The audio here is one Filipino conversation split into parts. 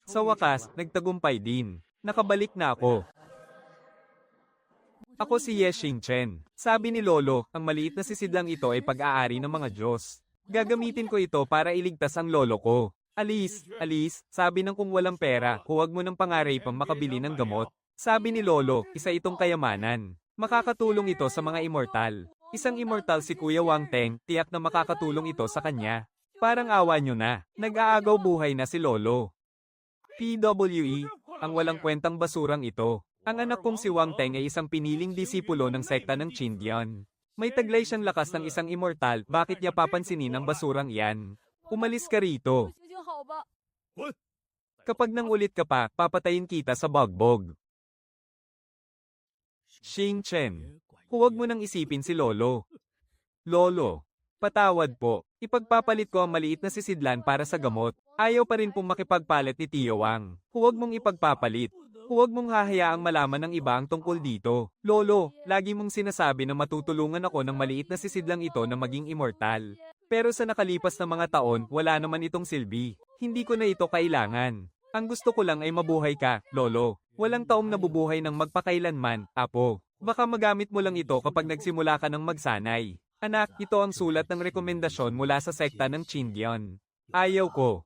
Sa wakas, nagtagumpay din. Nakabalik na ako. Ako si Ye Xingchen. Sabi ni Lolo, ang maliit na sisidlang ito ay pag-aari ng mga Diyos. Gagamitin ko ito para iligtas ang lolo ko. Alis, alis, sabi ng kung walang pera, huwag mo ng pangaripang makabili ng gamot. Sabi ni Lolo, isa itong kayamanan. Makakatulong ito sa mga immortal. Isang immortal si Kuya Wang Teng, tiyak na makakatulong ito sa kanya. Parang awa nyo na, nag-aagaw buhay na si Lolo. PWE, ang walang kwentang basurang ito. Ang anak kong si Wang Teng ay isang piniling disipulo ng sekta ng Qindian. May taglay siyang lakas ng isang immortal, bakit niya papansinin ang basurang iyan? Umalis ka rito. Kapag nang ulit ka pa, papatayin kita sa bagbog. Xing Chen, huwag mo nang isipin si Lolo. Lolo, patawad po. Ipagpapalit ko ang maliit na sisidlan para sa gamot. Ayaw pa rin pong makipagpalit ni Tio Wang. Huwag mong ipagpapalit. Huwag mong hahayaang malaman ng iba ang tungkol dito. Lolo, lagi mong sinasabi na matutulungan ako ng maliit na sisidlang ito na maging immortal. Pero sa nakalipas na mga taon, wala naman itong silbi. Hindi ko na ito kailangan. Ang gusto ko lang ay mabuhay ka, Lolo. Walang taong nabubuhay ng magpakailanman, Apo. Baka magamit mo lang ito kapag nagsimula ka ng magsanay. Anak, ito ang sulat ng rekomendasyon mula sa sekta ng Qindian. Ayaw ko.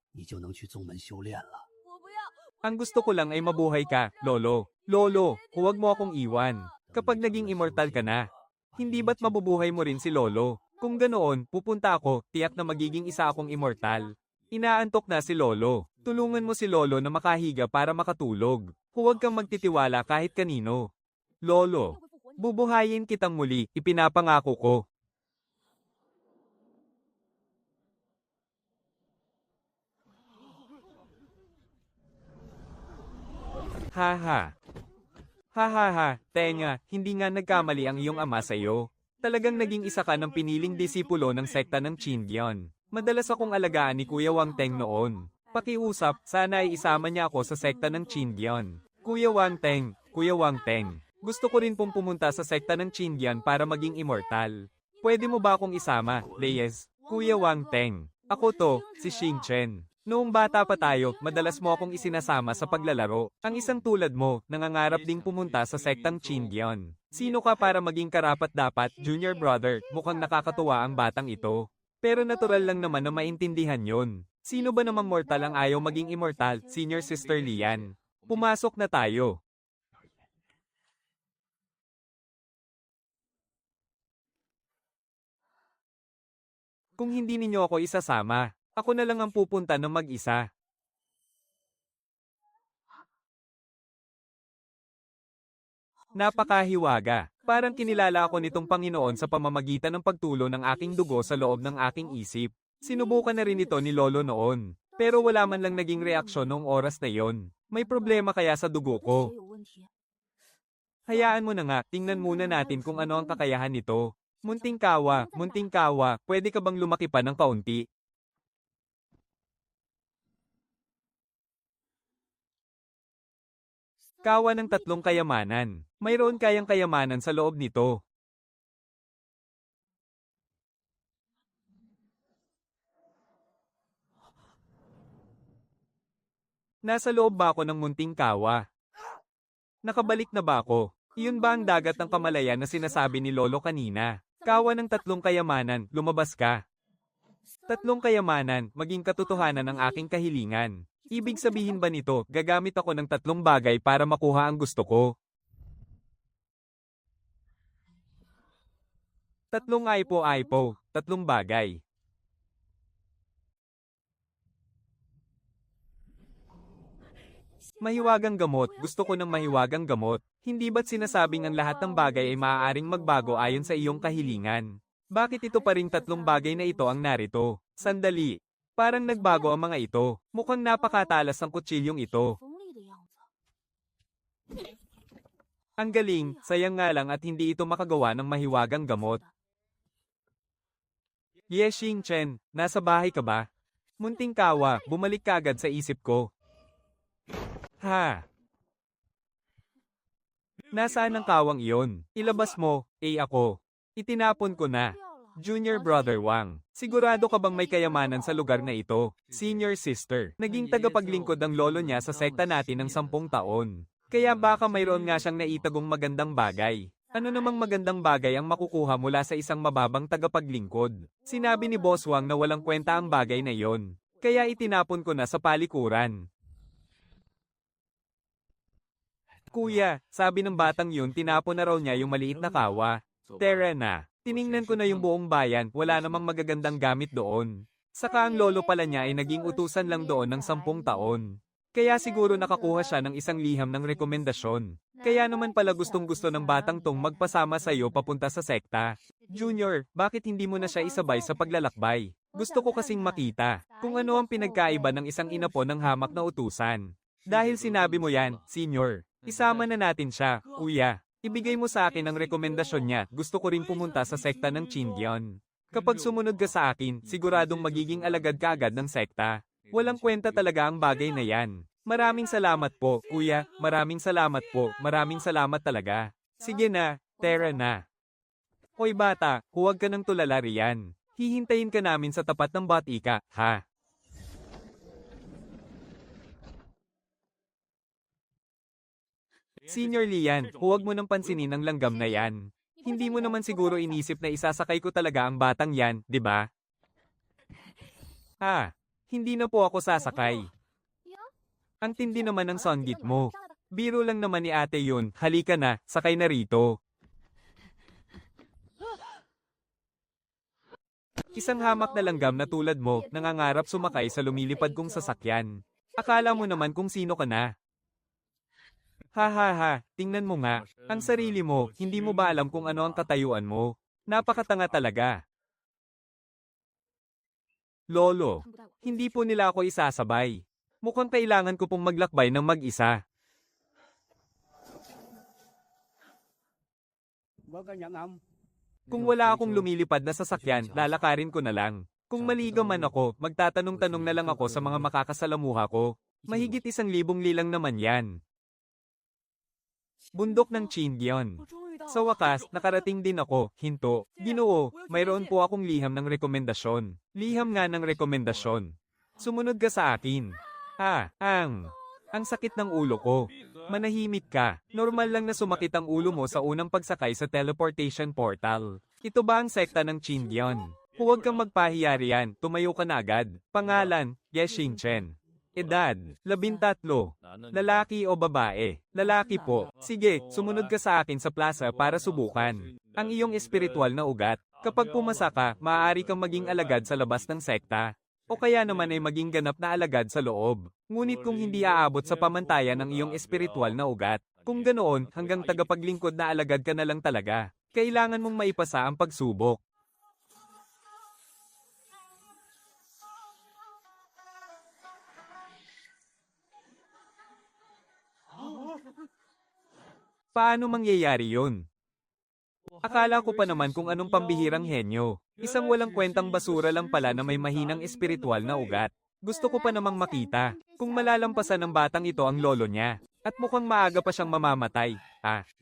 Ang gusto ko lang ay mabuhay ka, Lolo. Lolo, huwag mo akong iwan. Kapag naging immortal ka na, hindi ba't mabubuhay mo rin si Lolo? Kung ganoon, pupunta ako, tiyak na magiging isa akong immortal. Inaantok na si Lolo. Tulungan mo si Lolo na makahiga para makatulog. Huwag kang magtitiwala kahit kanino. Lolo, bubuhayin kitang muli, ipinapangako ko. Haha. Hahaha, tenga, hindi nga nagkamali ang iyong ama sa iyo. Talagang naging isa ka ng piniling disipulo ng sekta ng Qindian. Madalas akong alagaan ni Kuya Wang Teng noon. Pakiusap, sana ay isama niya ako sa sekta ng Qindian. Kuya Wang Teng, gusto ko rin pong pumunta sa sekta ng Qindian para maging immortal. Pwede mo ba akong isama, Leyes? Kuya Wang Teng, ako to, si Xing Chen. Noong bata pa tayo, madalas mo akong isinasama sa paglalaro. Ang isang tulad mo, nangangarap ding pumunta sa sektang Qindian. Sino ka para maging karapat-dapat, junior brother? Mukhang nakakatuwa ang batang ito. Pero natural lang naman na maintindihan yon. Sino ba namang mortal ang ayaw maging immortal, senior sister Lian? Pumasok na tayo. Kung hindi ninyo ako isasama, ako na lang ang pupunta ng mag-isa. Napakahiwaga. Parang kinilala ako nitong Panginoon sa pamamagitan ng pagtulo ng aking dugo sa loob ng aking isip. Sinubukan na rin ito ni Lolo noon. Pero wala man lang naging reaksyon noong oras na yon. May problema kaya sa dugo ko? Hayaan mo na nga, tingnan muna natin kung ano ang kakayahan nito. Munting kawa, pwede ka bang lumaki pa ng kaunti? Kawa ng tatlong kayamanan. Mayroon kayang kayamanan sa loob nito. Nasa loob ba ako ng munting kawa? Nakabalik na ba ako? Iyon ba ang dagat ng kamalayan na sinasabi ni Lolo kanina? Kawa ng tatlong kayamanan, lumabas ka. Tatlong kayamanan, maging katotohanan ng aking kahilingan. Ibig sabihin ba nito, gagamit ako ng tatlong bagay para makuha ang gusto ko? Tatlong aipo, tatlong bagay. Mahiwagang gamot, gusto ko ng mahiwagang gamot. Hindi ba't sinasabing ang lahat ng bagay ay maaaring magbago ayon sa iyong kahilingan? Bakit ito pa ring tatlong bagay na ito ang narito? Sandali. Parang nagbago ang mga ito. Mukhang napakatalas ang kutsilyong ito. Ang galing, sayang nga lang at hindi ito makagawa ng mahiwagang gamot. Ye Xing Chen, nasa bahay ka ba? Munting kawa, bumalik ka agad sa isip ko. Ha? Nasaan ang kawang iyon? Ilabas mo, ako. Itinapon ko na. Junior Brother Wang, sigurado ka bang may kayamanan sa lugar na ito? Senior Sister, naging tagapaglingkod ang lolo niya sa sekta natin ng 10 taon. Kaya baka mayroon nga siyang naitagong magandang bagay. Ano namang magandang bagay ang makukuha mula sa isang mababang tagapaglingkod? Sinabi ni Boss Wang na walang kwenta ang bagay na yon. Kaya itinapon ko na sa palikuran. Kuya, sabi ng batang yun tinapon na raw niya yung maliit na kawa. Tara na. Tiningnan ko na yung buong bayan, wala namang magagandang gamit doon. Saka ang lolo pala niya ay naging utusan lang doon ng 10 taon. Kaya siguro nakakuha siya ng isang liham ng rekomendasyon. Kaya naman pala gustong-gusto ng batang tong magpasama sa iyo papunta sa sekta. Junior, bakit hindi mo na siya isabay sa paglalakbay? Gusto ko kasing makita kung ano ang pinagkaiba ng isang inapo ng hamak na utusan. Dahil sinabi mo yan, Senior, isama na natin siya, kuya. Ibigay mo sa akin ang rekomendasyon niya, gusto ko ring pumunta sa sekta ng Chindion. Kapag sumunod ka sa akin, siguradong magiging alagad ka agad ng sekta. Walang kwenta talaga ang bagay na yan. Maraming salamat po, kuya, maraming salamat po, maraming salamat talaga. Sige na, tara na. Hoy bata, huwag ka nang tulala riyan. Hihintayin ka namin sa tapat ng batika, ha? Senior Lian, huwag mo nang pansinin ang langgam na yan. Hindi mo naman siguro inisip na isasakay ko talaga ang batang yan, di ba? Hindi na po ako sasakay. Ang tindi naman ng songgit mo. Biro lang naman ni ate yun, halika na, sakay na rito. Isang hamak na langgam na tulad mo, nangangarap sumakay sa lumilipad kong sasakyan. Akala mo naman kung sino ka na. Ha, tingnan mo nga, ang sarili mo, hindi mo ba alam kung ano ang katayuan mo? Napakatanga talaga. Lolo, hindi po nila ako isasabay. Mukhang kailangan ko pong maglakbay ng mag-isa. Kung wala akong lumilipad na sasakyan, lalakarin ko na lang. Kung maligaw man ako, magtatanong-tanong na lang ako sa mga makakasalamuha ko. Mahigit 1,000 lilang naman yan. Bundok ng Chindion. Sa wakas, nakarating din ako, hinto. Ginoo, mayroon po akong liham ng rekomendasyon. Liham nga ng rekomendasyon. Sumunod ka sa akin. Ang sakit ng ulo ko. Manahimik ka. Normal lang na sumakit ang ulo mo sa unang pagsakay sa teleportation portal. Ito ba ang sekta ng Chindion? Huwag kang magpahiya riyan, tumayo ka na agad. Pangalan, Ye Xingchen. Edad, 13. Lalaki o babae? Lalaki po. Sige, sumunod ka sa akin sa plaza para subukan ang iyong espiritual na ugat. Kapag pumasa ka, maaari kang maging alagad sa labas ng sekta. O kaya naman ay maging ganap na alagad sa loob. Ngunit kung hindi aabot sa pamantayan ng iyong espiritual na ugat, kung ganoon, hanggang tagapaglingkod na alagad ka na lang talaga. Kailangan mong maipasa ang pagsubok. Paano mangyayari yun? Akala ko pa naman kung anong pambihirang henyo. Isang walang kwentang basura lang pala na may mahinang espiritual na ugat. Gusto ko pa namang makita kung malalampasan ng batang ito ang lolo niya. At mukhang maaga pa siyang mamamatay.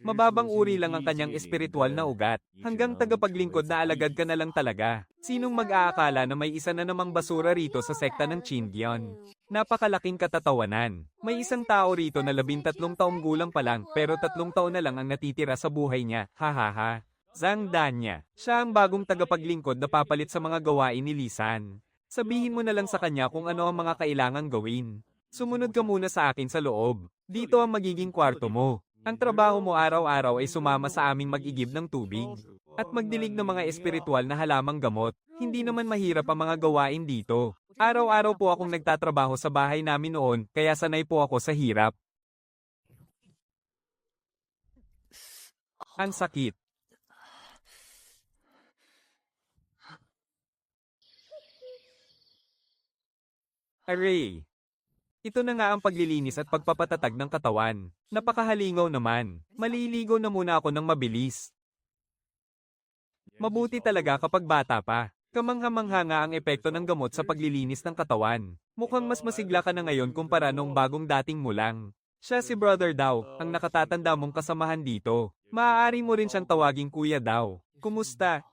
Mababang uri lang ang kanyang espiritual na ugat. Hanggang tagapaglingkod na alagad ka na lang talaga. Sinong mag-aakala na may isa na namang basura rito sa sekta ng Chindion? Napakalaking katatawanan. May isang tao rito na 13 taong gulang pa lang pero 3 taon na lang ang natitira sa buhay niya. Hahaha. Zhang Danya. Siya ang bagong tagapaglingkod na papalit sa mga gawain ni Lisan. Sabihin mo na lang sa kanya kung ano ang mga kailangang gawin. Sumunod ka muna sa akin sa loob. Dito ang magiging kwarto mo. Ang trabaho mo araw-araw ay sumama sa aming mag-igib ng tubig at magdilig ng mga espiritual na halamang gamot. Hindi naman mahirap ang mga gawain dito. Araw-araw po akong nagtatrabaho sa bahay namin noon, kaya sanay po ako sa hirap. Ang sakit. Aray! Ito na nga ang paglilinis at pagpapatatag ng katawan. Napakahalingaw naman. Maliligo na muna ako ng mabilis. Mabuti talaga kapag bata pa. Kamangha-mangha nga ang epekto ng gamot sa paglilinis ng katawan. Mukhang mas masigla ka na ngayon kumpara noong bagong dating mo lang. Siya si Brother daw, ang nakatatanda mong kasamahan dito. Maaari mo rin siyang tawaging kuya daw. Kumusta?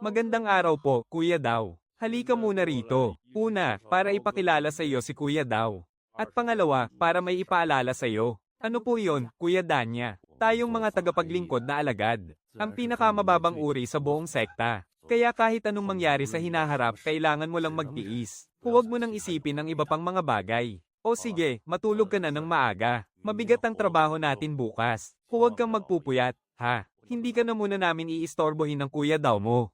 Magandang araw po, Kuya Daw. Halika muna rito. Una, para ipakilala sa iyo si Kuya Daw. At pangalawa, para may ipaalala sa iyo. Ano po yon, Kuya Danya? Tayong mga tagapaglingkod na alagad. Ang pinakamababang uri sa buong sekta. Kaya kahit anong mangyari sa hinaharap, kailangan mo lang magtiis. Huwag mo nang isipin ang iba pang mga bagay. O sige, matulog ka na ng maaga. Mabigat ang trabaho natin bukas. Huwag kang magpupuyat, ha? Hindi ka na muna namin iistorbohin ng Kuya Daw mo.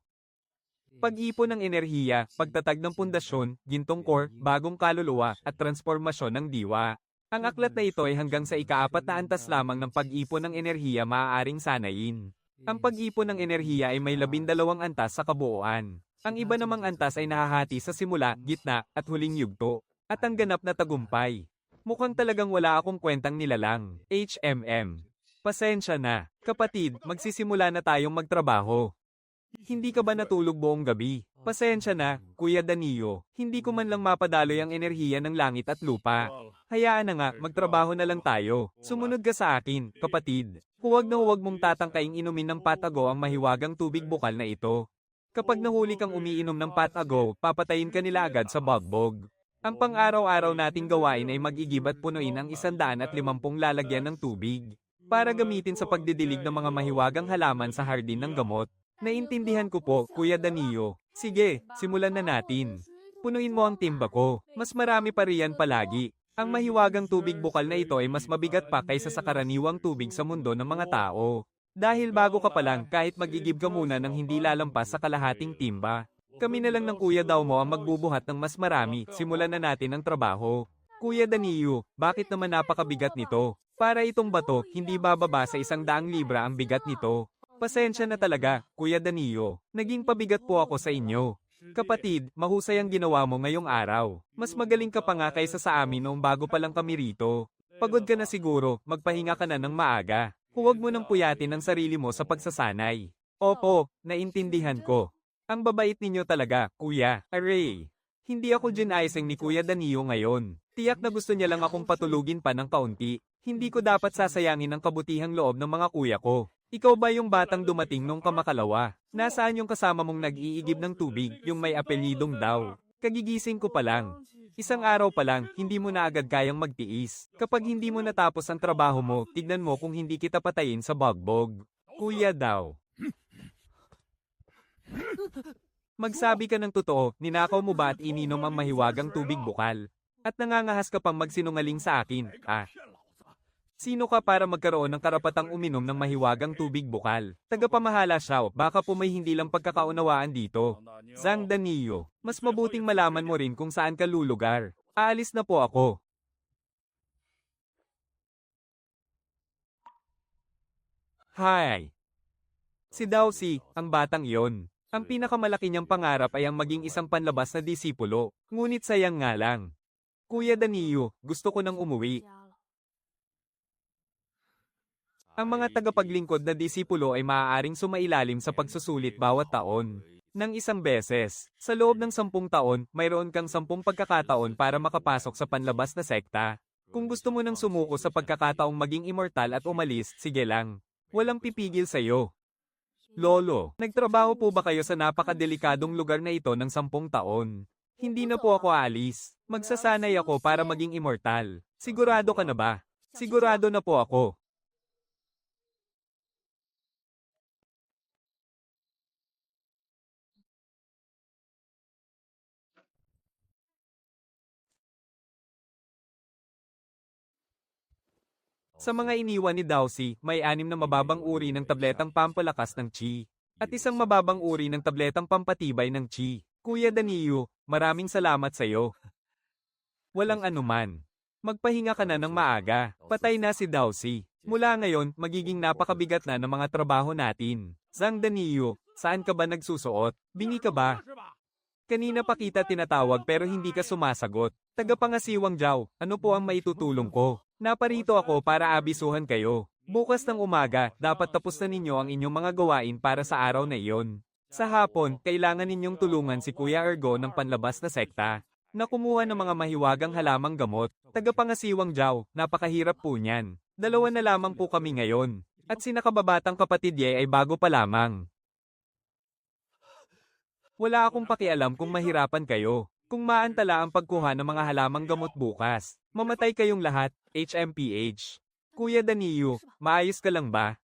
Pag-ipon ng enerhiya, pagtatag ng pundasyon, gintong core, bagong kaluluwa, at transformasyon ng diwa. Ang aklat na ito ay hanggang sa ika-4 na antas lamang ng pag-ipon ng enerhiya maaaring sanayin. Ang pag-ipon ng enerhiya ay may 12 antas sa kabuuan. Ang iba namang antas ay nahahati sa simula, gitna, at huling yugto. At ang ganap na tagumpay. Mukhang talagang wala akong kwentang nilalang. HMM. Pasensya na. Kapatid, magsisimula na tayong magtrabaho. Hindi ka ba natulog buong gabi? Pasensya na, Kuya Danilo. Hindi ko man lang mapadaloy ang enerhiya ng langit at lupa. Hayaan na nga, magtrabaho na lang tayo. Sumunod ka sa akin, kapatid. Huwag na huwag mong tatangkaing inumin ng patago ang mahiwagang tubig bukal na ito. Kapag nahuli kang umiinom ng patago, papatayin ka nila agad sa bugbog. Ang pang-araw-araw nating gawain ay mag-igib at punuin ang 150 lalagyan ng tubig para gamitin sa pagdidilig ng mga mahiwagang halaman sa hardin ng gamot. Naintindihan ko po, Kuya Danilo. Sige, simulan na natin. Punuin mo ang timba ko. Mas marami pa riyan palagi. Ang mahiwagang tubig bukal na ito ay mas mabigat pa kaysa sa karaniwang tubig sa mundo ng mga tao. Dahil bago ka pa lang, kahit mag-igib ka muna ng hindi lalampas sa kalahating timba. Kami na lang ng Kuya Daw mo ang magbubuhat ng mas marami. Simulan na natin ang trabaho. Kuya Danilo, bakit naman napakabigat nito? Para itong bato, hindi bababa sa 100 libra ang bigat nito. Pasensya na talaga, Kuya Danilo. Naging pabigat po ako sa inyo. Kapatid, mahusay ang ginawa mo ngayong araw. Mas magaling ka pa nga kaysa sa amin noong bago pa lang kami rito. Pagod ka na siguro, magpahinga ka na ng maaga. Huwag mo nang puyatin ang sarili mo sa pagsasanay. Opo, naintindihan ko. Ang babait ninyo talaga, Kuya. Aray. Hindi ako ginaising ni Kuya Danilo ngayon. Tiyak na gusto niya lang akong patulugin pa ng kaunti. Hindi ko dapat sasayangin ang kabutihang loob ng mga kuya ko. Ikaw ba yung batang dumating nung kamakalawa? Nasaan yung kasama mong nag-iigib ng tubig, yung may apelyidong Daw? Kagigising ko pa lang. Isang araw pa lang, hindi mo na agad kayang magtiis. Kapag hindi mo natapos ang trabaho mo, tignan mo kung hindi kita patayin sa bugbog. Kuya Daw. Magsabi ka ng totoo, ninakaw mo ba at ininom ang mahiwagang tubig bukal? At nangangahas ka pang magsinungaling sa akin, ah? Sino ka para magkaroon ng karapatang uminom ng mahiwagang tubig bukal? Tagapamahala siya, baka po may hindi lang pagkakaunawaan dito. Zhang Danilo, mas mabuting malaman mo rin kung saan ka lulugar. Aalis na po ako. Hi! Si Dawsi, ang batang iyon. Ang pinakamalaki niyang pangarap ay ang maging isang panlabas na disipulo. Ngunit sayang nga lang. Kuya Danilo, gusto ko nang umuwi. Ang mga tagapaglingkod na disipulo ay maaaring sumailalim sa pagsusulit bawat taon. Nang isang beses, sa loob ng 10 taon, mayroon kang 10 pagkakataon para makapasok sa panlabas na sekta. Kung gusto mo nang sumuko sa pagkakataong maging immortal at umalis, sige lang. Walang pipigil sa'yo. Lolo, nagtrabaho po ba kayo sa napakadelikadong lugar na ito ng 10 taon? Hindi na po ako aalis. Magsasanay ako para maging immortal. Sigurado ka na ba? Sigurado na po ako. Sa mga iniwan ni Dawsi, may 6 na mababang uri ng tabletang pampalakas ng chi. At isang mababang uri ng tabletang pampatibay ng chi. Kuya Danilo, maraming salamat sa iyo. Walang anuman. Magpahinga ka na ng maaga. Patay na si Dawsi. Mula ngayon, magiging napakabigat na ng mga trabaho natin. Zhang Danilo, saan ka ba nagsusuot? Bingi ka ba? Kanina pa kita tinatawag pero hindi ka sumasagot. Tagapangasiwang Jiao, ano po ang maitutulong ko? Naparito ako para abisuhan kayo. Bukas ng umaga, dapat tapos na ninyo ang inyong mga gawain para sa araw na iyon. Sa hapon, kailangan ninyong tulungan si Kuya Ergo ng panlabas na sekta na kumuha ng mga mahiwagang halamang gamot. Tagapangasiwang Jiao, napakahirap po niyan. 2 na lamang po kami ngayon. At si nakababatang kapatid Ye ay bago pa lamang. Wala akong pakialam kung mahirapan kayo. Kung maantala ang pagkuha ng mga halamang gamot bukas, mamatay kayong lahat, HMPH. Kuya Danilo, maayos ka lang ba?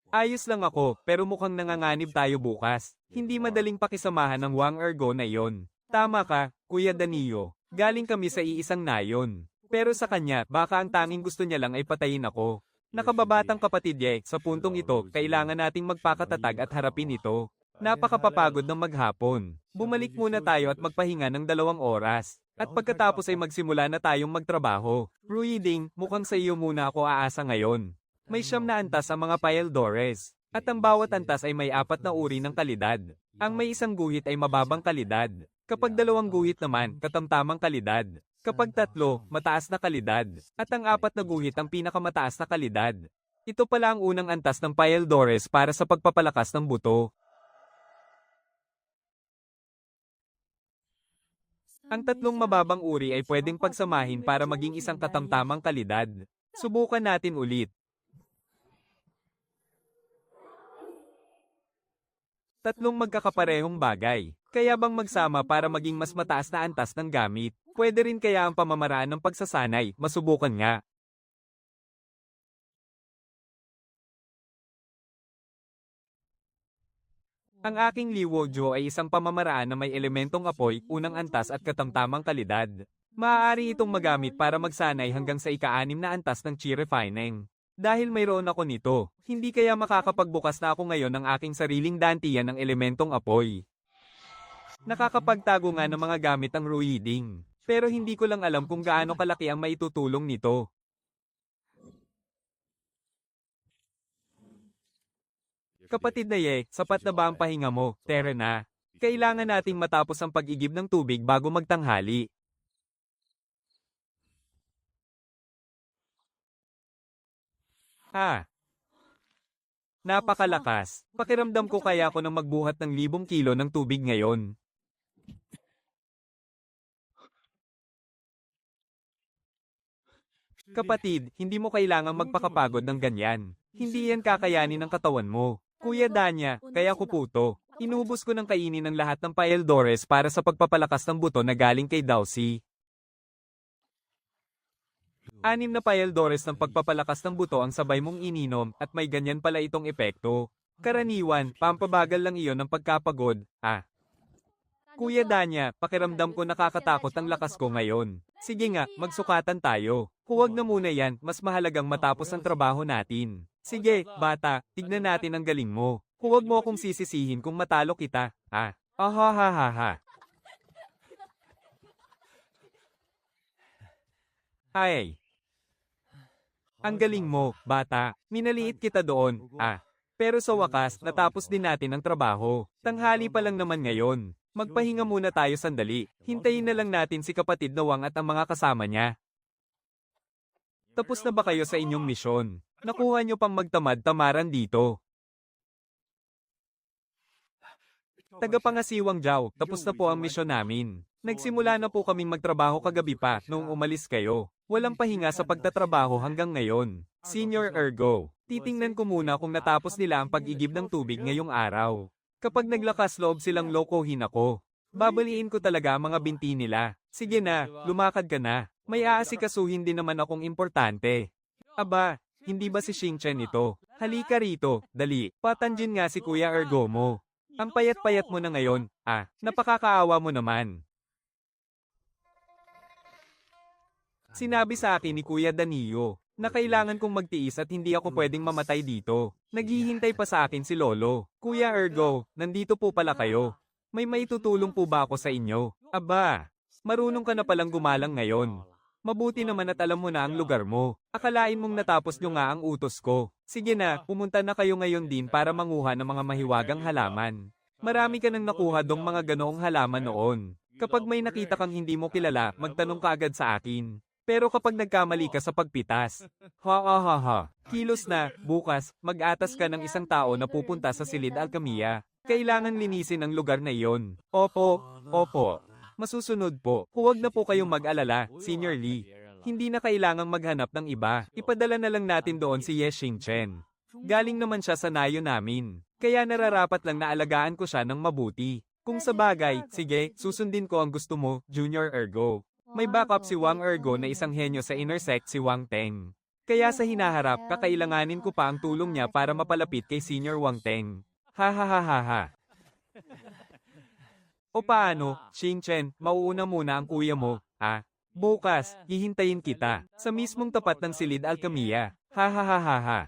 Ayos lang ako, pero mukhang nanganganib tayo bukas. Hindi madaling pakisamahan ng Wang Ergo na iyon. Tama ka, Kuya Danilo. Galing kami sa iisang nayon. Pero sa kanya, baka ang tanging gusto niya lang ay patayin ako. Nakababatang kapatid Ye, sa puntong ito, kailangan nating magpakatatag at harapin ito. Napakapapagod ng maghapon. Bumalik muna tayo at magpahinga ng 2 oras. At pagkatapos ay magsimula na tayong magtrabaho. Ruiding, mukhang sa iyo muna ako aasa ngayon. May 9 na antas ang mga paeldores. At ang bawat antas ay may 4 na uri ng kalidad. Ang may 1 guhit ay mababang kalidad. Kapag 2 guhit naman, katamtamang kalidad. Kapag 3, mataas na kalidad. At ang 4 na guhit ang pinakamataas na kalidad. Ito pala ang unang antas ng paeldores para sa pagpapalakas ng buto. Ang 3 mababang uri ay pwedeng pagsamahin para maging isang katamtamang kalidad. Subukan natin ulit. 3 magkakaparehong bagay. Kaya bang magsama para maging mas mataas na antas ng gamit? Pwede rin kaya ang pamamaraan ng pagsasanay, masubukan nga. Ang aking Liwojo ay isang pamamaraan na may elementong apoy, unang antas at katamtamang kalidad. Maaari itong magamit para magsanay hanggang sa ika-6 na antas ng chi refining. Dahil mayroon ako nito, hindi kaya makakapagbukas na ako ngayon ng aking sariling dantiyan ng elementong apoy. Nakakapagtago nga ng mga gamit ang ruiding. Pero hindi ko lang alam kung gaano kalaki ang maitutulong nito. Kapatid na Ye, sapat na ba ang pahinga mo, Terena? Kailangan nating matapos ang pag-igib ng tubig bago magtanghali. Napakalakas. Pakiramdam ko kaya ako nang magbuhat ng 1,000 kilo ng tubig ngayon. Kapatid, hindi mo kailangang magpakapagod ng ganyan. Hindi yan kakayanin ng katawan mo. Kuya Danya, kaya ko puto. Inubos ko ng kainin ng lahat ng paeldores para sa pagpapalakas ng buto na galing kay Dowsy. 6 na paeldores ng pagpapalakas ng buto ang sabay mong ininom at may ganyan pala itong epekto. Karaniwan, pampabagal lang iyon ng pagkapagod. Kuya Danya, pakiramdam ko nakakatakot ang lakas ko ngayon. Sige nga, magsukatan tayo. Huwag na muna yan, mas mahalagang matapos ang trabaho natin. Sige, bata, tignan natin ang galing mo. Huwag mo akong sisisihin kung matalo kita. Ahahaha. Ay. Ang galing mo, bata. Minaliit kita doon. Pero sa wakas, natapos din natin ang trabaho. Tanghali pa lang naman ngayon. Magpahinga muna tayo sandali. Hintayin na lang natin si kapatid na Wang at ang mga kasama niya. Tapos na ba kayo sa inyong misyon? Nakuha nyo pang magtamad-tamaran dito. Tagapangasiwang Jiao, tapos na po ang misyon namin. Nagsimula na po kaming magtrabaho kagabi pa noong umalis kayo. Walang pahinga sa pagtatrabaho hanggang ngayon. Senior Ergo, titingnan ko muna kung natapos nila ang pag-igib ng tubig ngayong araw. Kapag naglakas loob silang lokohin ako, babaliin ko talaga ang mga binti nila. Sige na, lumakad ka na. May aasikasuhin din naman akong importante. Aba, hindi ba si Xingchen ito? Halika rito, dali. Patanjin nga si Kuya Ergo mo. Ang payat-payat mo na ngayon. Napakakaawa mo naman. Sinabi sa akin ni Kuya Danilo na kailangan kong magtiis at hindi ako pwedeng mamatay dito. Naghihintay pa sa akin si Lolo. Kuya Ergo, nandito po pala kayo. May maitutulong po ba ako sa inyo? Aba, marunong ka na palang gumalang ngayon. Mabuti naman at alam mo na ang lugar mo. Akalain mong natapos nyo nga ang utos ko. Sige na, pumunta na kayo ngayon din para manguha ng mga mahiwagang halaman. Marami ka nang nakuha dong mga ganoong halaman noon. Kapag may nakita kang hindi mo kilala, magtanong ka agad sa akin. Pero kapag nagkamali ka sa pagpitas, kilos na, bukas, mag-atas ka ng isang tao na pupunta sa Silid Alcamia. Kailangan linisin ang lugar na iyon. Opo. Masusunod po. Huwag na po kayong mag-alala, Senior Lee. Hindi na kailangang maghanap ng iba. Ipadala na lang natin doon si Ye Xingchen. Galing naman siya sa nayo namin. Kaya nararapat lang na alagaan ko siya ng mabuti. Kung sa bagay, sige, susundin ko ang gusto mo, Junior Ergo. May backup si Wang Ergo na isang henyo sa intersect si Wang Teng. Kaya sa hinaharap, kakailanganin ko pa ang tulong niya para mapalapit kay Senior Wang Teng. Ha ha ha ha ha. O paano, Xingchen, mauuna muna ang kuya mo, ha? Bukas, hihintayin kita, sa mismong tapat ng Silid Alcamia. Ha ha ha ha ha.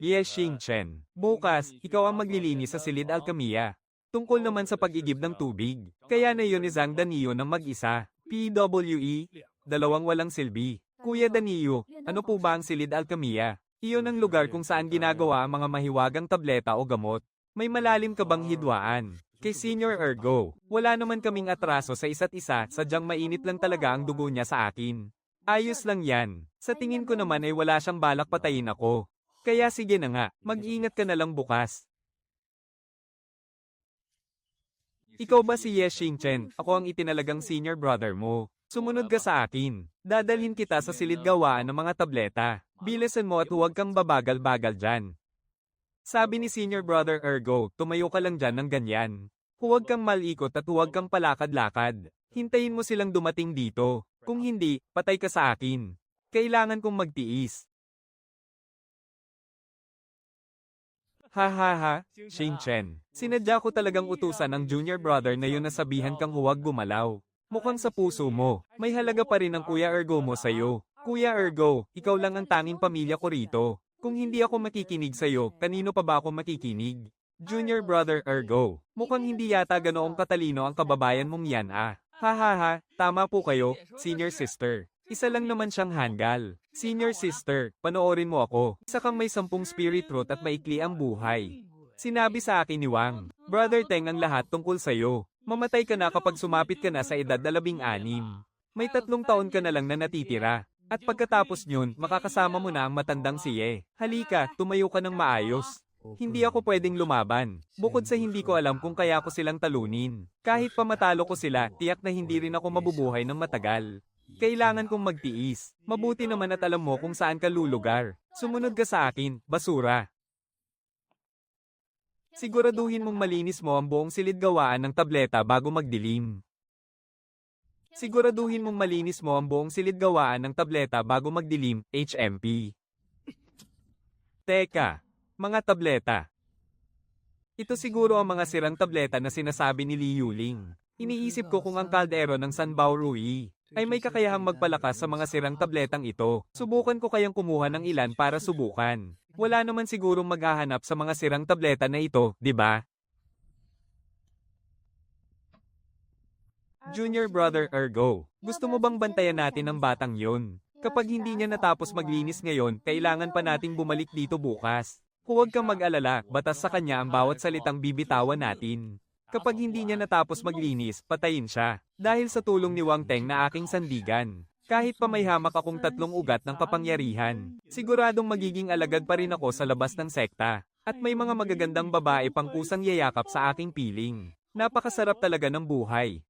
Yes, Xingchen. Bukas, ikaw ang maglilinis sa Silid Alcamia. Tungkol naman sa pag-igib ng tubig. Kaya na yun ni Zhang Danio ng mag-isa. PWE, dalawang walang silbi. Kuya Danio, ano po ba ang Silid Alcamia? Iyon ang lugar kung saan ginagawa ang mga mahiwagang tableta o gamot. May malalim ka bang hidwaan? Kay Senior Ergo, wala naman kaming atraso sa isa't isa, sadyang mainit lang talaga ang dugo niya sa akin. Ayos lang yan. Sa tingin ko naman ay wala siyang balak patayin ako. Kaya sige na nga, mag-ingat ka na lang bukas. Ikaw ba si Ye Xingchen? Ako ang itinalagang senior brother mo. Sumunod ka sa akin. Dadalhin kita sa silid gawaan ng mga tableta. Bilisan mo at huwag kang babagal-bagal dyan. Sabi ni Senior Brother Ergo, tumayo ka lang dyan ng ganyan. Huwag kang malikot at huwag kang palakad-lakad. Hintayin mo silang dumating dito. Kung hindi, patay ka sa akin. Kailangan kong magtiis. Ha ha ha, Xingchen. Sinadya ko talagang utusan ang junior brother na yun na sabihan kang huwag gumalaw. Mukhang sa puso mo, may halaga pa rin ang Kuya Ergo mo sa'yo. Kuya Ergo, ikaw lang ang tanging pamilya ko rito. Kung hindi ako makikinig sa'yo, kanino pa ba ako makikinig? Junior Brother Ergo, mukhang hindi yata ganoong katalino ang kababayan mong yan ah. Ha ha ha, tama po kayo, Senior Sister. Isa lang naman siyang hanggal. Senior Sister, panoorin mo ako. Isa kang may 10 spirit root at maikli ang buhay. Sinabi sa akin ni Wang, Brother Teng ang lahat tungkol sa'yo. Mamatay ka na kapag sumapit ka na sa edad na 16. May 3 taon ka na lang na natitira. At pagkatapos nyun, makakasama mo na ang matandang si Ye. Halika, tumayo ka ng maayos. Hindi ako pwedeng lumaban. Bukod sa hindi ko alam kung kaya ko silang talunin. Kahit pa matalo ko sila, tiyak na hindi rin ako mabubuhay ng matagal. Kailangan kong magtiis. Mabuti naman at alam mo kung saan ka lulugar. Sumunod ka sa akin, basura. Siguraduhin mong malinis mo ang buong silid gawaan ng tableta bago magdilim. Siguraduhin mong malinis mo ang buong silid gawaan ng tableta bago magdilim, HMP. Teka, mga tableta. Ito siguro ang mga sirang tableta na sinasabi ni Li Yuling. Iniisip ko kung ang kaldero ng Sanbao Rui ay may kakayahang magpalakas sa mga sirang tabletang ito. Subukan ko kayang kumuha ng ilan para subukan. Wala naman sigurong maghahanap sa mga sirang tableta na ito, di ba? Junior Brother Ergo, gusto mo bang bantayan natin ang batang yon? Kapag hindi niya natapos maglinis ngayon, kailangan pa nating bumalik dito bukas. Huwag kang mag-alala, batas sa kanya ang bawat salitang bibitawan natin. Kapag hindi niya natapos maglinis, patayin siya. Dahil sa tulong ni Wang Teng na aking sandigan. Kahit pa may hamak akong 3 ugat ng kapangyarihan, siguradong magiging alagad pa rin ako sa labas ng sekta. At may mga magagandang babae pang kusang yayakap sa aking piling. Napakasarap talaga ng buhay.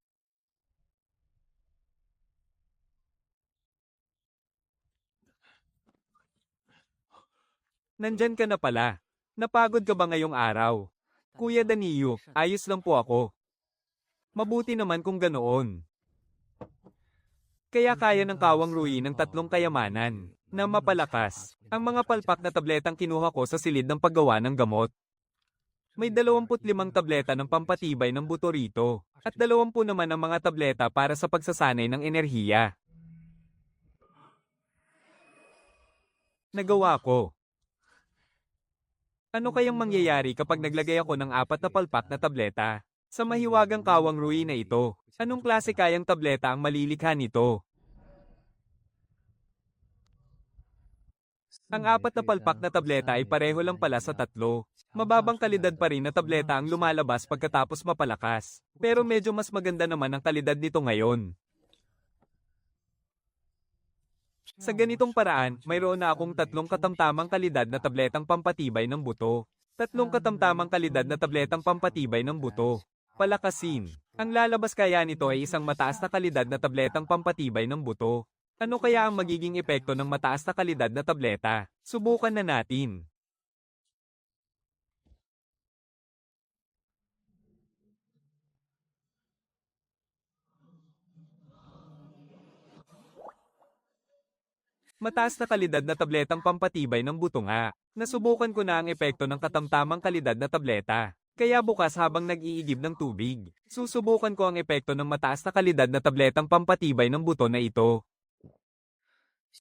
Nandyan ka na pala. Napagod ka ba ngayong araw? Kuya Danio, ayos lang po ako. Mabuti naman kung ganoon. Kaya kaya ng Kawang Rui ng 3 kayamanan na mapalakas. Ang mga palpak na tabletang kinuha ko sa silid ng paggawa ng gamot. May 25 tableta ng pampatibay ng buto rito. At 20 naman ang mga tableta para sa pagsasanay ng enerhiya. Nagawa ko. Ano kayang mangyayari kapag naglagay ako ng 4 na palpak na tableta? Sa mahiwagang Kawang Rui na ito, anong klase kayang tableta ang malilikha nito? Ang 4 na palpak na tableta ay pareho lang pala sa 3. Mababang kalidad pa rin na tableta ang lumalabas pagkatapos mapalakas. Pero medyo mas maganda naman ang kalidad nito ngayon. Sa ganitong paraan, mayroon na akong 3 katamtamang kalidad na tabletang pampatibay ng buto. 3 katamtamang kalidad na tabletang pampatibay ng buto. Palakasin. Ang lalabas kaya nito ay isang mataas na kalidad na tabletang pampatibay ng buto. Ano kaya ang magiging epekto ng mataas na kalidad na tableta? Subukan na natin. Mataas na kalidad na tabletang pampatibay ng buto nga. Nasubukan ko na ang epekto ng katamtamang kalidad na tableta. Kaya bukas habang nag-iigib ng tubig, susubukan ko ang epekto ng mataas na kalidad na tabletang pampatibay ng buto na ito.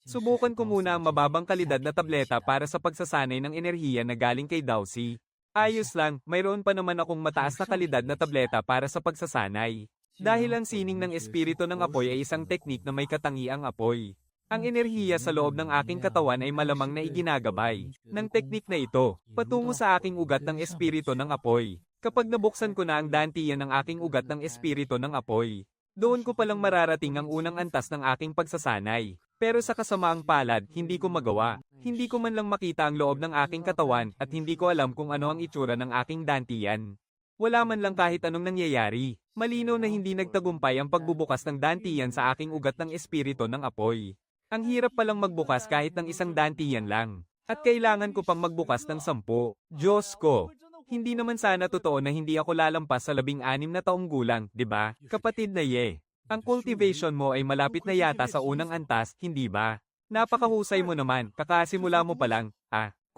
Subukan ko muna ang mababang kalidad na tableta para sa pagsasanay ng enerhiya na galing kay Dowsy. Ayos lang, mayroon pa naman akong mataas na kalidad na tableta para sa pagsasanay. Dahil ang sining ng espiritu ng apoy ay isang teknik na may katangiang apoy. Ang enerhiya sa loob ng aking katawan ay malamang na iginagabay ng teknik na ito, patungo sa aking ugat ng espiritu ng apoy. Kapag nabuksan ko na ang dantiyan ng aking ugat ng espiritu ng apoy, doon ko palang mararating ang unang antas ng aking pagsasanay. Pero sa kasamaang palad, hindi ko magawa. Hindi ko man lang makita ang loob ng aking katawan at hindi ko alam kung ano ang itsura ng aking dantiyan. Wala man lang kahit anong nangyayari. Malinaw na hindi nagtagumpay ang pagbubukas ng dantiyan sa aking ugat ng espiritu ng apoy. Ang hirap palang magbukas kahit ng isang dantiyan lang. At kailangan ko pang magbukas ng 10. Diyos ko! Hindi naman sana totoo na hindi ako lalampas sa 16 na taong gulang, di ba? Kapatid na Ye. Ang cultivation mo ay malapit na yata sa unang antas, hindi ba? Napakahusay mo naman, kakasimula mo pa lang.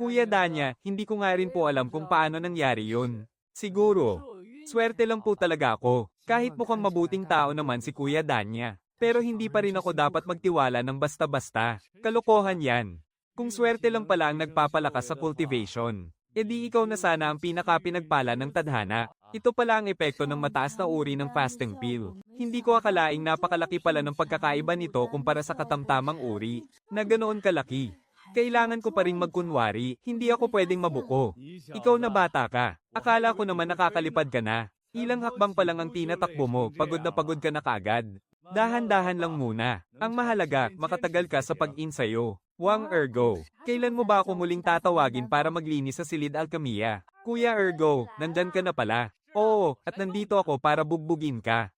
Kuya Danya, hindi ko nga rin po alam kung paano nangyari yun. Siguro. Swerte lang po talaga ako. Kahit mukhang mabuting tao naman si Kuya Danya. Pero hindi pa rin ako dapat magtiwala ng basta-basta. Kalokohan yan. Kung swerte lang pala ang nagpapalakas sa cultivation, edi ikaw na sana ang pinaka-pinagpala ng tadhana. Ito pala ang epekto ng mataas na uri ng fasting pill. Hindi ko akalaing napakalaki pala ng pagkakaiba nito kumpara sa katamtamang uri, na ganoon kalaki. Kailangan ko pa rin magkunwari, hindi ako pwedeng mabuko. Ikaw na bata ka. Akala ko naman nakakalipad ka na. Ilang hakbang pa lang ang tinatakbo mo, pagod ka na kaagad. Dahan-dahan lang muna. Ang mahalaga, makatagal ka sa pag-insayo. Wang Ergo, kailan mo ba ako muling tatawagin para maglinis sa Silid Alkamia? Kuya Ergo, nandyan ka na pala. Oo, at nandito ako para bugbugin ka.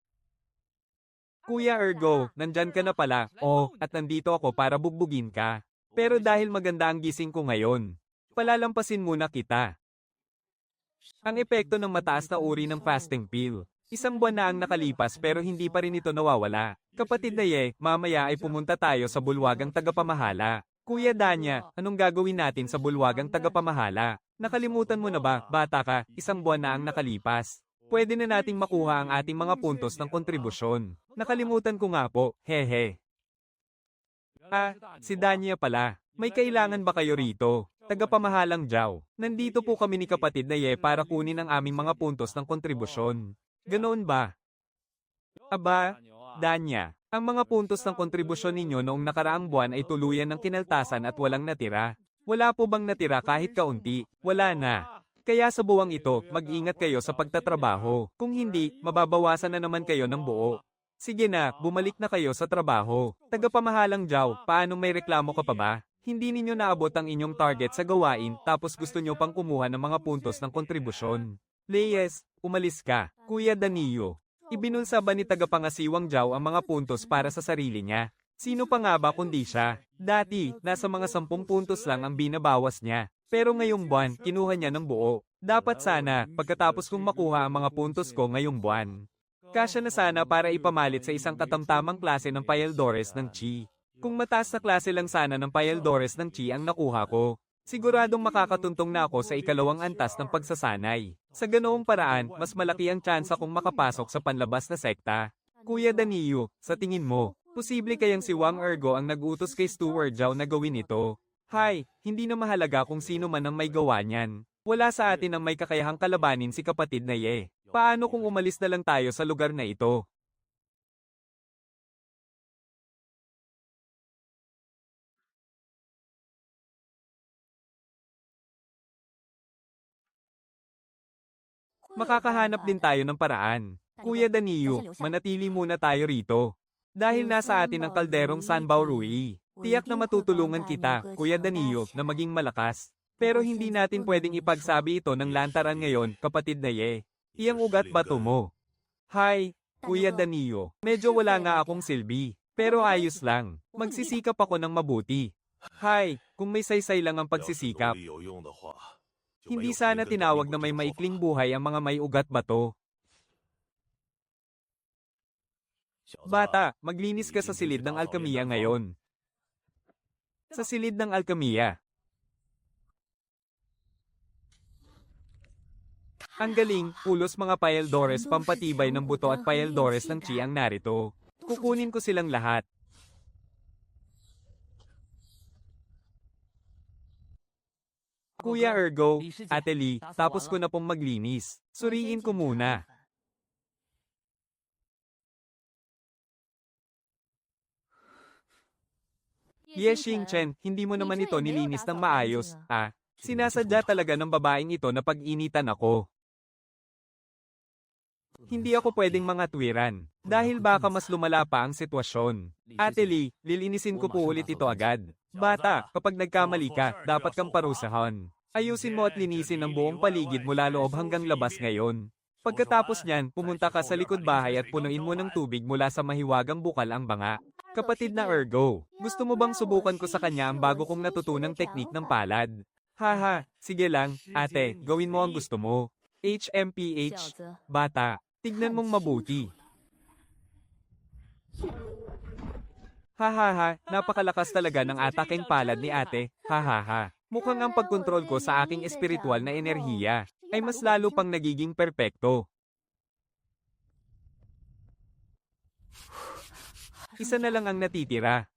Kuya Ergo, nandyan ka na pala. Oo, at nandito ako para bugbugin ka. Pero dahil maganda ang gising ko ngayon, palalampasin muna kita. Ang epekto ng mataas na uri ng fasting pill. Isang buwan na ang nakalipas pero hindi pa rin ito nawawala. Kapatid na Ye, mamaya ay pumunta tayo sa bulwagang tagapamahala. Kuya Danya, anong gagawin natin sa bulwagang tagapamahala? Nakalimutan mo na ba, bata ka, isang buwan na ang nakalipas. Pwede na nating makuha ang ating mga puntos ng kontribusyon. Nakalimutan ko nga po, hehe. Si Danya pala. May kailangan ba kayo rito? Tagapamahalang Jiao. Nandito po kami ni kapatid na Ye para kunin ang aming mga puntos ng kontribusyon. Ganoon ba? Aba, Danya, ang mga puntos ng kontribusyon ninyo noong nakaraang buwan ay tuluyan ng kinaltasan at walang natira. Wala po bang natira kahit kaunti? Wala na. Kaya sa buwang ito, mag-ingat kayo sa pagtatrabaho. Kung hindi, mababawasan na naman kayo ng buo. Sige na, bumalik na kayo sa trabaho. Tagapamahalang Jiao, paano may reklamo ka pa ba? Hindi ninyo naabot ang inyong target sa gawain tapos gusto nyo pang kumuha ng mga puntos ng kontribusyon. Leyes, umalis ka. Kuya Danilo, ibinulsa ba ni tagapangasiwang Jiao ang mga puntos para sa sarili niya? Sino pa nga ba kundi siya? Dati, nasa mga 10 puntos lang ang binabawas niya. Pero ngayong buwan, kinuha niya ng buo. Dapat sana, pagkatapos kong makuha ang mga puntos ko ngayong buwan. Kasya na sana para ipamalit sa isang katamtamang klase ng Payaldores ng Chi. Kung mataas na klase lang sana ng Payaldores ng Chi ang nakuha ko, siguradong makakatuntong na ako sa ikalawang antas ng pagsasanay. Sa ganoong paraan, mas malaki ang tsansa kong makapasok sa panlabas na sekta. Kuya Danilo, sa tingin mo, posible kayang si Wang Ergo ang nag-utos kay Steward Jiao na gawin ito? Hay, hindi na mahalaga kung sino man ang may gawa niyan. Wala sa atin ang may kakayahang kalabanin si kapatid na Ye. Paano kung umalis na lang tayo sa lugar na ito? Makakahanap din tayo ng paraan. Kuya Danilo, manatili muna tayo rito. Dahil nasa atin ang kalderong Sanbao Rui, tiyak na matutulungan kita, Kuya Danilo, na maging malakas. Pero hindi natin pwedeng ipagsabi ito ng lantaran ngayon, kapatid na Ye. Iyang ugat bato mo. Hi, Kuya Danilo. Medyo wala nga akong silbi, pero ayos lang. Magsisikap ako ng mabuti. Hi, kung may saysay lang ang pagsisikap. Hindi sana tinawag na may maikling buhay ang mga may ugat bato. Bata, maglinis ka sa silid ng alkamiya ngayon. Sa silid ng alkemiya. Ang galing, pulos mga Paeldores pampatibay ng buto at Paeldores ng chi ang narito. Kukunin ko silang lahat. Kuya Ergo, Ate Lee, tapos ko na pong maglinis. Suriin ko muna. Yeshing Chen, hindi mo naman ito nilinis ng maayos, ah. Sinasadya talaga ng babaeng ito na pag-initan ako. Hindi ako pwedeng mga tuwiran, dahil baka mas lumala pa ang sitwasyon. Ate Lee, lilinisin ko po ulit ito agad. Bata, kapag nagkamali ka, dapat kang parusahan. Ayusin mo at linisin ang buong paligid mula loob hanggang labas ngayon. Pagkatapos niyan, pumunta ka sa likod bahay at punuin mo ng tubig mula sa mahiwagang bukal ang banga. Kapatid na Ergo, gusto mo bang subukan ko sa kanya ang bago kong natutunang teknik ng palad? Haha, sige lang, ate, gawin mo ang gusto mo. HMPH, bata, tignan mong mabuti. Hahaha, napakalakas talaga ng ataking palad ni ate, hahaha. Mukhang ang pagkontrol ko sa aking espiritual na enerhiya ay mas lalo pang nagiging perpekto. Isa na lang ang natitira.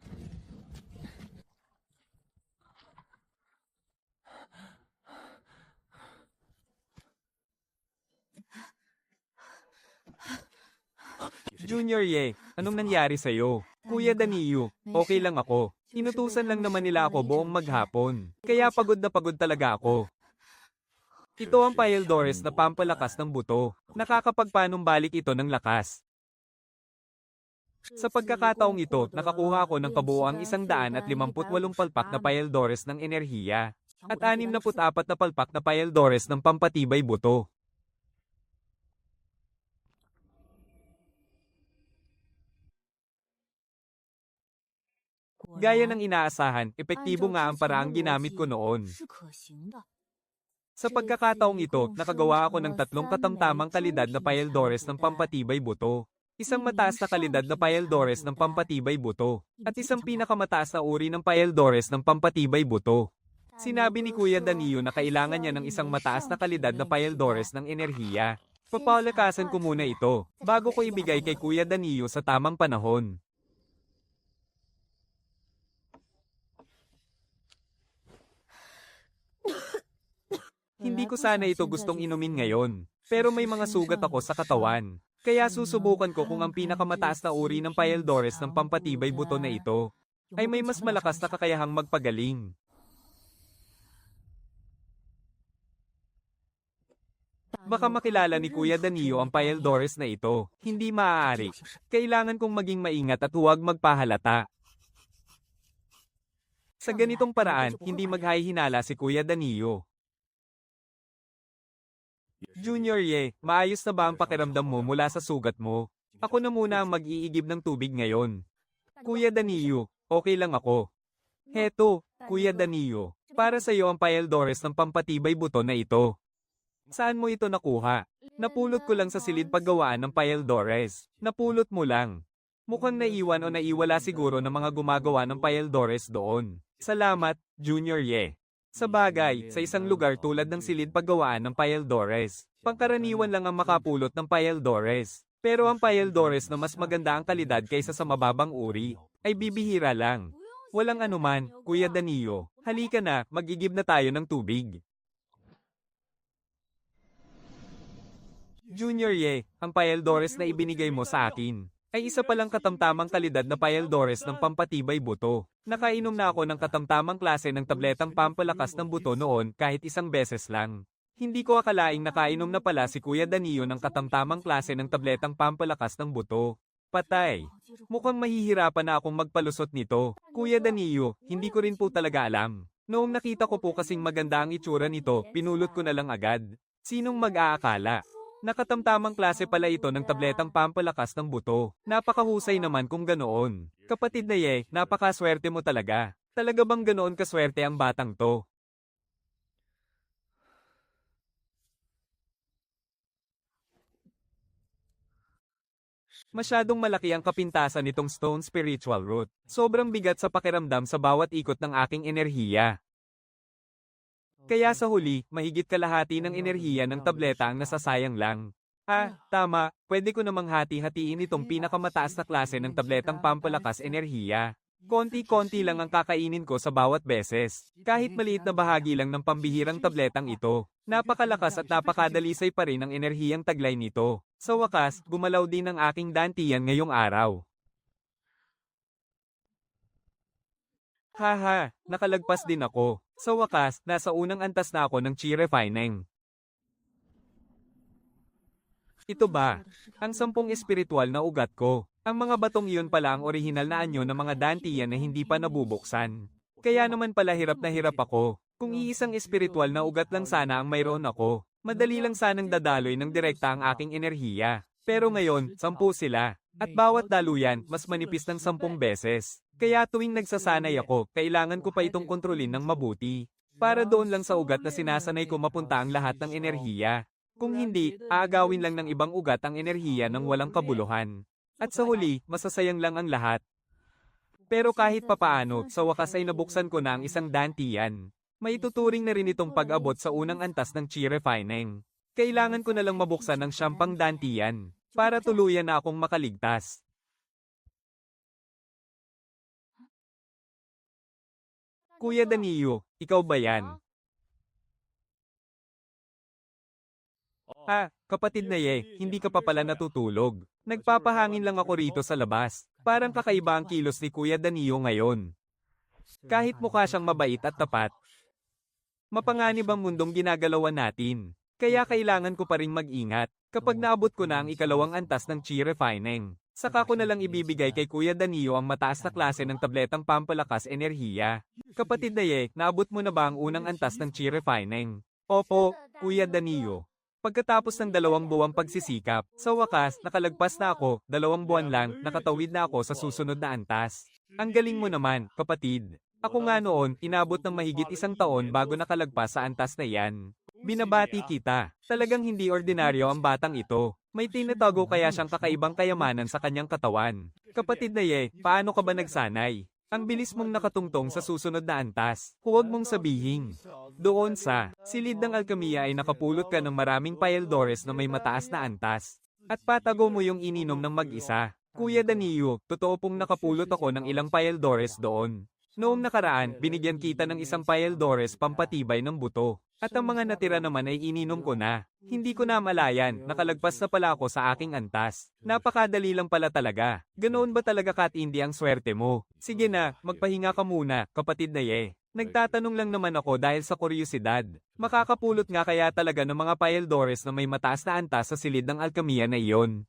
Junior Ye, anong nangyari sa'yo? Kuya Daniyo, okay lang ako. Inutusan lang naman nila ako buong maghapon. Kaya pagod na pagod talaga ako. Ito ang Paeldores na pampalakas ng buto. Nakakapagpanumbalik ito ng lakas. Sa pagkakataong ito, nakakuha ako ng kabuuang 158 palpak na Paeldores ng enerhiya. At 64 na palpak na Paeldores ng pampatibay buto. Gaya ng inaasahan, epektibo nga ang paraang ginamit ko noon. Sa pagkakataong ito, nakagawa ako ng 3 katamtamang kalidad na Paeldores ng pampatibay buto. Isang mataas na kalidad na Paeldores ng pampatibay buto. At isang pinakamataas na uri ng Paeldores ng pampatibay buto. Sinabi ni Kuya Daniyo na kailangan niya ng isang mataas na kalidad na Paeldores ng enerhiya. Papalakasan ko muna ito, bago ko ibigay kay Kuya Daniyo sa tamang panahon. Hindi ko sana ito gustong inumin ngayon, pero may mga sugat ako sa katawan. Kaya susubukan ko kung ang pinakamataas na uri ng Paeldores ng pampatibay buto na ito ay may mas malakas na kakayahang magpagaling. Baka makilala ni Kuya Daniyo ang Paeldores na ito. Hindi maaari. Kailangan kong maging maingat at huwag magpahalata. Sa ganitong paraan, hindi maghahihinala si Kuya Daniyo. Junior Ye, maayos na ba ang pakiramdam mo mula sa sugat mo? Ako na muna ang mag-iigib ng tubig ngayon. Kuya Daniyo, okay lang ako. Heto, Kuya Daniyo, para sa iyo ang Paeldores ng pampatibay buto na ito. Saan mo ito nakuha? Napulot ko lang sa silid paggawaan ng Paeldores. Napulot mo lang. Mukhang naiwan o naiwala siguro ng mga gumagawa ng Paeldores doon. Salamat, Junior Ye. Sa bagay, sa isang lugar tulad ng silid paggawaan ng Paeldores, pangkaraniwan lang ang makapulot ng Paeldores. Pero ang Paeldores na mas maganda ang kalidad kaysa sa mababang uri, ay bibihira lang. Walang anuman, Kuya Daniyo. Halika na, magigib na tayo ng tubig. Junior Ye, ang Paeldores na ibinigay mo sa akin ay isa palang katamtamang kalidad na Paeldores ng pampatibay buto. Nakainom na ako ng katamtamang klase ng tabletang pampalakas ng buto noon kahit isang beses lang. Hindi ko akalaing nakainom na pala si Kuya Daniyo ng katamtamang klase ng tabletang pampalakas ng buto. Patay. Mukhang mahihirapan na akong magpalusot nito. Kuya Daniyo, hindi ko rin po talaga alam. Noong nakita ko po kasing maganda ang itsura nito, pinulot ko na lang agad. Sinong mag-aakala? Nakatamtamang klase pala ito ng tabletang pampalakas ng buto. Napakahusay naman kung ganoon. Kapatid na Ye, napakaswerte mo talaga. Talaga bang ganoon kaswerte ang batang to? Masyadong malaki ang kapintasan nitong Stone Spiritual Root. Sobrang bigat sa pakiramdam sa bawat ikot ng aking enerhiya. Kaya sa huli, mahigit kalahati ng enerhiya ng tableta ang nasasayang lang. Tama, pwede ko namang hati-hatiin itong pinakamataas na klase ng tabletang pampalakas enerhiya. Konti-konti lang ang kakainin ko sa bawat beses. Kahit maliit na bahagi lang ng pambihirang tabletang ito. Napakalakas at napakadalisay pa rin ang enerhiyang taglay nito. Sa wakas, gumalaw din ang aking dantiyan ngayong araw. Haha, nakalagpas din ako. Sa wakas, nasa unang antas na ako ng chi refining. Ito ba? Ang 10 espiritual na ugat ko. Ang mga batong iyon pala ang orihinal na anyo ng mga dantiyan na hindi pa nabubuksan. Kaya naman pala hirap na hirap ako. Kung iisang espiritual na ugat lang sana ang mayroon ako, madali lang sanang dadaloy ng direkta ang aking enerhiya. Pero ngayon, 10 sila. At bawat daluyan, mas manipis ng 10 beses. Kaya tuwing nagsasanay ako, kailangan ko pa itong kontrolin ng mabuti. Para doon lang sa ugat na sinasanay ko mapunta ang lahat ng enerhiya. Kung hindi, aagawin lang ng ibang ugat ang enerhiya ng walang kabuluhan. At sa huli, masasayang lang ang lahat. Pero kahit papaano, sa wakas ay nabuksan ko na ang isang dantiyan. Maituturing na rin itong pag-abot sa unang antas ng chi refining. Kailangan ko na lang mabuksan ng 10 dantiyan, para tuluyan na akong makaligtas. Kuya Danilo, ikaw ba yan? Kapatid na hindi ka pa pala natutulog. Nagpapahangin lang ako rito sa labas. Parang kakaiba ang kilos ni Kuya Danilo ngayon. Kahit mukha siyang mabait at tapat, mapanganib ang mundong ginagalawan natin. Kaya kailangan ko pa rin mag-ingat. Kapag naabot ko na ang ikalawang antas ng chi refining, saka ko na lang ibibigay kay Kuya Danilo ang mataas na klase ng tabletang pampalakas enerhiya. Kapatid na naabot mo na ba ang unang antas ng chi refining? Opo, Kuya Danilo. Pagkatapos ng 2 buwang pagsisikap, sa wakas, nakalagpas na ako, 2 buwan lang, nakatawid na ako sa susunod na antas. Ang galing mo naman, kapatid. Ako nga noon, inabot ng mahigit 1 taon bago nakalagpas sa antas na yan. Binabati kita. Talagang hindi ordinaryo ang batang ito. May tinatago kaya siyang kakaibang kayamanan sa kanyang katawan. Kapatid na paano ka ba nagsanay? Ang bilis mong nakatungtong sa susunod na antas. Huwag mong sabihin. Doon sa silid ng alkemiya ay nakapulot ka ng maraming paeldores na may mataas na antas. At patago mo yung ininom ng mag-isa. Kuya Danilo, totoo pong nakapulot ako ng ilang paeldores doon. Noong nakaraan, binigyan kita ng 1 paeldores pampatibay ng buto. At ang mga natira naman ay ininom ko na. Hindi ko na malayan, nakalagpas na pala ako sa aking antas. Napakadali lang pala talaga. Ganoon ba talaga katindi ang swerte mo? Sige na, magpahinga ka muna, kapatid na Nagtatanong lang naman ako dahil sa kuryosidad. Makakapulot nga kaya talaga ng mga paeldores na may mataas na antas sa silid ng alkemiya na iyon.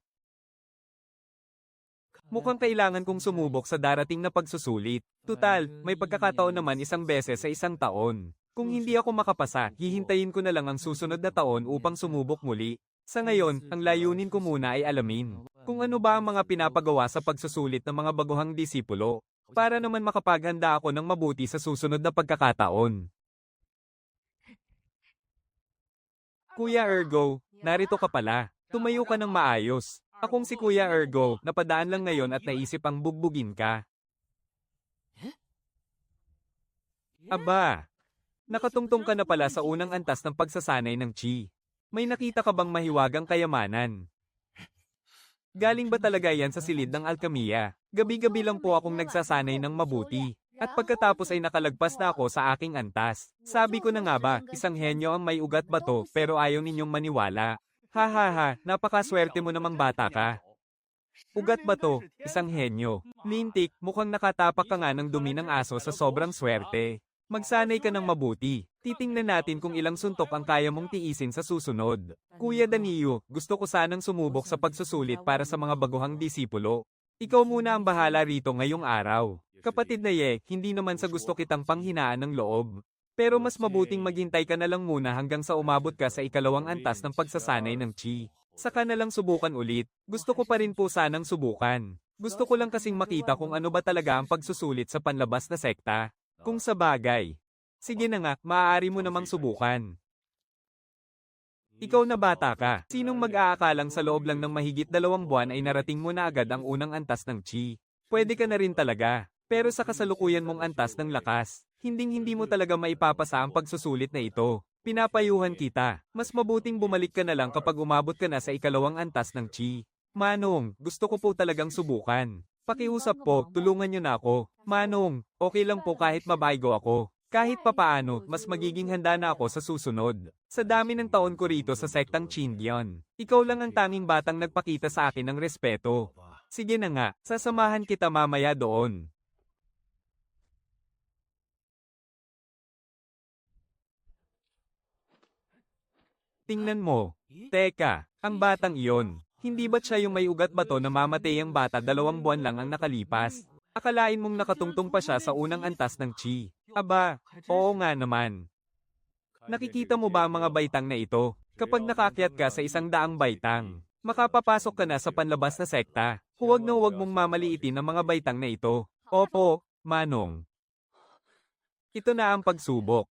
Mukhang kailangan kong sumubok sa darating na pagsusulit. Tutal, may pagkakataon naman 1 beses sa 1 taon. Kung hindi ako makapasa, hihintayin ko na lang ang susunod na taon upang sumubok muli. Sa ngayon, ang layunin ko muna ay alamin kung ano ba ang mga pinapagawa sa pagsusulit ng mga baguhang disipulo, para naman makapaghanda ako ng mabuti sa susunod na pagkakataon. Kuya Ergo, narito ka pala. Tumayo ka ng maayos. Akong si Kuya Ergo, napadaan lang ngayon at naisip ang bugbugin ka. Aba! Nakatungtong ka na pala sa unang antas ng pagsasanay ng chi. May nakita ka bang mahiwagang kayamanan? Galing ba talaga yan sa silid ng alkemiya? Gabi-gabi lang po akong nagsasanay ng mabuti. At pagkatapos ay nakalagpas na ako sa aking antas. Sabi ko na nga ba, isang henyo ang may ugat ba to, pero ayaw ninyong maniwala. Hahaha, napakaswerte mo namang bata ka. Ugat ba to, isang henyo? Lintik, mukhang nakatapak ka nga ng dumi ng aso sa sobrang swerte. Magsanay ka ng mabuti. Titingnan natin kung ilang suntok ang kaya mong tiisin sa susunod. Kuya Danilo, gusto ko sanang sumubok sa pagsusulit para sa mga baguhang disipulo. Ikaw muna ang bahala rito ngayong araw. Kapatid na hindi naman sa gusto kitang panghinaan ng loob. Pero mas mabuting maghintay ka na lang muna hanggang sa umabot ka sa ikalawang antas ng pagsasanay ng chi. Saka na lang subukan ulit. Gusto ko pa rin po sanang subukan. Gusto ko lang kasing makita kung ano ba talaga ang pagsusulit sa panlabas na sekta. Kung sa bagay. Sige na nga, maaari mo namang subukan. Ikaw na bata ka. Sinong mag-aakalang sa loob lang ng mahigit 2 buwan ay narating mo na agad ang unang antas ng chi? Pwede ka na rin talaga. Pero sa kasalukuyan mong antas ng lakas, hinding-hindi mo talaga maipapasa ang pagsusulit na ito. Pinapayuhan kita. Mas mabuting bumalik ka na lang kapag umabot ka na sa ikalawang antas ng chi. Manong, gusto ko po talagang subukan. Pakiusap po, tulungan niyo na ako. Manong, okay lang po kahit mabaygo ako. Kahit papaano, mas magiging handa na ako sa susunod. Sa dami ng taon ko rito sa sektang Chindian, ikaw lang ang tanging batang nagpakita sa akin ng respeto. Sige na nga, sasamahan kita mamaya doon. Tingnan mo. Teka, ang batang iyon. Hindi ba't siya yung may ugat bato na mamatay ang bata 2 buwan lang ang nakalipas? Akalain mong nakatungtong pa siya sa unang antas ng chi. Aba, oo nga naman. Nakikita mo ba ang mga baitang na ito? Kapag nakakyat ka sa 100 baitang, makapapasok ka na sa panlabas na sekta. Huwag na huwag mong mamaliitin ang mga baitang na ito. Opo, Manong. Ito na ang pagsubok.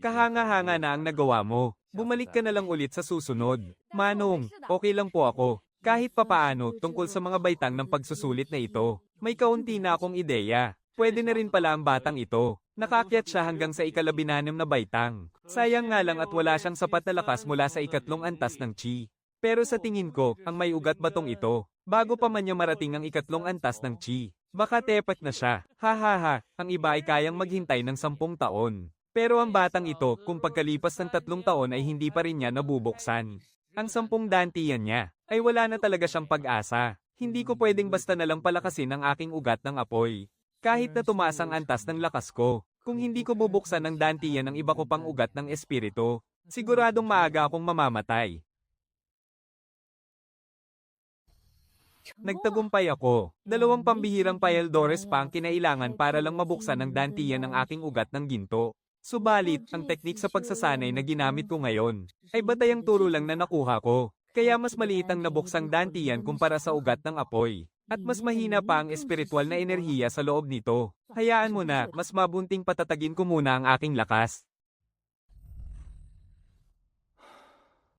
Kahanga-hanga na ang nagawa mo. Bumalik ka na lang ulit sa susunod. Manong, okay lang po ako. Kahit papaano tungkol sa mga baitang ng pagsusulit na ito. May kaunti na akong ideya. Pwede na rin pala ang batang ito. Nakakyat siya hanggang sa ikalabinanim na baitang. Sayang nga lang at wala siyang sapat na lakas mula sa ikatlong antas ng chi. Pero sa tingin ko, ang may ugat batong ito. Bago pa man niya marating ang ikatlong antas ng chi. Baka tepat na siya. Ha, ang iba ay kayang maghintay ng 10 taon. Pero ang batang ito, kung pagkalipas ng 3 taon ay hindi pa rin niya nabubuksan. Ang 10 dantiyan niya, ay wala na talaga siyang pag-asa. Hindi ko pwedeng basta na lang palakasin ang aking ugat ng apoy. Kahit na tumaas ang antas ng lakas ko, kung hindi ko bubuksan ang dantiyan ng iba ko pang ugat ng espiritu, siguradong maaga akong mamamatay. Nagtagumpay ako. 2 pambihirang payeldores pa ang kinailangan para lang mabuksan ang dantiyan ng aking ugat ng ginto. Subalit, ang teknik sa pagsasanay na ginamit ko ngayon, ay batayang turo lang na nakuha ko. Kaya mas maliit ang nabuksang dantiyan kumpara sa ugat ng apoy. At mas mahina pa ang espiritual na enerhiya sa loob nito. Hayaan mo na, mas mabunting patatagin ko muna ang aking lakas.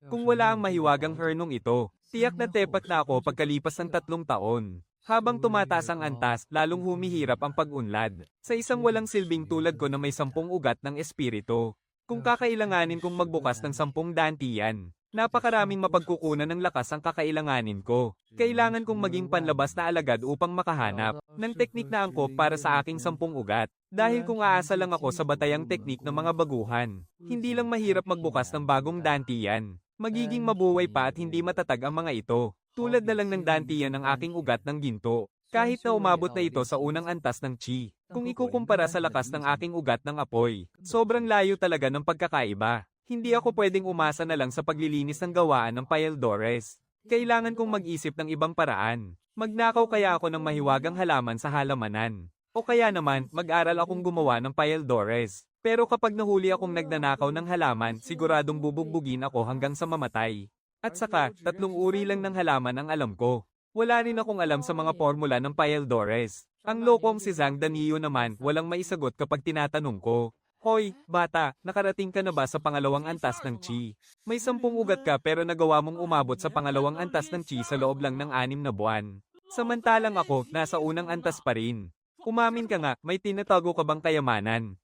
Kung wala ang mahiwagang hernong ito, tiyak na tepat na ako pagkalipas ng 3 taon. Habang tumataas ang antas, lalong humihirap ang pag-unlad. Sa isang walang silbing tulad ko na may 10 ugat ng espiritu. Kung kakailanganin kong magbukas ng 10 dantiyan, napakaraming mapagkukunan ng lakas ang kakailanganin ko. Kailangan kong maging panlabas na alagad upang makahanap ng teknik na angkop para sa aking 10 ugat. Dahil kung aasa lang ako sa batayang teknik ng mga baguhan, hindi lang mahirap magbukas ng bagong dantiyan. Magiging mabuhay pa at hindi matatag ang mga ito. Tulad na lang ng dantiyan ng aking ugat ng ginto. Kahit na umabot na ito sa unang antas ng chi. Kung ikukumpara sa lakas ng aking ugat ng apoy, sobrang layo talaga ng pagkakaiba. Hindi ako pwedeng umasa na lang sa paglilinis ng gawaan ng payeldores. Kailangan kong mag-isip ng ibang paraan. Magnakaw kaya ako ng mahiwagang halaman sa halamanan. O kaya naman, mag-aral akong gumawa ng payeldores. Pero kapag nahuli akong nagnanakaw ng halaman, siguradong bubugbugin ako hanggang sa mamatay. At saka, 3 uri lang ng halaman ang alam ko. Wala rin akong alam sa mga formula ng payeldores. Ang lokong si Zhang Danio naman, walang maisagot kapag tinatanong ko. Hoy, bata, nakarating ka na ba sa pangalawang antas ng chi? May 10 ugat ka pero nagawa mong umabot sa pangalawang antas ng chi sa loob lang ng 6 na buwan. Samantalang ako, nasa unang antas pa rin. Umamin ka nga, may tinatago ka bang kayamanan?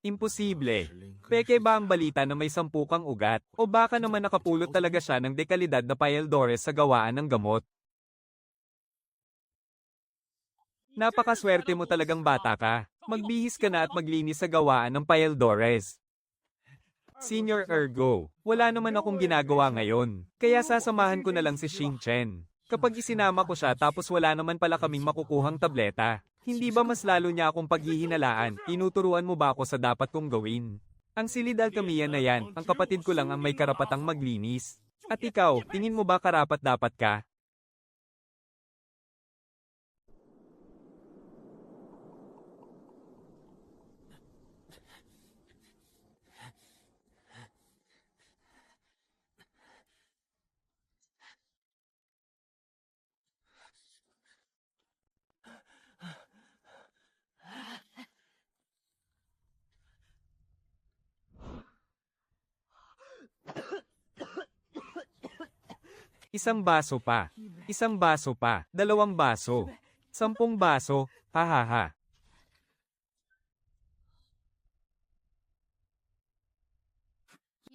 Imposible. Peke ba ang balita na may 10 kang ugat? O baka naman nakapulot talaga siya ng dekalidad na payeldores sa gawaan ng gamot? Napakaswerte mo talagang bata ka. Magbihis ka na at maglinis sa gawaan ng payeldores. Senior Ergo, wala naman akong ginagawa ngayon. Kaya sasamahan ko na lang si Xing Chen. Kapag isinama ko siya tapos wala naman pala kaming makukuhang tableta, hindi ba mas lalo niya akong paghihinalaan? Tinuturuan mo ba ako sa dapat kong gawin? Ang silid alkamiya na yan, ang kapatid ko lang ang may karapatang maglinis. At ikaw, tingin mo ba karapat dapat ka? Isang baso pa. Isang baso pa. 2 baso. 10 baso. Hahaha.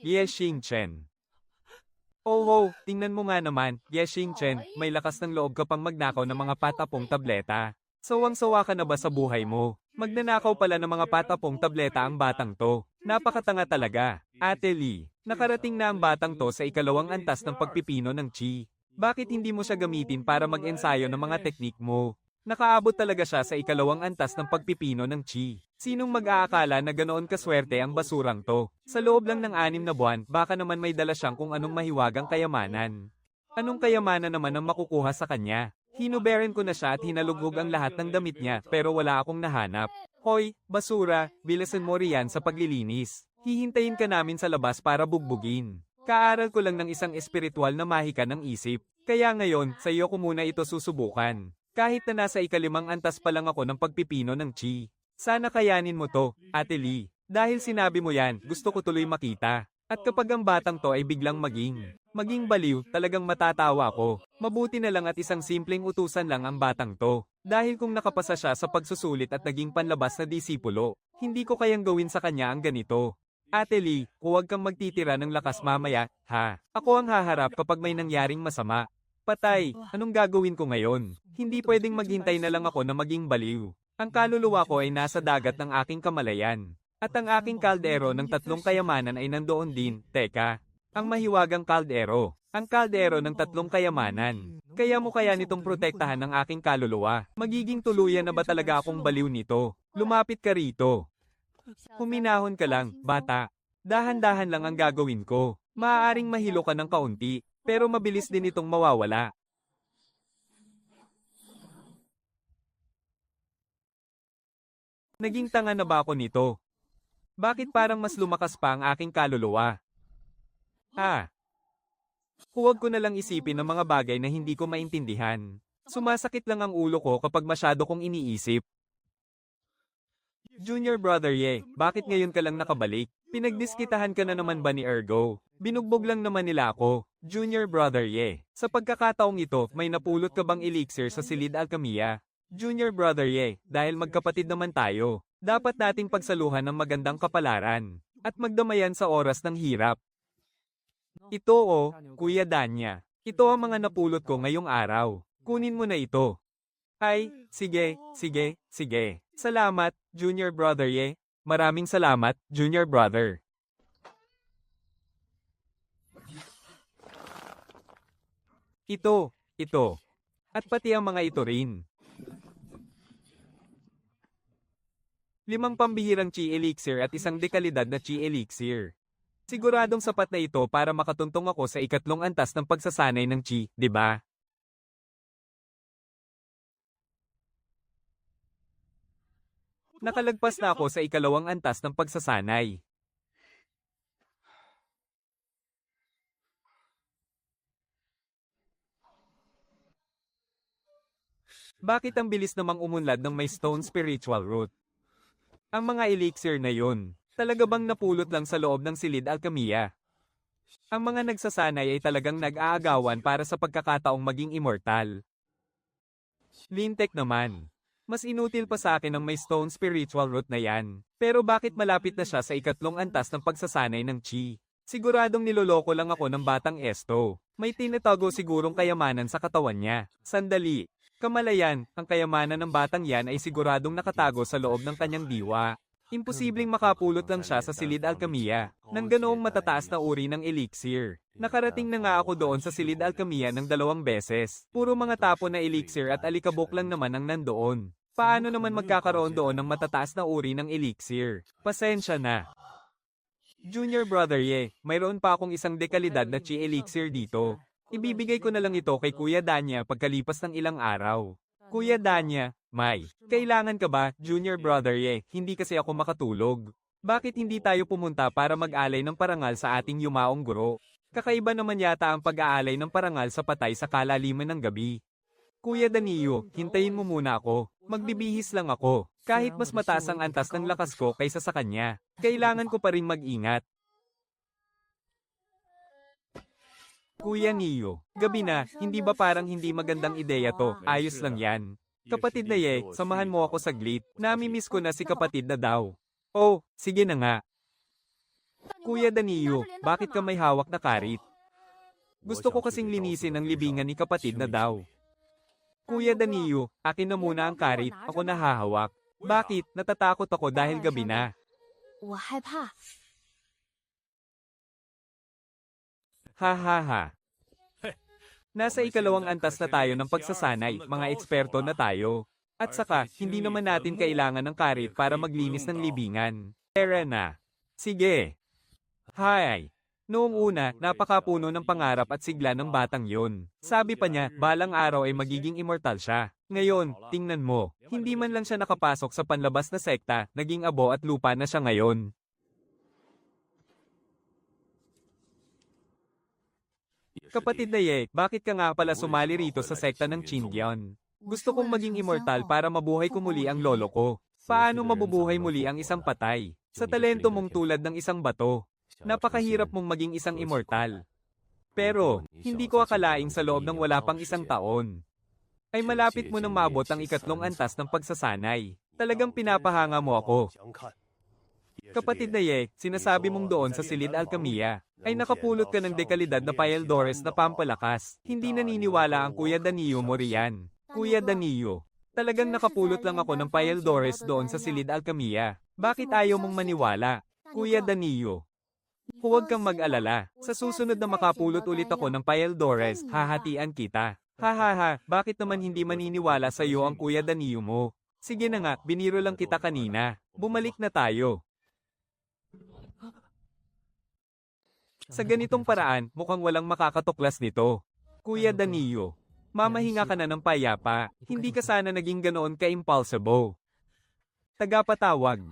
Ye Xingchen. Oh, tingnan mo nga naman, Ye Xingchen, may lakas ng loob ka pang magnakaw ng mga patapong tableta. Sawang-sawa ka na ba sa buhay mo? Magnanakaw pala ng mga patapong tableta ang batang to. Napakatanga talaga. Ate Lee, nakarating na ang batang to sa ikalawang antas ng pagpipino ng chi. Bakit hindi mo siya gamitin para mag-ensayo ng mga teknik mo? Nakaabot talaga siya sa ikalawang antas ng pagpipino ng chi. Sinong mag-aakala na ganoon kaswerte ang basurang to? Sa loob lang ng 6 na buwan, baka naman may dala siyang kung anong mahiwagang kayamanan. Anong kayamanan naman ang makukuha sa kanya? Hinuberan ko na siya at hinalugog ang lahat ng damit niya pero wala akong nahanap. Hoy, basura, bilisan mo riyan sa paglilinis. Hihintayin ka namin sa labas para bugbugin. Kaaral ko lang ng isang espiritual na mahika ng isip. Kaya ngayon, sa iyo ko muna ito susubukan. Kahit na nasa ikalimang antas pa lang ako ng pagpipino ng chi. Sana kayanin mo to, Ate Lee. Dahil sinabi mo yan, gusto ko tuloy makita. At kapag ang batang to ay biglang maging baliw, talagang matatawa ko. Mabuti na lang at isang simpleng utusan lang ang batang to. Dahil kung nakapasa siya sa pagsusulit at naging panlabas na disipulo, hindi ko kayang gawin sa kanya ang ganito. Ate Lee, huwag kang magtitira ng lakas mamaya, ha? Ako ang haharap kapag may nangyaring masama. Patay, anong gagawin ko ngayon? Hindi pwedeng maghintay na lang ako na maging baliw. Ang kaluluwa ko ay nasa dagat ng aking kamalayan. At ang aking kaldero ng 3 kayamanan ay nandoon din. Teka, ang mahiwagang kaldero. Ang kaldero ng 3 kayamanan. Kaya mo kaya nitong protektahan ang aking kaluluwa. Magiging tuluyan na ba talaga akong baliw nito? Lumapit ka rito. Huminahon ka lang, bata. Dahan-dahan lang ang gagawin ko. Maaaring mahilo ka ng kaunti, pero mabilis din itong mawawala. Naging tanga na ba ako nito? Bakit parang mas lumakas pa ang aking kaluluwa? Huwag ko na lang isipin ng mga bagay na hindi ko maintindihan. Sumasakit lang ang ulo ko kapag masyado kong iniisip. Junior Brother Ye, bakit ngayon ka lang nakabalik? Pinagdiskitahan ka na naman ba ni Ergo? Binugbog lang naman nila ako. Junior Brother Ye, sa pagkakataong ito, may napulot ka bang elixir sa Silid Alchemia? Junior Brother Ye, dahil magkapatid naman tayo, dapat nating pagsaluhan ng magandang kapalaran at magdamayan sa oras ng hirap. Ito Kuya Danya. Ito ang mga napulot ko ngayong araw. Kunin mo na ito. Ay, sige. Salamat, Junior Brother Ye. Maraming salamat, Junior Brother. Ito. At pati ang mga ito rin. 5 pambihirang chi elixir at 1 dekalidad na chi elixir. Siguradong sapat na ito para makatuntong ako sa ikatlong antas ng pagsasanay ng chi, di ba? Nakalagpas na ako sa ikalawang antas ng pagsasanay. Bakit ang bilis namang umunlad ng may stone spiritual root? Ang mga elixir na yun, talaga bang napulot lang sa loob ng Silid Alchemia? Ang mga nagsasanay ay talagang nag-aagawan para sa pagkakataong maging immortal. Lintek naman. Mas inutil pa sa akin ang may stone spiritual root na yan. Pero bakit malapit na siya sa ikatlong antas ng pagsasanay ng chi? Siguradong niloloko lang ako ng batang esto. May tinatago sigurong kayamanan sa katawan niya. Sandali. Kamalayan, ang kayamanan ng batang yan ay siguradong nakatago sa loob ng kanyang diwa. Imposibleng makapulot lang siya sa Silid Alchemia ng ganoong matataas na uri ng elixir. Nakarating na nga ako doon sa Silid Alchemia ng 2 beses. Puro mga tapo na elixir at alikabok lang naman ang nandoon. Paano naman magkakaroon doon ng matataas na uri ng elixir? Pasensya na. Junior Brother Ye, mayroon pa akong 1 dekalidad na chi elixir dito. Ibibigay ko na lang ito kay Kuya Danya pagkalipas ng ilang araw. Kuya Danya, kailangan ka ba, Junior Brother Ye? Hindi kasi ako makatulog. Bakit hindi tayo pumunta para mag-alay ng parangal sa ating yumaong guro? Kakaiba naman yata ang pag-aalay ng parangal sa patay sa kalaliman ng gabi. Kuya Danilo, hintayin mo muna ako. Magbibihis lang ako. Kahit mas mataas ang antas ng lakas ko kaysa sa kanya, kailangan ko pa rin mag-ingat. Kuya Neo, gabi na, hindi ba parang hindi magandang ideya to, ayos lang yan. Kapatid na Ye, samahan mo ako saglit, namimiss ko na si kapatid na daw. Oh, sige na nga. Kuya Danilo, bakit ka may hawak na karit? Gusto ko kasing linisin ang libingan ni kapatid na daw. Kuya Danilo, akin na muna ang karit, ako na hahawak. Bakit? Natatakot ako dahil gabi na. 我害怕。 Ha ha ha. Nasa ikalawang antas na tayo ng pagsasanay, mga eksperto na tayo. At saka, hindi naman natin kailangan ng karit para maglinis ng libingan. Tara na. Sige. Hi. Noong una, napakapuno ng pangarap at sigla ng batang yon. Sabi pa niya, balang araw ay magiging immortal siya. Ngayon, tingnan mo, hindi man lang siya nakapasok sa panlabas na sekta, naging abo at lupa na siya ngayon. Kapatid na Ye, bakit ka nga pala sumali rito sa sekta ng Chindian? Gusto kong maging immortal para mabuhay ko muli ang lolo ko. Paano mabubuhay muli ang isang patay? Sa talento mong tulad ng isang bato. Napakahirap mong maging isang immortal. Pero, hindi ko akalaing sa loob ng wala pang isang taon, ay malapit mo nang maabot ang ikatlong antas ng pagsasanay. Talagang pinapahanga mo ako. Kapatid na Ye, sinasabi mong doon sa Silid Alcamia, ay nakapulot ka ng dekalidad na Paeldores na pampalakas. Hindi naniniwala ang Kuya Danilo mo riyan. Kuya Danilo, talagang nakapulot lang ako ng Paeldores doon sa Silid Alcamia. Bakit ayaw mong maniwala? Kuya Danilo, huwag kang mag-alala. Sa susunod na makapulot ulit ako ng Paeldores, hahatian kita. Ha ha ha, bakit naman hindi maniniwala sa iyo ang Kuya Danilo mo? Sige na nga, biniro lang kita kanina. Bumalik na tayo. Sa ganitong paraan, mukhang walang makakatuklas nito. Kuya Danilo, mamahinga ka na ng payapa, hindi ka sana naging ganoon ka-impulsive. Tagapatawag.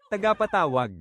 Tagapatawag.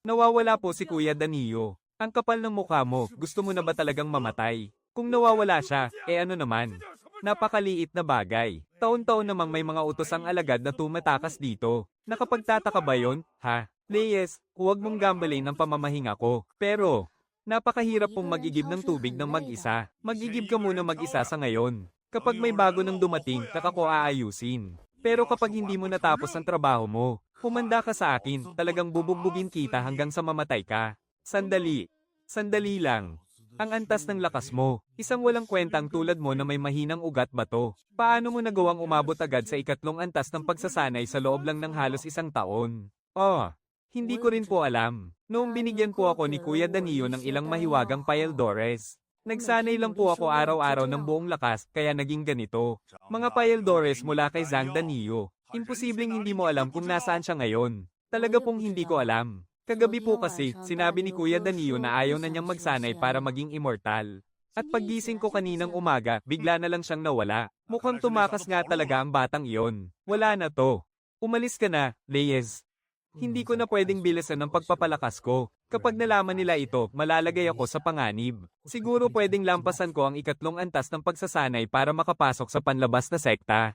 Nawawala po si Kuya Danilo. Ang kapal ng mukha mo, gusto mo na ba talagang mamatay? Kung nawawala siya, ano naman? Napakaliit na bagay. Taon-taon namang may mga utos ang alagad na tumatakas dito. Nakapagtataka ba yon, ha? Leyes, huwag mong gambalin ng pamamahinga ko. Pero, napakahirap pong magigib ng tubig ng mag-isa. Magigib ka muna mag-isa sa ngayon. Kapag may bago nang dumating, kaka ko aayusin. Pero kapag hindi mo natapos ang trabaho mo, humanda ka sa akin, talagang bubugbugin kita hanggang sa mamatay ka. Sandali. Sandali lang. Ang antas ng lakas mo. Isang walang kwentang tulad mo na may mahinang ugat ba to? Paano mo nagawang umabot agad sa ikatlong antas ng pagsasanay sa loob lang ng halos isang taon? Oh, hindi ko rin po alam. Noong binigyan po ako ni Kuya Danilo ng ilang mahiwagang Paeldores, nagsanay lang po ako araw-araw ng buong lakas kaya naging ganito. Mga Paeldores mula kay Zhang Danilo. Imposibleng hindi mo alam kung nasaan siya ngayon. Talaga pong hindi ko alam. Kagabi po kasi, sinabi ni Kuya Danilo na ayaw na niyang magsanay para maging immortal. At paggising ko kaninang umaga, bigla na lang siyang nawala. Mukhang tumakas nga talaga ang batang iyon. Wala na to. Umalis ka na, Leyes. Hindi ko na pwedeng bilisan ang pagpapalakas ko. Kapag nalaman nila ito, malalagay ako sa panganib. Siguro pwedeng lampasan ko ang ikatlong antas ng pagsasanay para makapasok sa panlabas na sekta.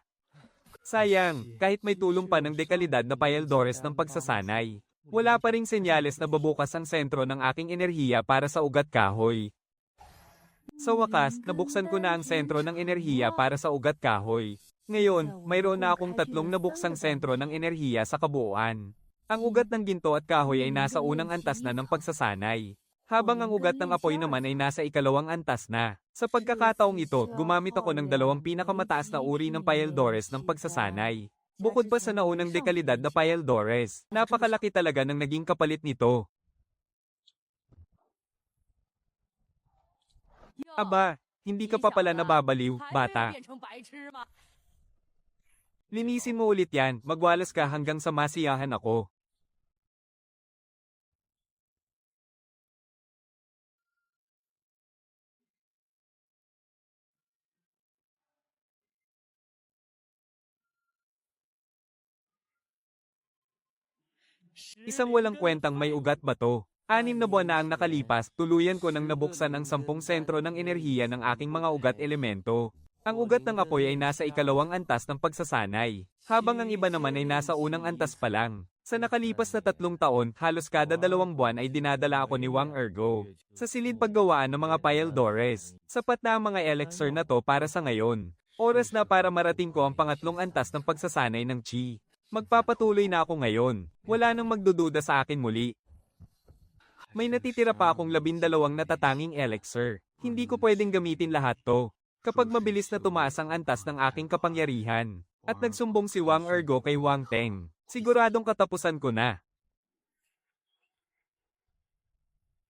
Sayang, kahit may tulong pa ng dekalidad na Paeldores ng pagsasanay, wala pa ring senyales na babukas ang sentro ng aking enerhiya para sa ugat kahoy. Sa wakas, nabuksan ko na ang sentro ng enerhiya para sa ugat kahoy. Ngayon, mayroon na akong tatlong nabuksang sentro ng enerhiya sa kabuuan. Ang ugat ng ginto at kahoy ay nasa unang antas na ng pagsasanay, habang ang ugat ng apoy naman ay nasa ikalawang antas na. Sa pagkakataong ito, gumamit ako ng dalawang pinakamataas na uri ng Paeldores ng pagsasanay. Bukod pa sa naunang dekalidad na Paeldores, napakalaki talaga ng naging kapalit nito. Aba, hindi ka pa pala nababaliw, bata. Linisin mo ulit yan, magwalas ka hanggang sa masiyahan ako. Isang walang kwentang may ugat ba to? 6 na buwan na ang nakalipas, tuluyan ko nang nabuksan ang 10 sentro ng enerhiya ng aking mga ugat elemento. Ang ugat ng apoy ay nasa ikalawang antas ng pagsasanay, habang ang iba naman ay nasa unang antas pa lang. Sa nakalipas na 3 taon, halos kada 2 buwan ay dinadala ako ni Wang Ergo sa silid paggawaan ng mga payaldores. Sapat na ang mga elixir na to para sa ngayon. Oras na para marating ko ang pangatlong antas ng pagsasanay ng chi. Magpapatuloy na ako ngayon. Wala nang magdududa sa akin muli. May natitira pa akong 12 natatanging elixir. Hindi ko pwedeng gamitin lahat to. Kapag mabilis na tumaas ang antas ng aking kapangyarihan, at nagsumbong si Wang Ergo kay Wang Teng, siguradong katapusan ko na.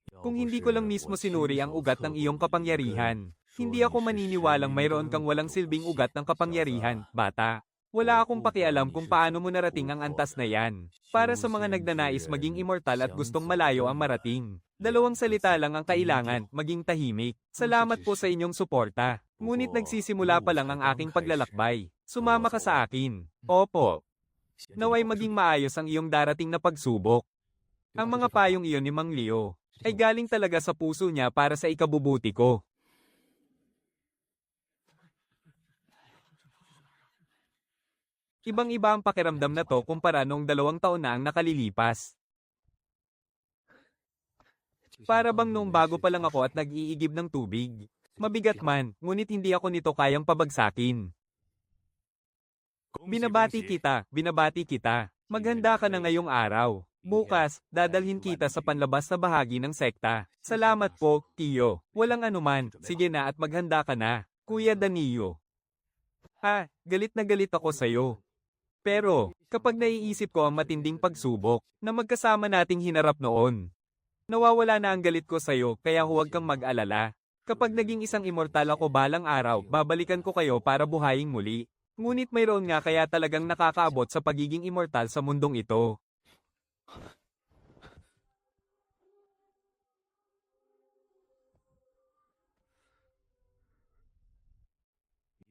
Kung hindi ko lang mismo sinuri ang ugat ng iyong kapangyarihan, hindi ako maniniwalang mayroon kang walang silbing ugat ng kapangyarihan, bata. Wala akong pakialam kung paano mo narating ang antas na yan. Para sa mga nagnanais maging immortal at gustong malayo ang marating. 2 salita lang ang kailangan, maging tahimik. Salamat po sa inyong suporta. Ngunit nagsisimula pa lang ang aking paglalakbay. Sumama ka sa akin. Opo. Naway maging maayos ang iyong darating na pagsubok. Ang mga payong iyon ni Mang Leo ay galing talaga sa puso niya para sa ikabubuti ko. Ibang-iba ang pakiramdam na to kumpara noong 2 taon na ang nakalilipas. Para bang noong bago pa lang ako at nag-iigib ng tubig. Mabigat man, ngunit hindi ako nito kayang pabagsakin. Binabati kita. Maghanda ka na ngayong araw. Bukas, dadalhin kita sa panlabas na bahagi ng sekta. Salamat po, Tiyo. Walang anuman, sige na at maghanda ka na, Kuya Danilo. Galit na galit ako sa'yo. Pero, kapag naiisip ko ang matinding pagsubok na magkasama nating hinarap noon, nawawala na ang galit ko sa'yo kaya huwag kang mag-alala. Kapag naging isang immortal ako balang araw, babalikan ko kayo para buhayin muli. Ngunit mayroon nga kaya talagang nakakaabot sa pagiging immortal sa mundong ito.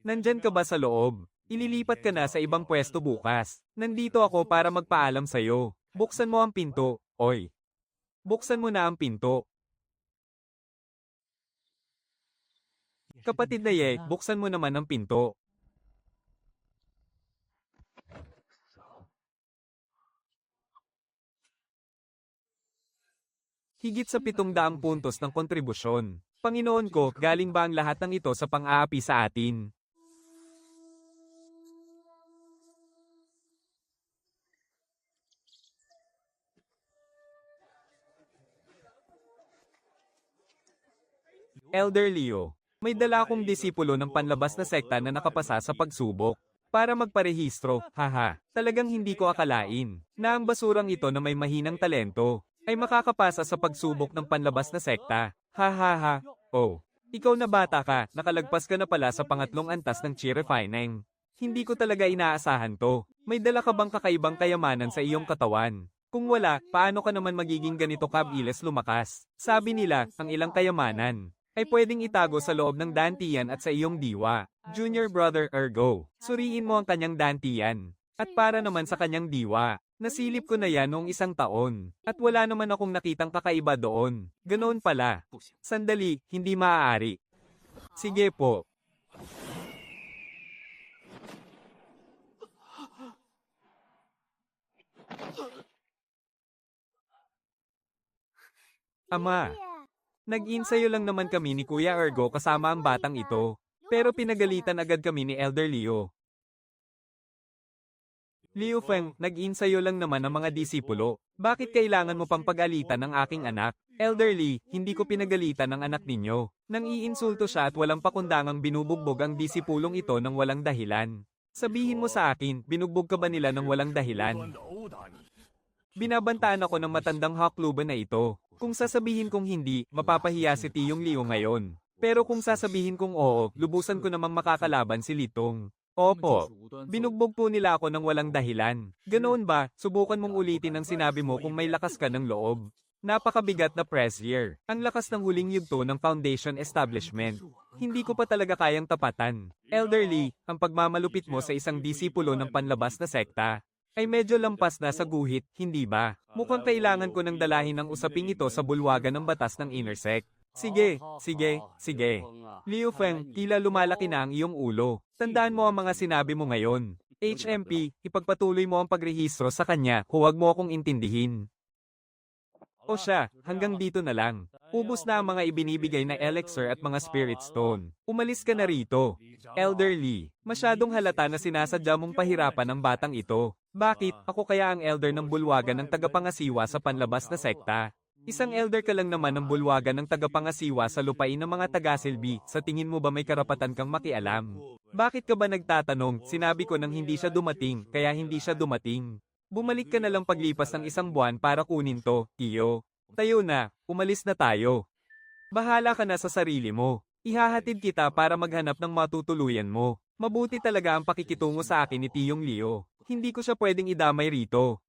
Nandyan ka ba sa loob? Ililipat ka na sa ibang pwesto bukas. Nandito ako para magpaalam sa'yo. Buksan mo ang pinto, oy. Buksan mo na ang pinto. Kapatid na Ye, buksan mo naman ang pinto. Higit sa 700 puntos ng kontribusyon. Panginoon ko, galing ba ang lahat ng ito sa pang-aapi sa atin? Elder Leo, may dala akong disipulo ng panlabas na sekta na nakapasa sa pagsubok. Para magparehistro, haha, talagang hindi ko akalain na ang basurang ito na may mahinang talento ay makakapasa sa pagsubok ng panlabas na sekta. Hahaha, oh, ikaw na bata ka, nakalagpas ka na pala sa pangatlong antas ng chi refining. Hindi ko talaga inaasahan to. May dala ka bang kakaibang kayamanan sa iyong katawan? Kung wala, paano ka naman magiging ganito kabilis lumakas? Sabi nila, ang ilang kayamanan ay pwedeng itago sa loob ng dantian at sa iyong diwa. Junior Brother Ergo, suriin mo ang kanyang dantian. At para naman sa kanyang diwa, nasilip ko na yan noong 1 taon. At wala naman akong nakitang kakaiba doon. Ganoon pala. Sandali, hindi maaari. Sige po. Ama. Nag-insayo lang naman kami ni Kuya Ergo kasama ang batang ito. Pero pinagalitan agad kami ni Elder Leo. Liu Feng, nag-insayo lang naman ang mga disipulo. Bakit kailangan mo pang pag-alitan ng aking anak? Elderly, hindi ko pinagalitan ng anak ninyo. Nang iinsulto siya at walang pakundangang binubugbog ang disipulong ito ng walang dahilan. Sabihin mo sa akin, binugbog ka ba nila ng walang dahilan? Binabantaan ako ng matandang hakluban na ito. Kung sasabihin kong hindi, mapapahiya si Tiyong Liu ngayon. Pero kung sasabihin kong oo, lubusan ko namang makakalaban si Litong. Opo, binugbog po nila ako ng walang dahilan. Ganoon ba, subukan mong ulitin ang sinabi mo kung may lakas ka ng loob. Napakabigat na pressure. Ang lakas ng huling yugto ng foundation establishment. Hindi ko pa talaga kayang tapatan. Elderly, ang pagmamalupit mo sa isang disipulo ng panlabas na sekta ay medyo lampas na sa guhit, hindi ba? Mukhang kailangan ko nang dalahin ang usaping ito sa bulwagan ng batas ng inner sect. Sige. Liu Feng, tila lumalaki na ang iyong ulo. Tandaan mo ang mga sinabi mo ngayon. HMP, ipagpatuloy mo ang pagrehistro sa kanya, huwag mo akong intindihin. O siya, hanggang dito na lang. Ubus na ang mga ibinibigay na elixir at mga spirit stone. Umalis ka na rito. Elderly, masyadong halata na sinasadya mong pahirapan ang batang ito. Bakit? Ako kaya ang elder ng bulwagan ng tagapangasiwa sa panlabas na sekta. Isang elder ka lang naman ng bulwagan ng tagapangasiwa sa lupain ng mga taga-silbi. Sa tingin mo ba may karapatan kang makialam? Bakit ka ba nagtatanong? Sinabi ko nang hindi siya dumating, kaya hindi siya dumating. Bumalik ka na lang paglipas ng isang buwan para kunin to, Tiyo. Tayo na, umalis na tayo. Bahala ka na sa sarili mo. Ihahatid kita para maghanap ng matutuluyan mo. Mabuti talaga ang pakikitungo sa akin ni Tiyong Leo. Hindi ko siya pwedeng idamay rito.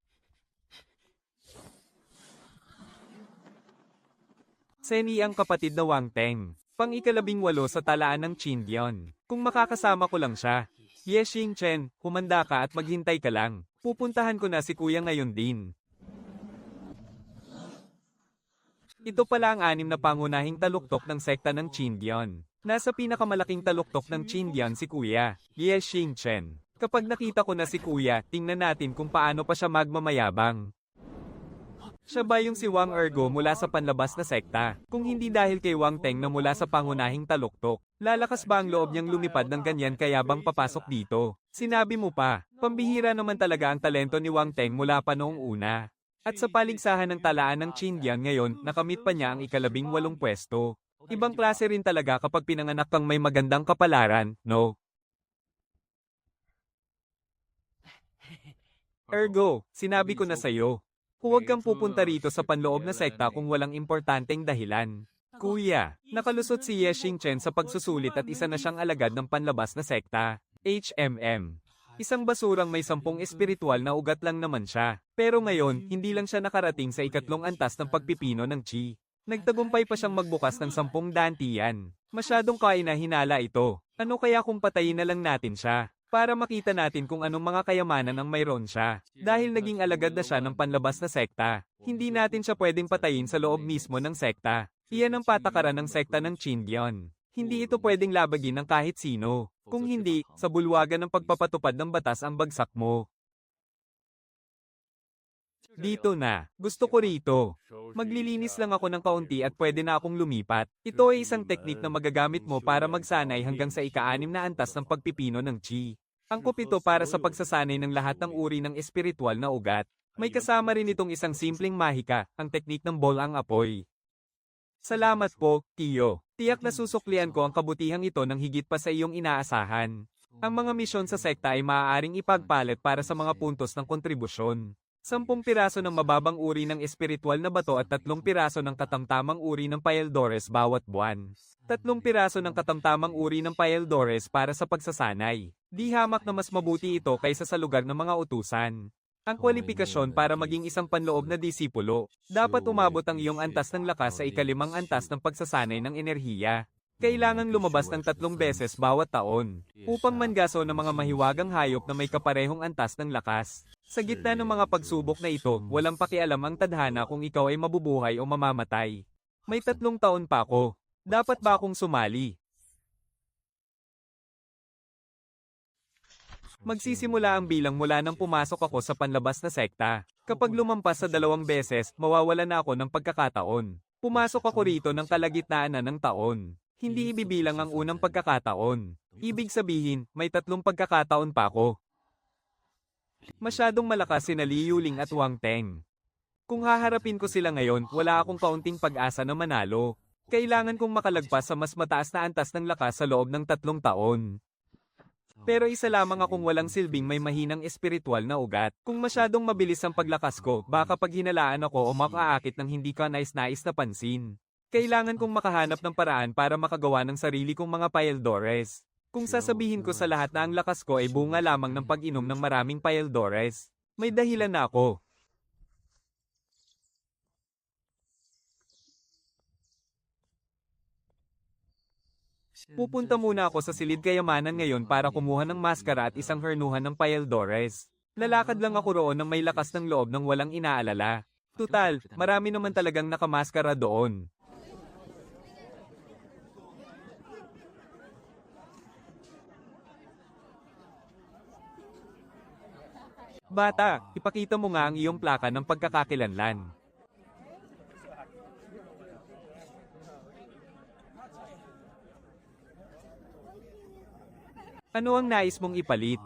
Seni ang kapatid na Wang Teng. Pang-18 sa talaan ng Qindian. Kung makakasama ko lang siya. Ye Xingchen, humanda ka at maghintay ka lang. Pupuntahan ko na si kuya ngayon din. Ito pala ang 6 na pangunahing taluktok ng sekta ng Qindian. Nasa pinakamalaking taluktok ng Qindian si kuya, Ye Xingchen. Kapag nakita ko na si kuya, tingnan natin kung paano pa siya magmamayabang. Siya ba yung si Wang Ergo mula sa panlabas na sekta? Kung hindi dahil kay Wang Teng na mula sa pangunahing taluktok, lalakas ba ang loob niyang lumipad ng ganyan kaya bang papasok dito? Sinabi mo pa, pambihira naman talaga ang talento ni Wang Teng mula pa noong una. At sa paligsahan ng talaan ng Qindian ngayon, nakamit pa niya ang 18 pwesto. Ibang klase rin talaga kapag pinanganak kang may magandang kapalaran, no? Ergo, sinabi ko na sa'yo. Huwag kang pupunta rito sa panloob na sekta kung walang importanteng dahilan. Kuya, nakalusot si Ye Xingchen sa pagsusulit at isa na siyang alagad ng panlabas na sekta, HMM. Isang basurang may 10 espiritual na ugat lang naman siya. Pero ngayon, hindi lang siya nakarating sa 2 antas ng pagpipino ng Qi. Nagtagumpay pa siyang magbukas ng 10 dantian. Masyadong kainahinala ito. Ano kaya kung patayin na lang natin siya? Para makita natin kung anong mga kayamanan ang mayroon siya. Dahil naging alagad na siya ng panlabas na sekta, hindi natin siya pwedeng patayin sa loob mismo ng sekta. Iyan ang patakaran ng sekta ng Qindian. Hindi ito pwedeng labagin ng kahit sino. Kung hindi, sa bulwagan ng pagpapatupad ng batas ang bagsak mo. Dito na. Gusto ko rito. Maglilinis lang ako ng kaunti at pwede na akong lumipat. Ito ay isang teknik na magagamit mo para magsanay hanggang sa ika-6 na antas ng pagpipino ng Qi. Angkop ito para sa pagsasanay ng lahat ng uri ng espiritual na ugat. May kasama rin itong isang simpleng mahika, ang teknik ng bolang apoy. Salamat po, Tiyo. Tiyak na susuklian ko ang kabutihang ito ng higit pa sa iyong inaasahan. Ang mga misyon sa sekta ay maaaring ipagpalit para sa mga puntos ng kontribusyon. 10 piraso ng mababang uri ng espiritual na bato at 3 piraso ng katamtamang uri ng payeldores bawat buwan. 3 piraso ng katamtamang uri ng payeldores para sa pagsasanay. Di hamak na mas mabuti ito kaysa sa lugar ng mga utusan. Ang kwalifikasyon para maging isang panloob na disipulo, dapat umabot ang iyong antas ng lakas sa 5 antas ng pagsasanay ng enerhiya. Kailangang lumabas ng 3 beses bawat taon, upang mangaso ng mga mahiwagang hayop na may kaparehong antas ng lakas. Sa gitna ng mga pagsubok na ito, walang pakialam ang tadhana kung ikaw ay mabubuhay o mamamatay. May 3 taon pa ako. Dapat ba akong sumali? Magsisimula ang bilang mula nang pumasok ako sa panlabas na sekta. Kapag lumampas sa 2 beses, mawawala na ako ng pagkakataon. Pumasok ako rito ng kalagitnaan na ng taon. Hindi ibibilang ang unang pagkakataon. Ibig sabihin, may 3 pagkakataon pa ako. Masyadong malakas sina Li Yuling at Wang Teng. Kung haharapin ko sila ngayon, wala akong kaunting pag-asa na manalo. Kailangan kong makalagpas sa mas mataas na antas ng lakas sa loob ng 3 taon. Pero isa lamang akong walang silbing may mahinang espiritual na ugat. Kung masyadong mabilis ang paglakas ko, baka pag hinalaan ako o makaakit ng hindi ka nais-nais na pansin. Kailangan kong makahanap ng paraan para makagawa ng sarili kong mga payeldores. Kung sasabihin ko sa lahat na ang lakas ko ay bunga lamang ng pag-inom ng maraming payeldores, may dahilan na ako. Pupunta muna ako sa silid kayamanan ngayon para kumuha ng maskara at isang hernuhan ng payeldores. Lalakad lang ako roon ng may lakas ng loob ng walang inaalala. Tutal, marami naman talagang nakamaskara doon. Bata, ipakita mo nga ang iyong plaka ng pagkakakilanlan. Ano ang nais mong ipalit?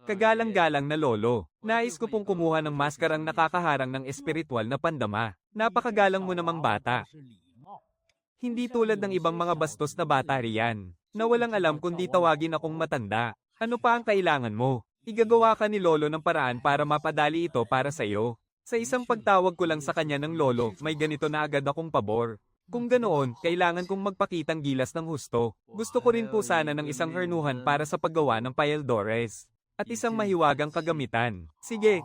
Kagalang-galang na lolo, nais ko pong kumuha ng maskarang nakakaharang ng espiritual na pandama. Napakagalang mo namang bata. Hindi tulad ng ibang mga bastos na bata riyan, na walang alam kundi tawagin akong matanda. Ano pa ang kailangan mo? Igagawa ka ni lolo ng paraan para mapadali ito para sa iyo. Sa isang pagtawag ko lang sa kanya ng lolo, may ganito na agad akong pabor. Kung ganoon, kailangan kong magpakitang gilas ng husto. Gusto ko rin po sana ng isang hernuhan para sa paggawa ng payeldores. At isang mahiwagang kagamitan. Sige,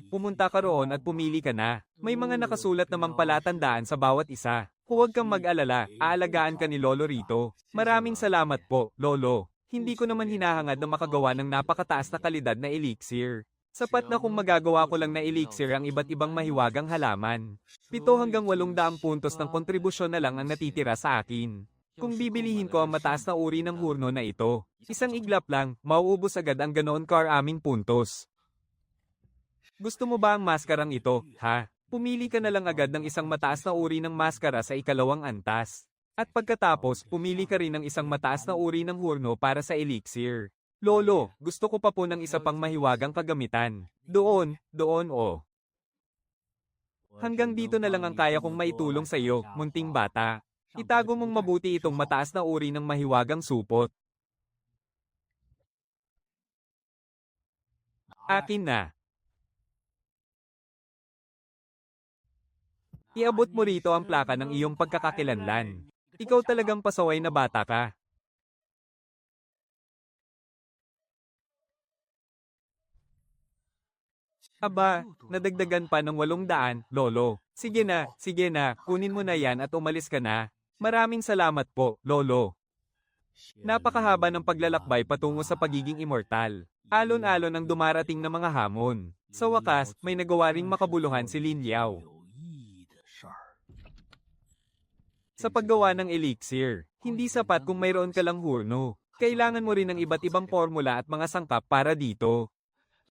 pumunta ka roon at pumili ka na. May mga nakasulat namang palatandaan sa bawat isa. Huwag kang mag-alala, aalagaan ka ni Lolo rito. Maraming salamat po, Lolo. Hindi ko naman hinahangad na makagawa ng napakataas na kalidad na elixir. Sapat na kung magagawa ko lang na elixir ang iba't ibang mahiwagang halaman. 7 hanggang 800 puntos ng kontribusyon na lang ang natitira sa akin. Kung bibilihin ko ang mataas na uri ng hurno na ito, isang iglap lang, mauubos agad ang ganoon karaming puntos. Gusto mo ba ang maskarang ito, ha? Pumili ka na lang agad ng isang mataas na uri ng maskara sa ikalawang antas. At pagkatapos, pumili ka rin ng isang mataas na uri ng hurno para sa elixir. Lolo, gusto ko pa po ng isa pang mahiwagang kagamitan. Doon, oh. Hanggang dito na lang ang kaya kong maitulong sa iyo, munting bata. Itago mong mabuti itong mataas na uri ng mahiwagang supot. Akin na. Iabot mo rito ang plaka ng iyong pagkakakilanlan. Ikaw talagang pasaway na bata ka. Aba, nadagdagan pa ng 800, Lolo. Sige na, kunin mo na yan at umalis ka na. Maraming salamat po, Lolo. Napakahaba ng paglalakbay patungo sa pagiging immortal. Alon-alon ang dumarating na mga hamon. Sa wakas, may nagawa ring makabuluhan si Lin Liao. Sa paggawa ng elixir, hindi sapat kung mayroon ka lang hurno. Kailangan mo rin ng iba't ibang formula at mga sangkap para dito.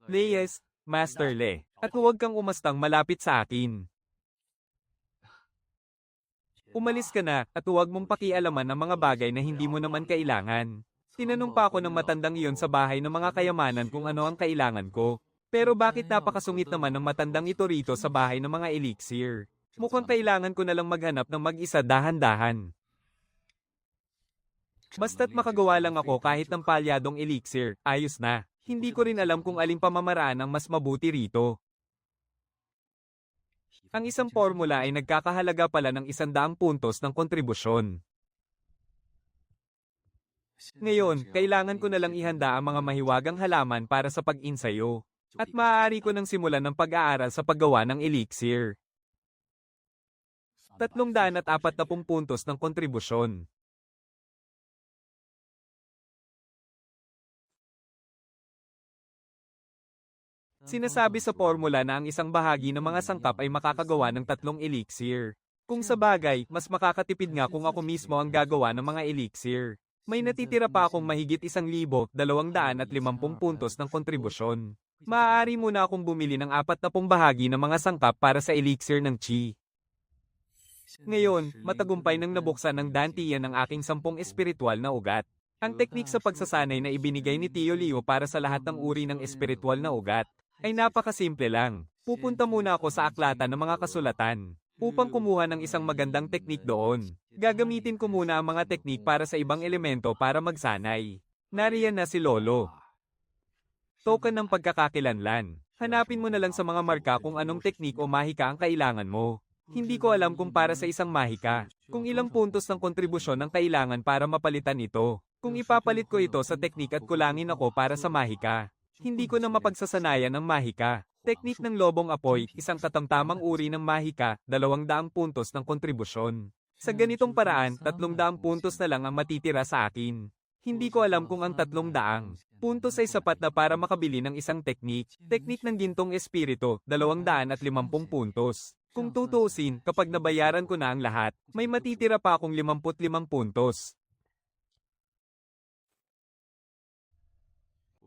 Leyes, Master Le, at huwag kang umastang malapit sa akin. Umalis ka na at huwag mong pakialaman ang mga bagay na hindi mo naman kailangan. Tinanong pa ako ng matandang iyon sa bahay ng mga kayamanan kung ano ang kailangan ko. Pero bakit napakasungit naman ng matandang ito rito sa bahay ng mga elixir? Mukhang kailangan ko na lang maghanap ng mag-isa dahan-dahan. Basta't makagawa lang ako kahit ng palyadong elixir, ayos na. Hindi ko rin alam kung aling pamamaraan ang mas mabuti rito. Ang isang formula ay nagkakahalaga pala ng 100 puntos ng kontribusyon. Ngayon, kailangan ko na lang ihanda ang mga mahiwagang halaman para sa pag-insayo. At maaari ko nang simulan ng pag-aaral sa paggawa ng elixir. 340 puntos ng kontribusyon. Sinasabi sa formula na ang isang bahagi ng mga sangkap ay makakagawa ng 3 elixir. Kung sa bagay, mas makakatipid nga kung ako mismo ang gagawa ng mga elixir. May natitira pa akong mahigit 1,250 puntos ng kontribusyon. Maaari muna akong bumili ng 40 bahagi ng mga sangkap para sa elixir ng chi. Ngayon, matagumpay nang nabuksan ng dantiyan ng aking 10 espiritual na ugat. Ang teknik sa pagsasanay na ibinigay ni Tio Leo para sa lahat ng uri ng espiritual na ugat ay napakasimple lang. Pupunta muna ako sa aklatan ng mga kasulatan upang kumuha ng isang magandang teknik doon. Gagamitin ko muna ang mga teknik para sa ibang elemento para magsanay. Nariyan na si Lolo. Token ng pagkakakilanlan. Hanapin mo na lang sa mga marka kung anong teknik o mahika ang kailangan mo. Hindi ko alam kung para sa isang mahika, kung ilang puntos ng kontribusyon ang kailangan para mapalitan ito. Kung ipapalit ko ito sa teknik at kulangin ako para sa mahika, hindi ko na mapagsasanayan ang mahika. Teknik ng lobong apoy, isang katamtamang uri ng mahika, 200 puntos ng kontribusyon. Sa ganitong paraan, 300 puntos na lang ang matitira sa akin. Hindi ko alam kung ang 300 puntos ay sapat na para makabili ng isang teknik. Teknik ng gintong espiritu, 250 puntos. Kung tutuusin, kapag nabayaran ko na ang lahat, may matitira pa akong 55 puntos.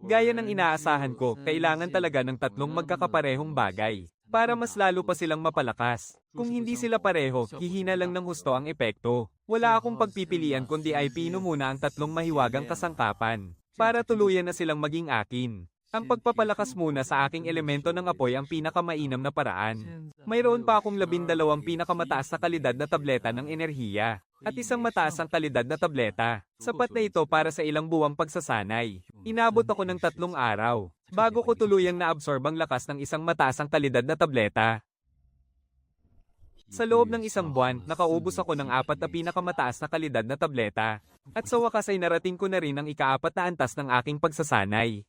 Gaya ng inaasahan ko, kailangan talaga ng tatlong magkakaparehong bagay. Para mas lalo pa silang mapalakas. Kung hindi sila pareho, hihina lang ng husto ang epekto. Wala akong pagpipilian kundi ay pino muna ang tatlong mahiwagang kasangkapan. Para tuluyan na silang maging akin. Ang pagpapalakas muna sa aking elemento ng apoy ang pinakamainam na paraan. Mayroon pa akong 12 pinakamataas na kalidad na tableta ng enerhiya. At isang mataas ang kalidad na tableta. Sapat na ito para sa ilang buwang pagsasanay. Inabot ako ng 3 araw. Bago ko tuluyang na-absorb ang lakas ng isang mataas ang kalidad na tableta. Sa loob ng 1 buwan, nakaubos ako ng 4 na pinakamataas na kalidad na tableta. At sa wakas ay narating ko na rin ang ika-4 na antas ng aking pagsasanay.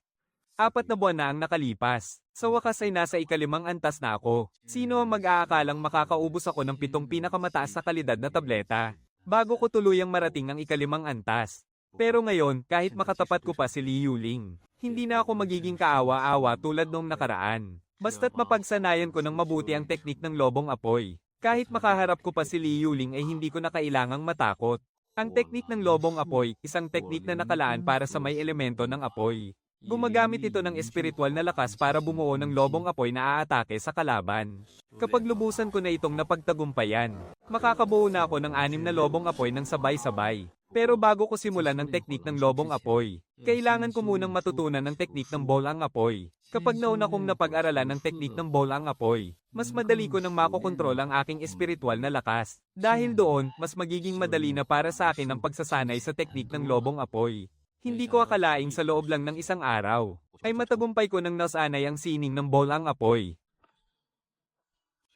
4 na buwan na ang nakalipas. Sa wakas ay nasa ika-5 antas na ako. Sino ang mag-aakalang makakaubos ako ng 7 pinakamataas na kalidad na tableta? Bago ko tuluyang marating ang ika-5 antas. Pero ngayon, kahit makatapat ko pa si Li Yuling, hindi na ako magiging kaawa-awa tulad noong nakaraan. Basta't mapagsanayan ko ng mabuti ang teknik ng lobong apoy. Kahit makaharap ko pa si Li Yuling ay hindi ko na kailangang matakot. Ang teknik ng lobong apoy, isang teknik na nakalaan para sa may elemento ng apoy. Gumagamit ito ng espiritual na lakas para bumuo ng lobong apoy na aatake sa kalaban. Kapag lubusan ko na itong napagtagumpayan, makakabuo na ako ng 6 na lobong apoy ng sabay-sabay. Pero bago ko simulan ng teknik ng lobong apoy, kailangan ko munang matutunan ng teknik ng bolang apoy. Kapag nauna kong napag-aralan ng teknik ng bolang apoy, mas madali ko nang makokontrol ang aking espiritual na lakas. Dahil doon, mas magiging madali na para sa akin ang pagsasanay sa teknik ng lobong apoy. Hindi ko akalaing sa loob lang ng 1 araw, ay matagumpay ko nang nasanay ang sining ng bolang apoy.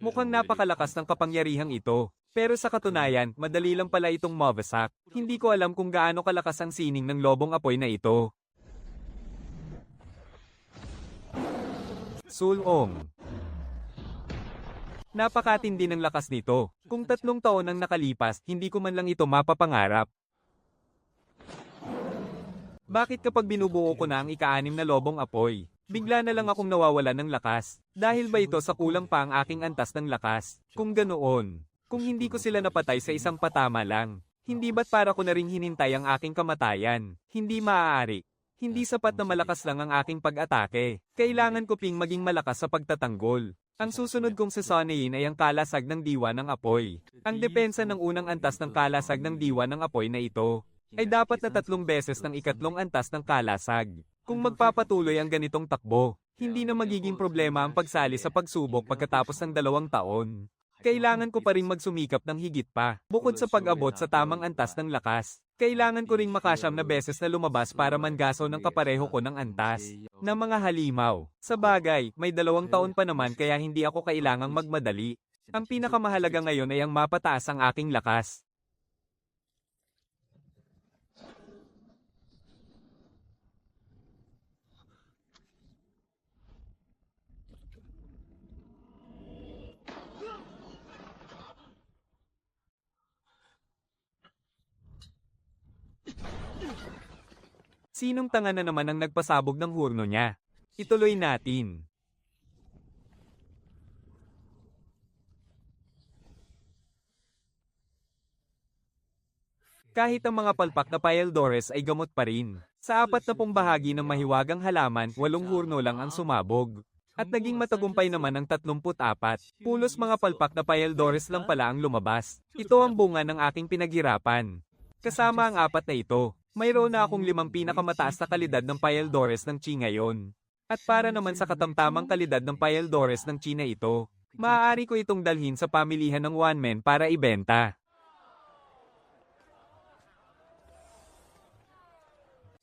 Mukhang napakalakas ng kapangyarihang ito. Pero sa katunayan, madali lang pala itong mawasak. Hindi ko alam kung gaano kalakas ang sining ng lobong apoy na ito. Sulong. Napakatindi ng lakas nito. Kung 3 taon ang nakalipas, hindi ko man lang ito mapapangarap. Bakit kapag binubuo ko na ang ika-6 na lobong apoy, bigla na lang akong nawawala ng lakas? Dahil ba ito sa kulang pa ang aking antas ng lakas? Kung ganoon, kung hindi ko sila napatay sa isang patama lang, hindi ba't para ko na ring hinintay ang aking kamatayan? Hindi maaari. Hindi sapat na malakas lang ang aking pag-atake. Kailangan ko ping maging malakas sa pagtatanggol. Ang susunod kong sasonayin ay ang kalasag ng diwa ng apoy. Ang depensa ng unang antas ng kalasag ng diwa ng apoy na ito ay dapat na 3 beses ng ika-3 antas ng kalasag. Kung magpapatuloy ang ganitong takbo, hindi na magiging problema ang pagsali sa pagsubok pagkatapos ng 2 taon. Kailangan ko pa ring magsumikap ng higit pa. Bukod sa pag-abot sa tamang antas ng lakas, kailangan ko ring makasyam na beses na lumabas para mangaso ng kapareho ko ng antas na mga halimaw. Sa bagay, may 2 taon pa naman kaya hindi ako kailangang magmadali. Ang pinakamahalaga ngayon ay ang mapataas ang aking lakas. Sinong tanga na naman ang nagpasabog ng hurno niya? Ituloy natin. Kahit ang mga palpak na Paeldores ay gamot pa rin. Sa 40 bahagi ng mahiwagang halaman, 8 hurno lang ang sumabog. At naging matagumpay naman ang 34. Pulos mga palpak na Paeldores lang pala ang lumabas. Ito ang bunga ng aking pinaghirapan. Kasama ang 4 na ito, mayroon na akong 5 pinakamataas na kalidad ng Paeldores ng Chi ngayon. At para naman sa katamtamang kalidad ng Paeldores ng Chi na ito, maaari ko itong dalhin sa pamilihan ng One Man para ibenta.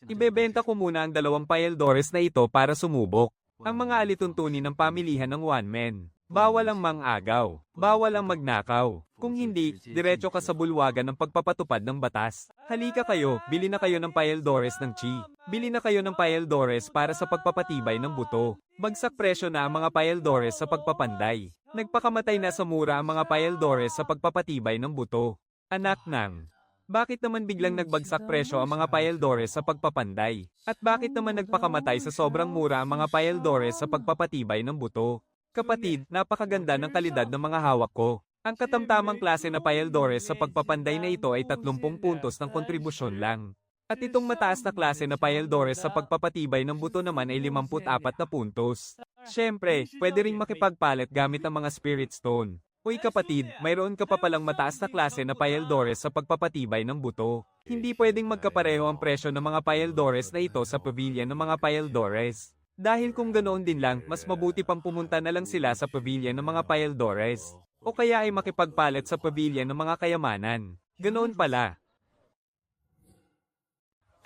Ibebenta ko muna ang 2 Paeldores na ito para sumubok. Ang mga alituntunin ng pamilihan ng One Man. Bawal ang mang-agaw. Bawal ang magnakaw. Kung hindi, diretso ka sa bulwagan ng pagpapatupad ng batas. Halika kayo, bili na kayo ng Paeldores ng Chi. Bili na kayo ng Paeldores para sa pagpapatibay ng buto. Bagsak presyo na ang mga Paeldores sa pagpapanday. Nagpakamatay na sa mura ang mga Paeldores sa pagpapatibay ng buto. Anak ng, bakit naman biglang nagbagsak presyo ang mga Paeldores sa pagpapanday? At bakit naman nagpakamatay sa sobrang mura ang mga Paeldores sa pagpapatibay ng buto? Kapatid, napakaganda ng kalidad ng mga hawak ko. Ang katamtamang klase na Paeldores sa pagpapanday na ito ay 30 puntos ng kontribusyon lang. At itong mataas na klase na Pyldores sa pagpapatibay ng buto naman ay 54 na puntos. Siyempre, pwede ring makipagpalit gamit ang mga Spirit Stone. Uy kapatid, mayroon ka pa palang mataas na klase na Pyldores sa pagpapatibay ng buto. Hindi pwedeng magkapareho ang presyo ng mga Pyldores na ito sa pavilion ng mga Pyldores. Dahil kung ganoon din lang, mas mabuti pang pumunta na lang sila sa pavilion ng mga Pyldores. O kaya ay makipagpalit sa pavilion ng mga kayamanan. Ganoon pala.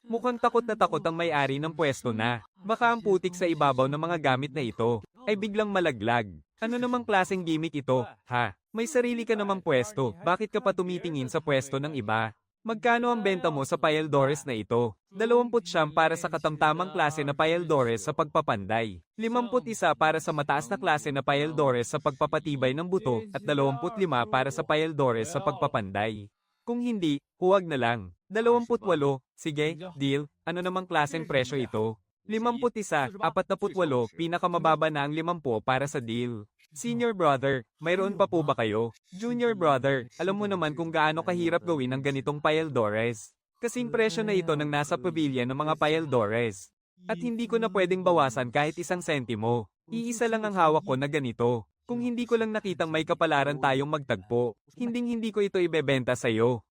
Mukhang takot na takot ang may-ari ng pwesto na. Baka ang putik sa ibabaw ng mga gamit na ito ay biglang malaglag. Ano namang klaseng gimmick ito, ha? May sarili ka namang pwesto, bakit ka pa tumitingin sa pwesto ng iba? Magkano ang benta mo sa Pyldores na ito? 20 para sa katamtamang klase na Pyldores sa pagpapanday. 51 para sa mataas na klase na Pyldores sa pagpapatibay ng buto at 25 para sa Pyldores sa pagpapanday. Kung hindi, huwag na lang. 28, sige, deal. Ano namang klaseng presyo ito? 51, 48, pinakamababa na ang 50 para sa deal. Senior brother, mayroon pa po ba kayo? Junior brother, alam mo naman kung gaano kahirap gawin ang ganitong Pyldores. Kasing presyo na ito ng nasa pavilion ng mga Pyldores. At hindi ko na pwedeng bawasan kahit 1 sentimo. Iisa lang ang hawak ko na ganito. Kung hindi ko lang nakitang may kapalaran tayong magtagpo, hindi ko ito ibebenta sa'yo.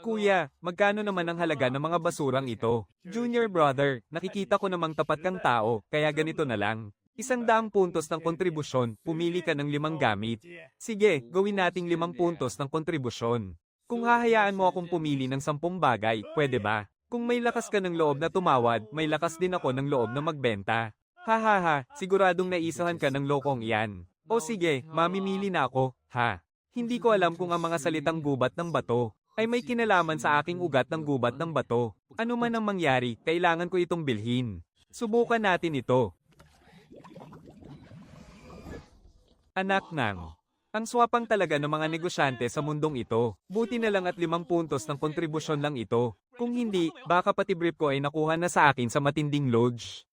Kuya, magkano naman ang halaga ng mga basurang ito? Junior brother, nakikita ko namang tapat kang tao, kaya ganito na lang. 100 puntos ng kontribusyon, pumili ka ng 5 gamit. Sige, gawin nating 5 puntos ng kontribusyon. Kung hahayaan mo akong pumili ng 10 bagay, pwede ba? Kung may lakas ka ng loob na tumawad, may lakas din ako ng loob na magbenta. Hahaha, siguradong naisahan ka ng lokong iyan. O sige, mamimili na ako, ha? Hindi ko alam kung ang mga salitang gubat ng bato ay may kinalaman sa aking ugat ng gubat ng bato. Ano man ang mangyari, kailangan ko itong bilhin. Subukan natin ito. Anak ng. Ang swapang talaga ng mga negosyante sa mundong ito. Buti na lang at 5 puntos ng kontribusyon lang ito. Kung hindi, baka pati brief ko ay nakuha na sa akin sa matinding lodge.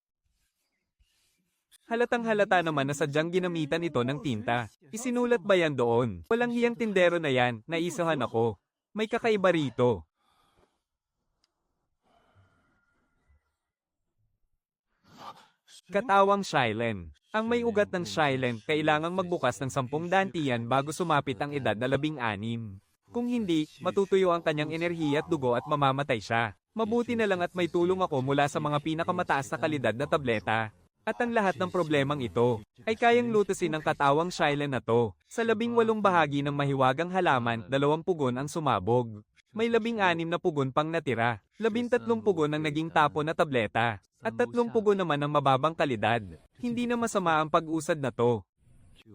Halatang halata naman na sadyang ginamitan ito ng tinta. Isinulat ba yan doon? Walang hiyang tindero na yan, naisahan ako. May kakaiba rito. Katawang Shylen. Ang may ugat ng Shylen, kailangang magbukas ng 10 dantian bago sumapit ang edad na 16. Kung hindi, matutuyo ang kanyang enerhiya at dugo at mamamatay siya. Mabuti na lang at may tulong ako mula sa mga pinakamataas na kalidad na tableta. At ang lahat ng problemang ito ay kayang lutusin ng katawang Shylen na to. Sa 18 bahagi ng mahiwagang halaman, 2 pugon ang sumabog. May 16 na pugon pang natira. 13 pugon ang naging tapo na tableta. At 3 pugon naman ng mababang kalidad. Hindi na masama ang pag-usad na to.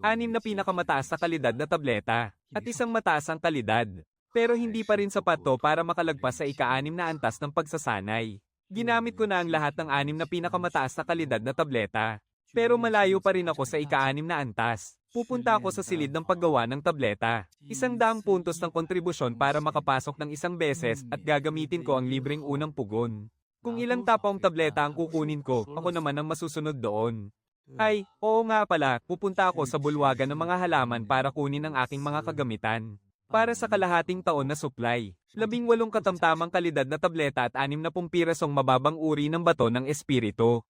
6 na pinakamataas na kalidad na tableta. At 1 mataas ang kalidad. Pero hindi pa rin sapat to para makalagpas sa ika-6 na antas ng pagsasanay. Ginamit ko na ang lahat ng 6 na pinakamataas na kalidad na tableta. Pero malayo pa rin ako sa ika-6 na antas. Pupunta ako sa silid ng paggawa ng tableta. 100 puntos ng kontribusyon para makapasok ng 1 beses at gagamitin ko ang libreng unang pugon. Kung ilang tapong tableta ang kukunin ko, ako naman ang masusunod doon. Ay, oo nga pala, pupunta ako sa bulwagan ng mga halaman para kunin ang aking mga kagamitan. Para sa kalahating taon na supply. 18 katamtamang kalidad na tableta at 60 pirasong mababang uri ng bato ng espiritu.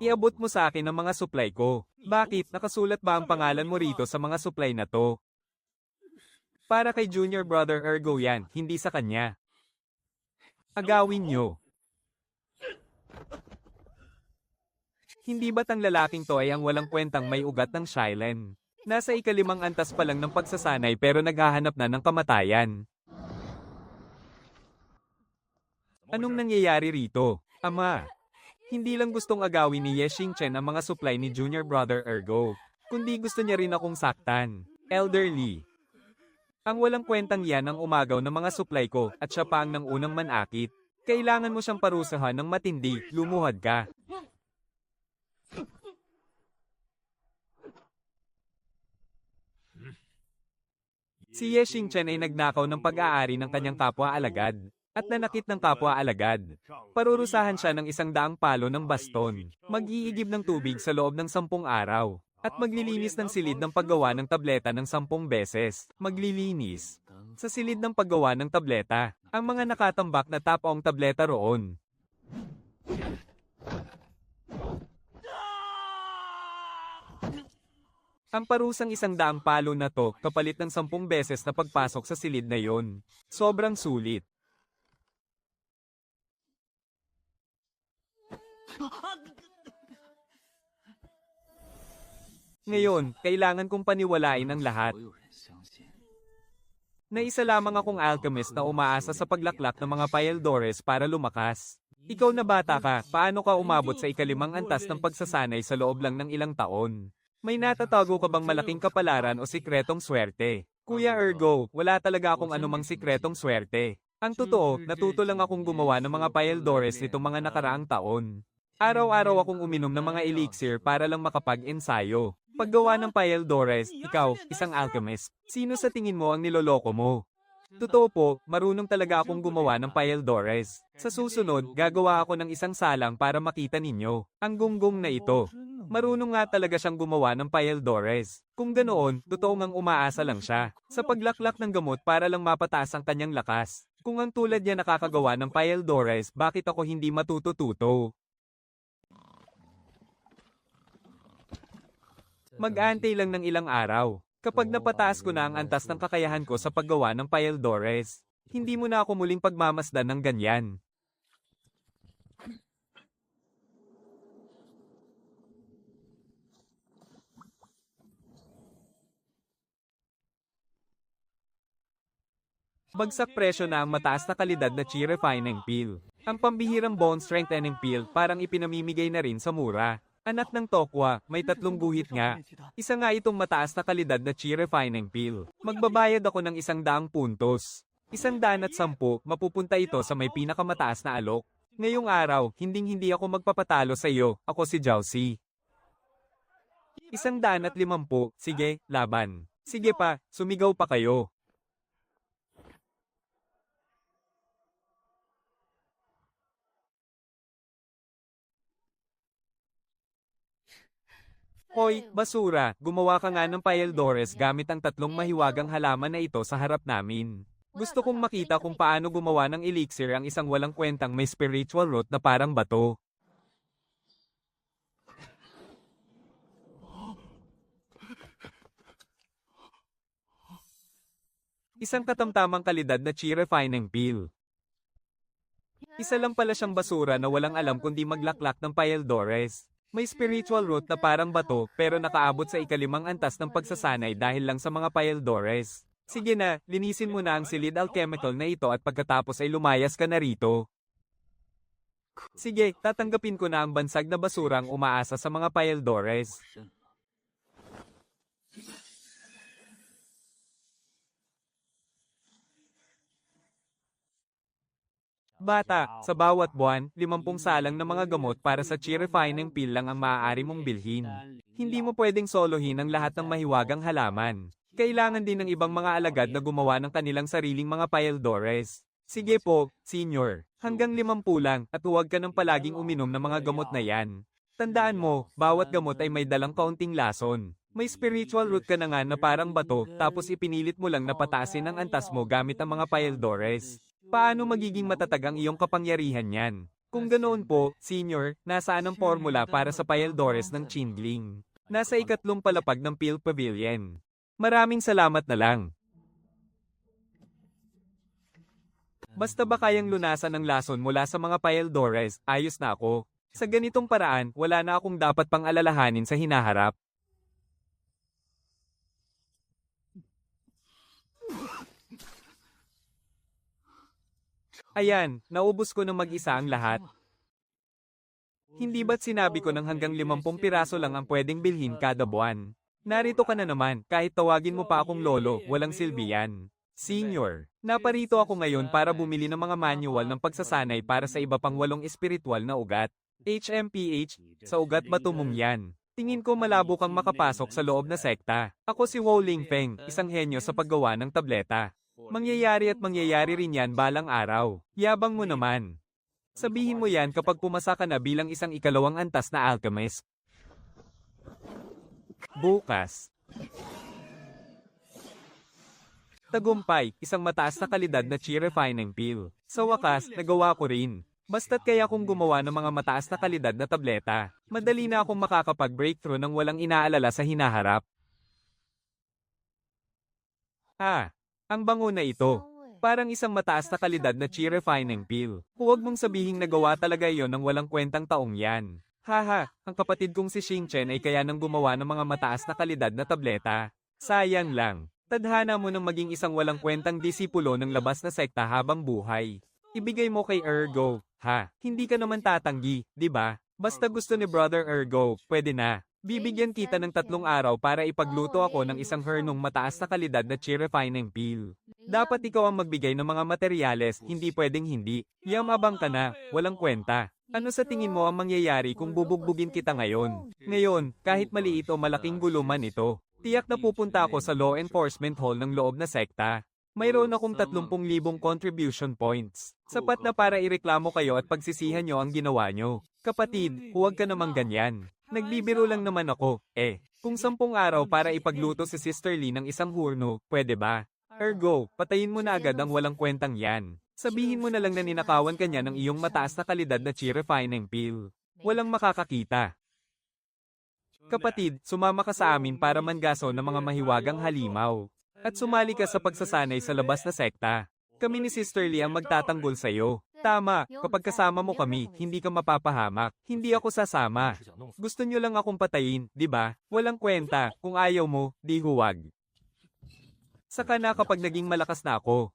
Iabot mo sa akin ang mga supply ko. Bakit? Nakasulat ba ang pangalan mo rito sa mga supply na to? Para kay Junior Brother Ergo yan, hindi sa kanya. Agawin nyo. Hindi ba't ang lalaking to ay ang walang kwentang may ugat ng Shylen? Nasa ika-5 antas pa lang ng pagsasanay pero naghahanap na ng kamatayan. Anong nangyayari rito? Ama, hindi lang gustong agawin ni Ye Xingchen ang mga supply ni Junior Brother Ergo, kundi gusto niya rin akong saktan. Elderly. Ang walang kwentang yan ang umagaw ng mga supply ko at siya pa ang nang unang manakit. Kailangan mo siyang parusahan ng matindi, lumuhad ka. Si Ye Xingchen ay nagnakaw ng pag-aari ng kanyang kapwa-alagad. at nanakit ng kapwa alagad. Parurusahan siya ng 100 palo ng baston. Mag-iigib ng tubig sa loob ng 10 araw. At maglilinis ng silid ng paggawa ng tableta ng 10 beses. Maglilinis sa silid ng paggawa ng tableta. Ang mga nakatambak na tapaong tableta roon. Ang parusang 100 palo na to, kapalit ng 10 beses na pagpasok sa silid na yon. Sobrang sulit. Ngayon, kailangan kong paniwalain ang lahat. Na isa lamang akong alchemist na umaasa sa paglaklak ng mga Paeldores para lumakas. Ikaw na bata ka, paano ka umabot sa ikalimang antas ng pagsasanay sa loob lang ng ilang taon? May natatago ka bang malaking kapalaran o sikretong swerte? Kuya Ergo, wala talaga akong anumang sikretong swerte. Ang totoo, natuto lang akong gumawa ng mga Paeldores nitong mga nakaraang taon. Araw-araw akong uminom ng mga elixir para lang makapag-ensayo. Paggawa ng Paeldores, ikaw, isang alchemist, sino sa tingin mo ang niloloko mo? Totoo po, marunong talaga akong gumawa ng Paeldores. Sa susunod, gagawa ako ng isang salang para makita ninyo. Ang gunggong na ito. Marunong nga talaga siyang gumawa ng Paeldores. Kung ganoon, totoo ngang umaasa lang siya sa paglaklak ng gamot para lang mapataas ang kanyang lakas. Kung ang tulad niya nakakagawa ng Paeldores, bakit ako hindi matututo? Mag-aantay lang ng ilang araw. Kapag napataas ko na ang antas ng kakayahan ko sa paggawa ng Paeldores, hindi mo na ako muling pagmamasdan ng ganyan. Bagsak presyo na ang mataas na kalidad na Chi Refining Pill. Ang pambihirang bone strengthening pill parang ipinamimigay na rin sa mura. Anak ng tokwa, may 3 guhit nga. Isa nga itong mataas na kalidad na Chi Refining Pill. Magbabayad ako ng 100 puntos. 110, mapupunta ito sa may pinakamataas na alok. Ngayong araw, hindi ako magpapatalo sa iyo, ako si Jiaozi. 150, sige, laban. Sige pa, sumigaw pa kayo. Hoy, basura, gumawa ka nga ng Paeldores gamit ang 3 mahiwagang halaman na ito sa harap namin. Gusto kong makita kung paano gumawa ng elixir ang isang walang kwentang may spiritual root na parang bato. Isang katamtamang kalidad na Chi Refining Pill. Isa lang pala siyang basura na walang alam kundi maglaklak ng Paeldores. May spiritual root na parang bato pero nakaabot sa ikalimang antas ng pagsasanay dahil lang sa mga Paeldores. Sige na, linisin mo na ang silid alchemical na ito at pagkatapos ay lumayas ka na rito. Sige, tatanggapin ko na ang bansag na basurang umaasa sa mga Paeldores. Bata, sa bawat buwan, 50 salang ng mga gamot para sa Chi Refining Pill lang ang maaari mong bilhin. Hindi mo pwedeng solohin ang lahat ng mahiwagang halaman. Kailangan din ng ibang mga alagad na gumawa ng kanilang sariling mga Paeldores. Sige po, senior, hanggang 50 lang at huwag ka nang palaging uminom ng mga gamot na yan. Tandaan mo, bawat gamot ay may dalang kaunting lason. May spiritual root ka na nga na parang bato tapos ipinilit mo lang na pataasin ang antas mo gamit ang mga Paeldores. Paano magiging matatag ang iyong kapangyarihan niyan? Kung ganoon po, senior, nasaan ang formula para sa Paeldores ng Qingling? Nasa 3 palapag ng Pill Pavilion. Maraming salamat na lang. Basta ba kayang lunasan ang lason mula sa mga Paeldores, ayos na ako. Sa ganitong paraan, wala na akong dapat pang alalahanin sa hinaharap. Ayan, naubos ko ng mag-isa ang lahat. Hindi ba't sinabi ko nang hanggang 50 piraso lang ang pwedeng bilhin kada buwan? Narito ka na naman, kahit tawagin mo pa akong lolo, walang silbi yan. Senior, naparito ako ngayon para bumili ng mga manual ng pagsasanay para sa iba pang 8 espiritual na ugat. HMPH, sa ugat matumong yan. Tingin ko malabo kang makapasok sa loob na sekta. Ako si Wo Lingfeng, isang henyo sa paggawa ng tableta. Mangyayari rin yan balang araw. Yabang mo naman. Sabihin mo yan kapag pumasa ka na bilang isang ikalawang antas na alchemist. Bukas. Tagumpay, isang mataas na kalidad na chi refining peel. Sa wakas, nagawa ko rin. Basta't kaya kong gumawa ng mga mataas na kalidad na tableta, madali na akong makakapag-breakthrough nang walang inaalala sa hinaharap. Ang bango na ito. Parang isang mataas na kalidad na chi refining peel. Huwag mong sabihing nagawa talaga yon ng walang kwentang taong yan. Ang kapatid kong si Xingchen ay kaya nang gumawa ng mga mataas na kalidad na tableta. Sayang lang. Tadhana mo nang maging isang walang kwentang disipulo ng labas na sekta habang buhay. Ibigay mo kay Ergo, Hindi ka naman tatanggi, di ba? Basta gusto ni Brother Ergo, pwede na. Bibigyan kita ng 3 araw para ipagluto ako ng isang hernong mataas na kalidad na chi refining peel. Dapat ikaw ang magbigay ng mga materyales, hindi pwedeng hindi. Yamabang ka na, walang kwenta. Ano sa tingin mo ang mangyayari kung bubugbugin kita ngayon? Ngayon, kahit maliit o malaking guluman ito, tiyak na pupunta ako sa law enforcement hall ng loob na sekta. Mayroon akong 30,000 contribution points. Sapat na para ireklamo kayo at pagsisihan nyo ang ginawa nyo. Kapatid, huwag ka namang ganyan. Nagbibiro lang naman ako, Kung 10 araw para ipagluto si Sister Lee ng isang hurno, pwede ba? Ergo, patayin mo na agad ang walang kwentang yan. Sabihin mo na lang na ninakawan ka niya ng iyong mataas na kalidad na chi refining peel. Walang makakakita. Kapatid, sumama ka sa amin para mangaso ng mga mahiwagang halimaw. At sumali ka sa pagsasanay sa labas na sekta. Kami ni Sister Lee ang magtatanggol sa'yo. Tama, kapag kasama mo kami, hindi ka mapapahamak. Hindi ako sasama. Gusto nyo lang akong patayin, di ba? Walang kwenta, kung ayaw mo, di huwag. Saka na kapag naging malakas na ako.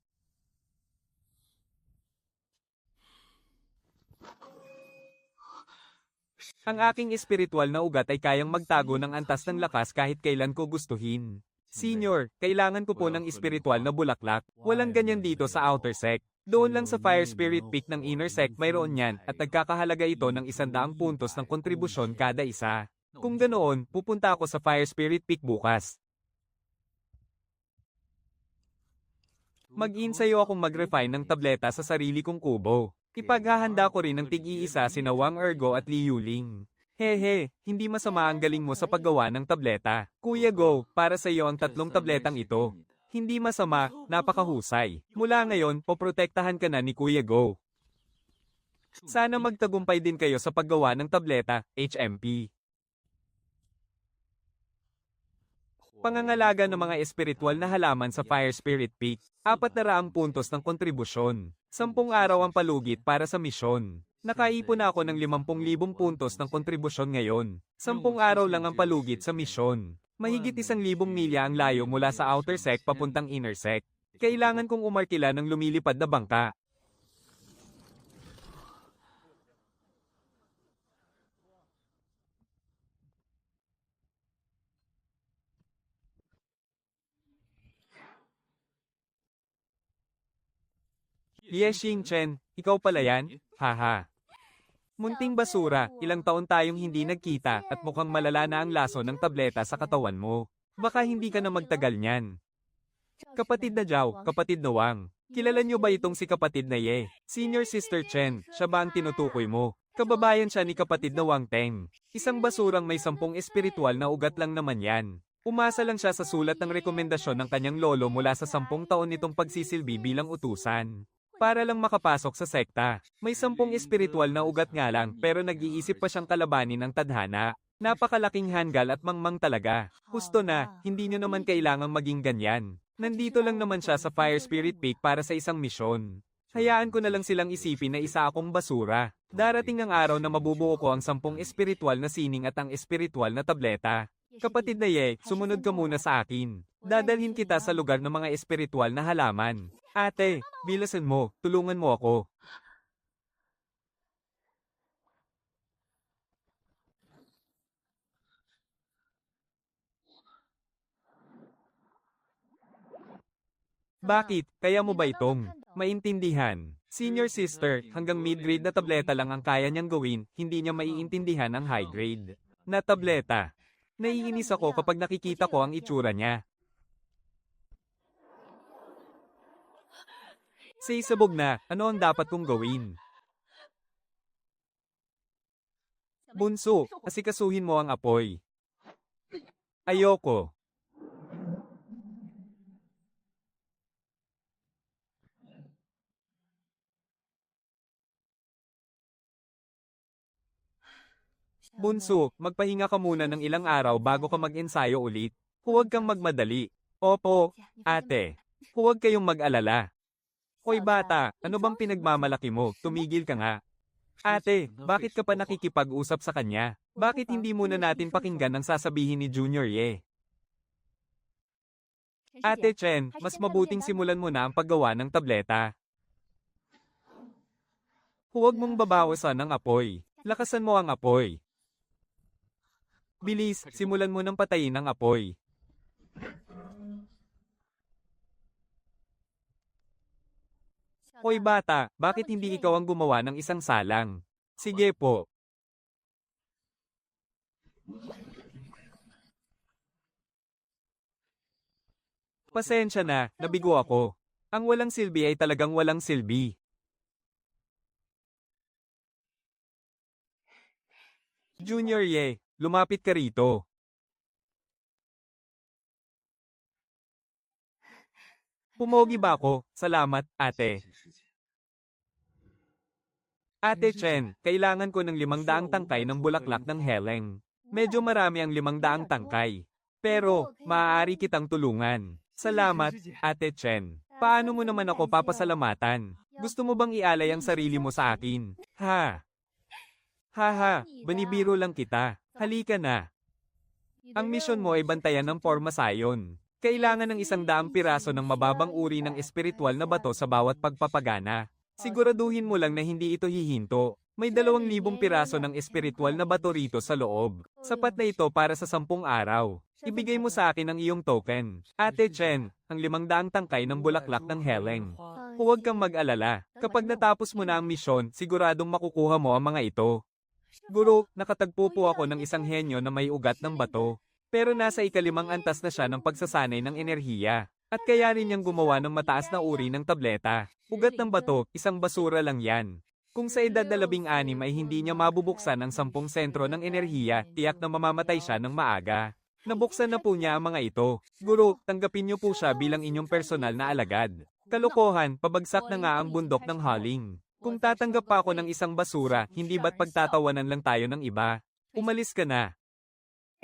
Ang aking espiritual na ugat ay kayang magtago ng antas ng lakas kahit kailan ko gustuhin. Senior, kailangan ko po ng espiritual na bulaklak. Walang ganyan dito sa outer sect. Doon lang sa Fire Spirit Peak ng inner sect mayroon yan at nagkakahalaga ito ng 100 puntos ng kontribusyon kada isa. Kung ganoon, pupunta ako sa Fire Spirit Peak bukas. Mag-insayo akong mag-refine ng tableta sa sarili kong kubo. Ipaghahanda ko rin ng tig-iisa sina Wang Ergo at Li Yuling. Hindi masama ang galing mo sa paggawa ng tableta. Kuya Go, para sa iyo ang 3 tabletang ito. Hindi masama, napakahusay. Mula ngayon, poprotektahan ka na ni Kuya Go. Sana magtagumpay din kayo sa paggawa ng tableta, HMP. Pangangalaga ng mga espiritual na halaman sa Fire Spirit Peak. 400 puntos ng kontribusyon. 10 araw ang palugit para sa misyon. Nakaipon na ako ng 50,000 puntos ng kontribusyon ngayon. 10 araw lang ang palugit sa misyon. Mahigit 1,000 milya ang layo mula sa outer sect papuntang inner sect. Kailangan kong umarkila ng lumilipad na bangka. Yes, Xingchen, ikaw pala yan? Munting basura, ilang taon tayong hindi nagkita at mukhang malala na ang laso ng tableta sa katawan mo. Baka hindi ka na magtagal niyan. Kapatid na Jiao, kapatid na Wang. Kilala niyo ba itong si kapatid na Ye? Senior Sister Chen, siya ba ang tinutukoy mo? Kababayan siya ni kapatid na Wang Teng. Isang basurang may 10 espiritual na ugat lang naman yan. Umasa lang siya sa sulat ng rekomendasyon ng kanyang lolo mula sa 10 taon nitong pagsisilbi bilang utusan. Para lang makapasok sa sekta. May 10 espiritual na ugat nga lang pero nag-iisip pa siyang kalabanin ng tadhana. Napakalaking hanggal at mangmang talaga. Husto na, hindi nyo naman kailangang maging ganyan. Nandito lang naman siya sa Fire Spirit Peak para sa isang misyon. Hayaan ko na lang silang isipin na isa akong basura. Darating ang araw na mabubuo ko ang 10 espiritual na sining at ang espiritual na tableta. Kapatid na Ye, sumunod ka muna sa akin. Dadalhin kita sa lugar ng mga espiritual na halaman. Ate, bilasan mo, tulungan mo ako. Bakit? Kaya mo ba itong maintindihan? Senior sister, hanggang mid-grade na tableta lang ang kaya niyang gawin, hindi niya maiintindihan ang high grade na tableta. Naiinis ako kapag nakikita ko ang itsura niya. Say sabog na, ano ang dapat kong gawin? Bunso, asikasuhin mo ang apoy. Ayoko. Bunso, magpahinga ka muna ng ilang araw bago ka mag-ensayo ulit. Huwag kang magmadali. Opo, ate. Huwag kayong mag-alala. Hoy bata, ano bang pinagmamalaki mo? Tumigil ka nga. Ate, bakit ka pa nakikipag-usap sa kanya? Bakit hindi muna natin pakinggan ang sasabihin ni Junior Ye? Ate Chen, mas mabuting simulan mo na ang paggawa ng tableta. Huwag mong babawasan ang apoy. Lakasan mo ang apoy. Bilis, simulan mo ng patayin ang apoy. Hoy bata, bakit hindi ikaw ang gumawa ng isang salang? Sige po. Pasensya na, nabigo ako. Ang walang silbi ay talagang walang silbi. Junior Ye, lumapit ka rito. Pumogi ba ako? Salamat, ate. Ate Chen, kailangan ko ng 500 tangkay ng bulaklak ng heleng. Medyo marami ang 500 tangkay. Pero, maaari kitang tulungan. Salamat, Ate Chen. Paano mo naman ako papasalamatan? Gusto mo bang ialay ang sarili mo sa akin? Ha? Haha, banibiro lang kita. Halika na. Ang misyon mo ay bantayan ng Forma Sayon. Kailangan ng 100 piraso ng mababang uri ng espiritual na bato sa bawat pagpapagana. Siguraduhin mo lang na hindi ito hihinto. May 2,000 piraso ng espiritual na bato rito sa loob. Sapat na ito para sa 10 araw. Ibigay mo sa akin ang iyong token. Ate Chen, ang 500 tangkay ng bulaklak ng heleng. Huwag kang mag-alala. Kapag natapos mo na ang misyon, siguradong makukuha mo ang mga ito. Guro, nakatagpo po ako ng isang henyo na may ugat ng bato. Pero nasa ika-5 antas na siya ng pagsasanay ng enerhiya. At kaya rin niyang gumawa ng mataas na uri ng tableta. Ugat ng bato, isang basura lang yan. Kung sa edad na 16 ay hindi niya mabubuksan ang 10 sentro ng enerhiya, tiyak na mamamatay siya ng maaga. Nabuksan na po niya ang mga ito. Guro, tanggapin niyo po siya bilang inyong personal na alagad. Kalokohan, pabagsak na nga ang bundok ng Haling. Kung tatanggap pa ako ng isang basura, hindi ba't pagtatawanan lang tayo ng iba? Umalis ka na.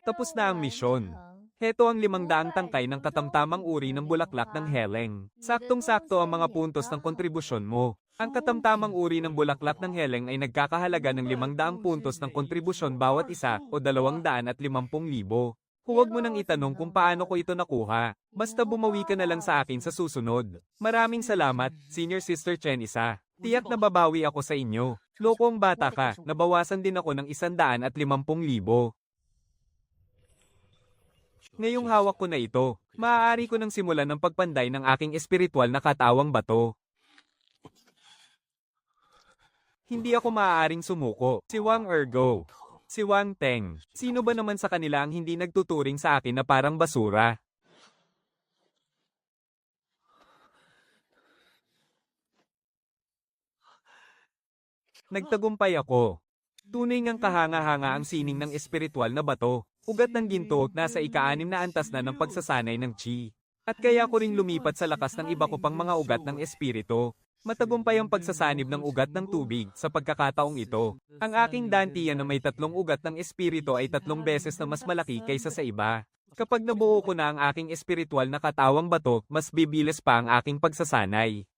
Tapos na ang misyon. Heto ang 500 tangkay ng katamtamang uri ng bulaklak ng heleng. Saktong-sakto ang mga puntos ng kontribusyon mo. Ang katamtamang uri ng bulaklak ng heleng ay nagkakahalaga ng 500 puntos ng kontribusyon bawat isa o 250,000. Huwag mo nang itanong kung paano ko ito nakuha. Basta bumawi ka na lang sa akin sa susunod. Maraming salamat, Senior Sister Chen isa. Tiyak na babawi ako sa inyo. Lokong bata ka, nabawasan din ako ng 150,000. Ngayong hawak ko na ito, maaari ko nang simulan ng pagpanday ng aking espiritual na katawang bato. Hindi ako maaaring sumuko. Si Wang Ergo. Si Wang Teng. Sino ba naman sa kanila ang hindi nagtuturing sa akin na parang basura? Nagtagumpay ako. Tunay ngang kahanga-hanga ang sining ng espiritual na bato. Ugat ng ginto, nasa ika-6 na antas na ng pagsasanay ng chi. At kaya ko ring lumipat sa lakas ng iba ko pang mga ugat ng espiritu. Matagumpay ang pagsasanib ng ugat ng tubig sa pagkakataong ito. Ang aking dantiyan na may 3 ugat ng espiritu ay 3 beses na mas malaki kaysa sa iba. Kapag nabuo ko na ang aking espiritual na katawang bato, mas bibilis pa ang aking pagsasanay.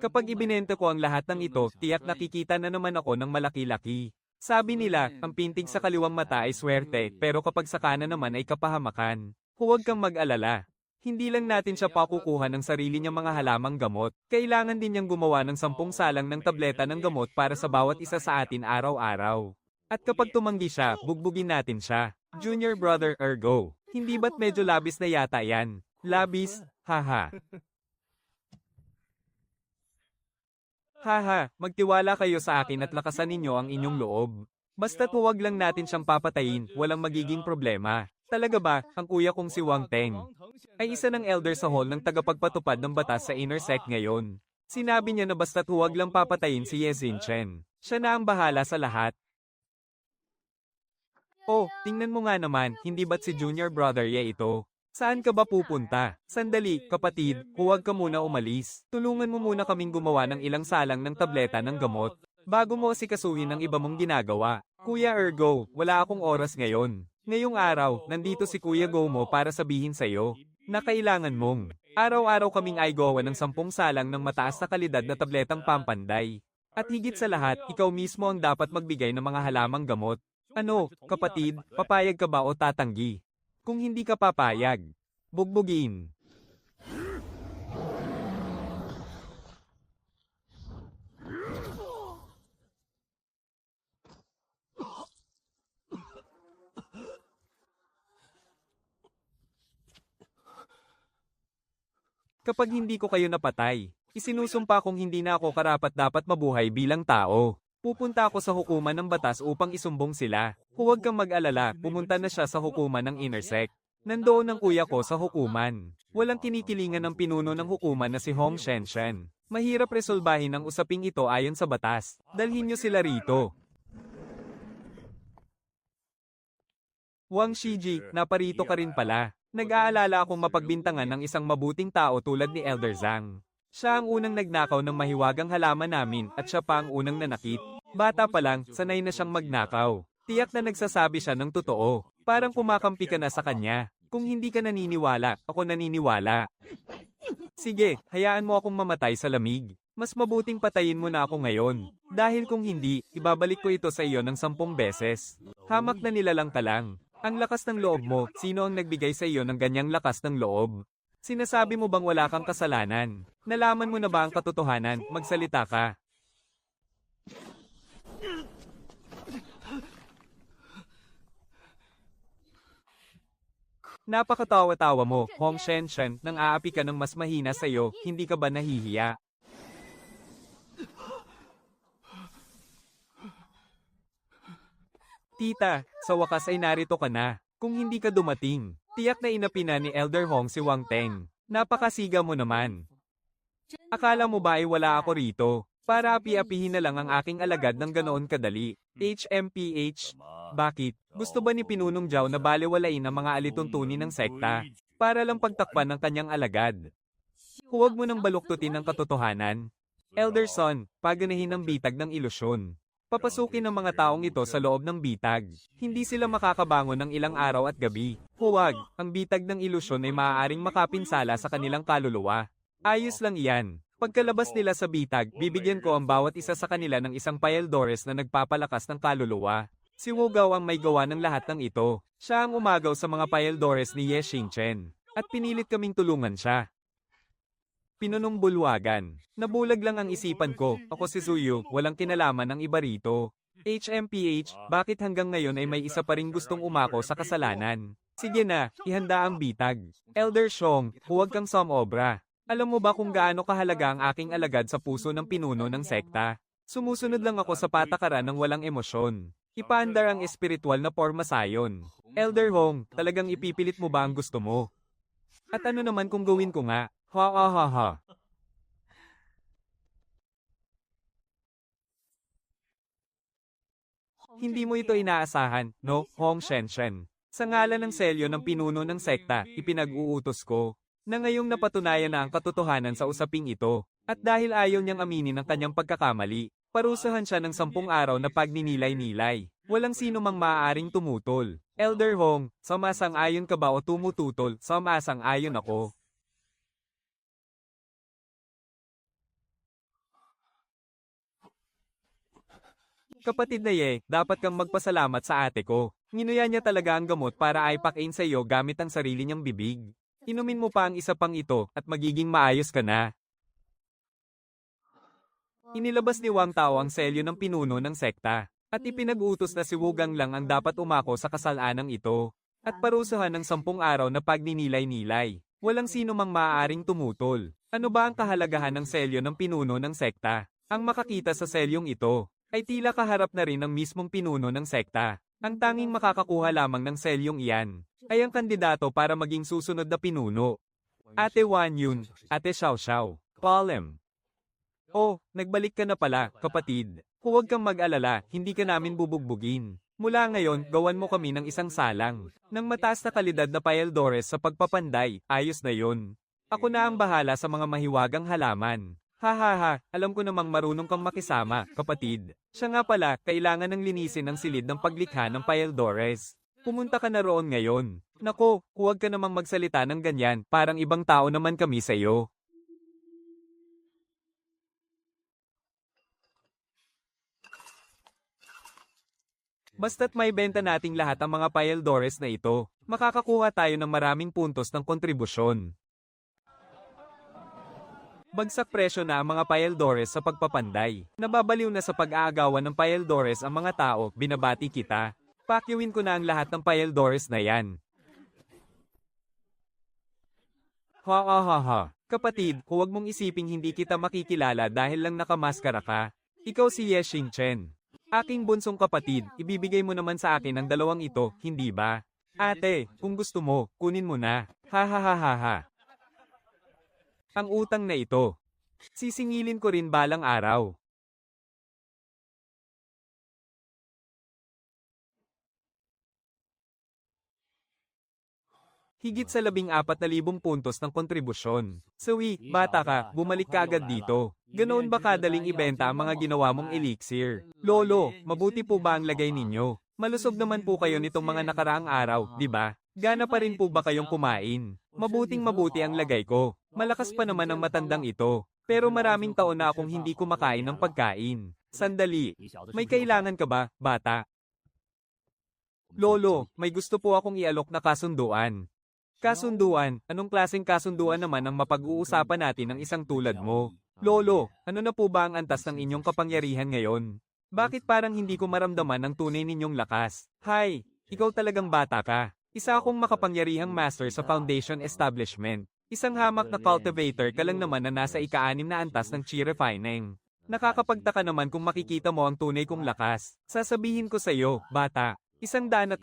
Kapag ibinenta ko ang lahat ng ito, tiyak nakikita na naman ako ng malaki-laki. Sabi nila, ang pintig sa kaliwang mata ay swerte, pero kapag sa kanan naman ay kapahamakan. Huwag kang mag-alala. Hindi lang natin siya pakukuha ng sarili niyang mga halamang gamot. Kailangan din niyang gumawa ng 10 salang ng tableta ng gamot para sa bawat isa sa atin araw-araw. At kapag tumanggi siya, bugbugin natin siya. Junior Brother Ergo. Hindi ba't medyo labis na yata yan? Labis? Haha. Haha, magtiwala kayo sa akin at lakasan ninyo ang inyong loob. Basta't huwag lang natin siyang papatayin, walang magiging problema. Talaga ba, ang kuya kong si Wang Teng ay isa ng elder sa hall ng tagapagpatupad ng batas sa inner sect ngayon. Sinabi niya na basta't huwag lang papatayin si Ye Xinchen. Siya na ang bahala sa lahat. Oh, tingnan mo nga naman, hindi ba't si junior brother Ye ito? Saan ka ba pupunta? Sandali, kapatid, huwag ka muna umalis. Tulungan mo muna kaming gumawa ng ilang salang ng tableta ng gamot. Bago mo asikasuhin ang iba mong ginagawa. Kuya Ergo, wala akong oras ngayon. Ngayong araw, nandito si Kuya Go mo para sabihin sa'yo na kailangan mong araw-araw kaming ay gawa ng 10 salang ng mataas na kalidad na tabletang pampanday. At higit sa lahat, ikaw mismo ang dapat magbigay ng mga halamang gamot. Ano, kapatid, papayag ka ba o tatanggi? Kung hindi ka papayag, bugbugin. Kapag hindi ko kayo napatay, isinusumpa kong hindi na ako karapat-dapat mabuhay bilang tao. Pupunta ako sa hukuman ng batas upang isumbong sila. Huwag kang mag-alala, pumunta na siya sa hukuman ng Inner Sect. Nandoon ang kuya ko sa hukuman. Walang kinikilingan ng pinuno ng hukuman na si Hong Shenshen. Mahirap resolbahin ang usaping ito ayon sa batas. Dalhin niyo sila rito. Wang Shiji, naparito ka rin pala. Nag-aalala akong mapagbintangan ng isang mabuting tao tulad ni Elder Zhang. Siya ang unang nagnakaw ng mahiwagang halaman namin at siya pa ang unang nanakit. Bata pa lang, sanay na siyang magnakaw. Tiyak na nagsasabi siya ng totoo. Parang kumakampi ka na sa kanya. Kung hindi ka naniniwala, ako naniniwala. Sige, hayaan mo akong mamatay sa lamig. Mas mabuting patayin mo na ako ngayon. Dahil kung hindi, ibabalik ko ito sa iyo ng 10 beses. Hamak na nilalang ka lang. Ang lakas ng loob mo, sino ang nagbigay sa iyo ng ganyang lakas ng loob? Sinasabi mo bang wala kang kasalanan? Nalaman mo na ba ang katotohanan? Magsalita ka. Napakatawa-tawa mo, Hong Shenshen, nang aapi ka ng mas mahina sa iyo, hindi ka ba nahihiya? Tita, sa wakas ay narito ka na. Kung hindi ka dumating, tiyak na inapi na ni Elder Hong si Wang Teng. Napakasiga mo naman. Akala mo ba ay wala ako rito? Para api-apihin na lang ang aking alagad ng ganoon kadali. HMPH. Bakit? Gusto ba ni Pinunong Zhao na balewalain ang mga alituntunin ng sekta? Para lang pagtakpan ng kanyang alagad. Huwag mo nang baluktutin ang katotohanan. Elder Son, paganahin ang bitag ng ilusyon. Papasukin ng mga taong ito sa loob ng bitag. Hindi sila makakabangon ng ilang araw at gabi. Huwag, ang bitag ng ilusyon ay maaaring makapinsala sa kanilang kaluluwa. Ayos lang iyan. Pagkalabas nila sa bitag, bibigyan ko ang bawat isa sa kanila ng isang Paeldores na nagpapalakas ng kaluluwa. Si Wu Gao ang may gawa ng lahat ng ito. Siya ang umagaw sa mga Paeldores ni Ye Xingchen. At pinilit kaming tulungan siya. Pinunong bulwagan. Nabulag lang ang isipan ko. Ako si Zuyu, walang kinalaman ang iba rito. HMPH, bakit hanggang ngayon ay may isa pa ring gustong umako sa kasalanan? Sige na, ihanda ang bitag. Elder Xiong, huwag kang somobra. Alam mo ba kung gaano kahalaga ang aking alagad sa puso ng pinuno ng sekta? Sumusunod lang ako sa patakaran ng walang emosyon. Ipaandar ang espiritual na porma sayon. Elder Hong, talagang ipipilit mo ba ang gusto mo? At ano naman kung gawin ko nga? Ha ha ha ha. Hindi mo ito inaasahan, no, Hong Shenshen. Sa ngalan ng selyo ng pinuno ng sekta, ipinag-uutos ko na ngayong napatunayan na ang katotohanan sa usaping ito. At dahil ayaw niyang aminin ang kanyang pagkakamali, parusahan siya ng 10 araw na pagninilay-nilay. Walang sino mang maaaring tumutol. Elder Hong, sumasang-ayon ka ba o tumututol? Sumasang-ayon ako. Kapatid na Ye, dapat kang magpasalamat sa ate ko. Nginuya niya talaga ang gamot para aipakin sa iyo gamit ang sarili niyang bibig. Inumin mo pa ang isa pang ito at magiging maayos ka na. Inilabas ni Wang Tao ang selyo ng pinuno ng sekta. At ipinag-utos na si Wu Gang lang ang dapat umako sa kasalanang ito. At parusahan ng 10 araw na pagninilay-nilay. Walang sino mang maaaring tumutol. Ano ba ang kahalagahan ng selyo ng pinuno ng sekta? Ang makakita sa selyong ito ay tila kaharap na rin ng mismong pinuno ng sekta. Ang tanging makakakuha lamang ng selyong iyan ay ang kandidato para maging susunod na pinuno. Ate Wan Yun, Ate Xiao Xiao, Palem. Oh, nagbalik ka na pala, kapatid. Huwag kang mag-alala, hindi ka namin bubugbugin. Mula ngayon, gawan mo kami ng isang salang. Nang mataas na kalidad na Paeldores sa pagpapanday, ayos na yon. Ako na ang bahala sa mga mahiwagang halaman. Ha ha ha, alam ko namang marunong kang makisama, kapatid. Siya nga pala, kailangan ng linisin ang silid ng paglikha ng Paeldores. Pumunta ka na roon ngayon. Nako, huwag ka namang magsalita ng ganyan, parang ibang tao naman kami sa iyo. Basta't may benta nating lahat ang mga Paeldores na ito, makakakuha tayo ng maraming puntos ng kontribusyon. Bagsak presyo na ang mga Paeldores sa pagpapanday. Nababaliw na sa pag-aagawan ng Paeldores ang mga tao, binabati kita. Pakyawin ko na ang lahat ng Paeldores na yan. Ha ha ha ha. Kapatid, huwag mong isiping hindi kita makikilala dahil lang nakamaskara ka. Ikaw si Ye Xingchen. Aking bunsong kapatid, ibibigay mo naman sa akin ang dalawang ito, hindi ba? Ate, kung gusto mo, kunin mo na. Ha ha ha ha ha. Ang utang na ito. Sisingilin ko rin balang araw. Higit sa 14,000 puntos ng kontribusyon. Sawi, bata ka, bumalik ka agad dito. Ganoon ba kadaling ibenta ang mga ginawa mong elixir? Lolo, mabuti po ba ang lagay ninyo? Malusog naman po kayo nitong mga nakaraang araw, di ba? Gana pa rin po ba kayong kumain? Mabuting mabuti ang lagay ko. Malakas pa naman ang matandang ito. Pero maraming taon na akong hindi kumakain ng pagkain. Sandali, may kailangan ka ba, bata? Lolo, may gusto po akong ialok na kasunduan. Kasunduan, anong klaseng kasunduan naman ang mapag-uusapan natin ng isang tulad mo? Lolo, ano na po ba ang antas ng inyong kapangyarihan ngayon? Bakit parang hindi ko maramdaman ang tunay ninyong lakas? Hay, ikaw talagang bata ka. Isa akong makapangyarihang master sa foundation establishment. Isang hamak na cultivator ka lang naman na nasa ika-6 na antas ng chi refining. Nakakapagtaka naman kung makikita mo ang tunay kong lakas. Sasabihin ko sa iyo, bata, 148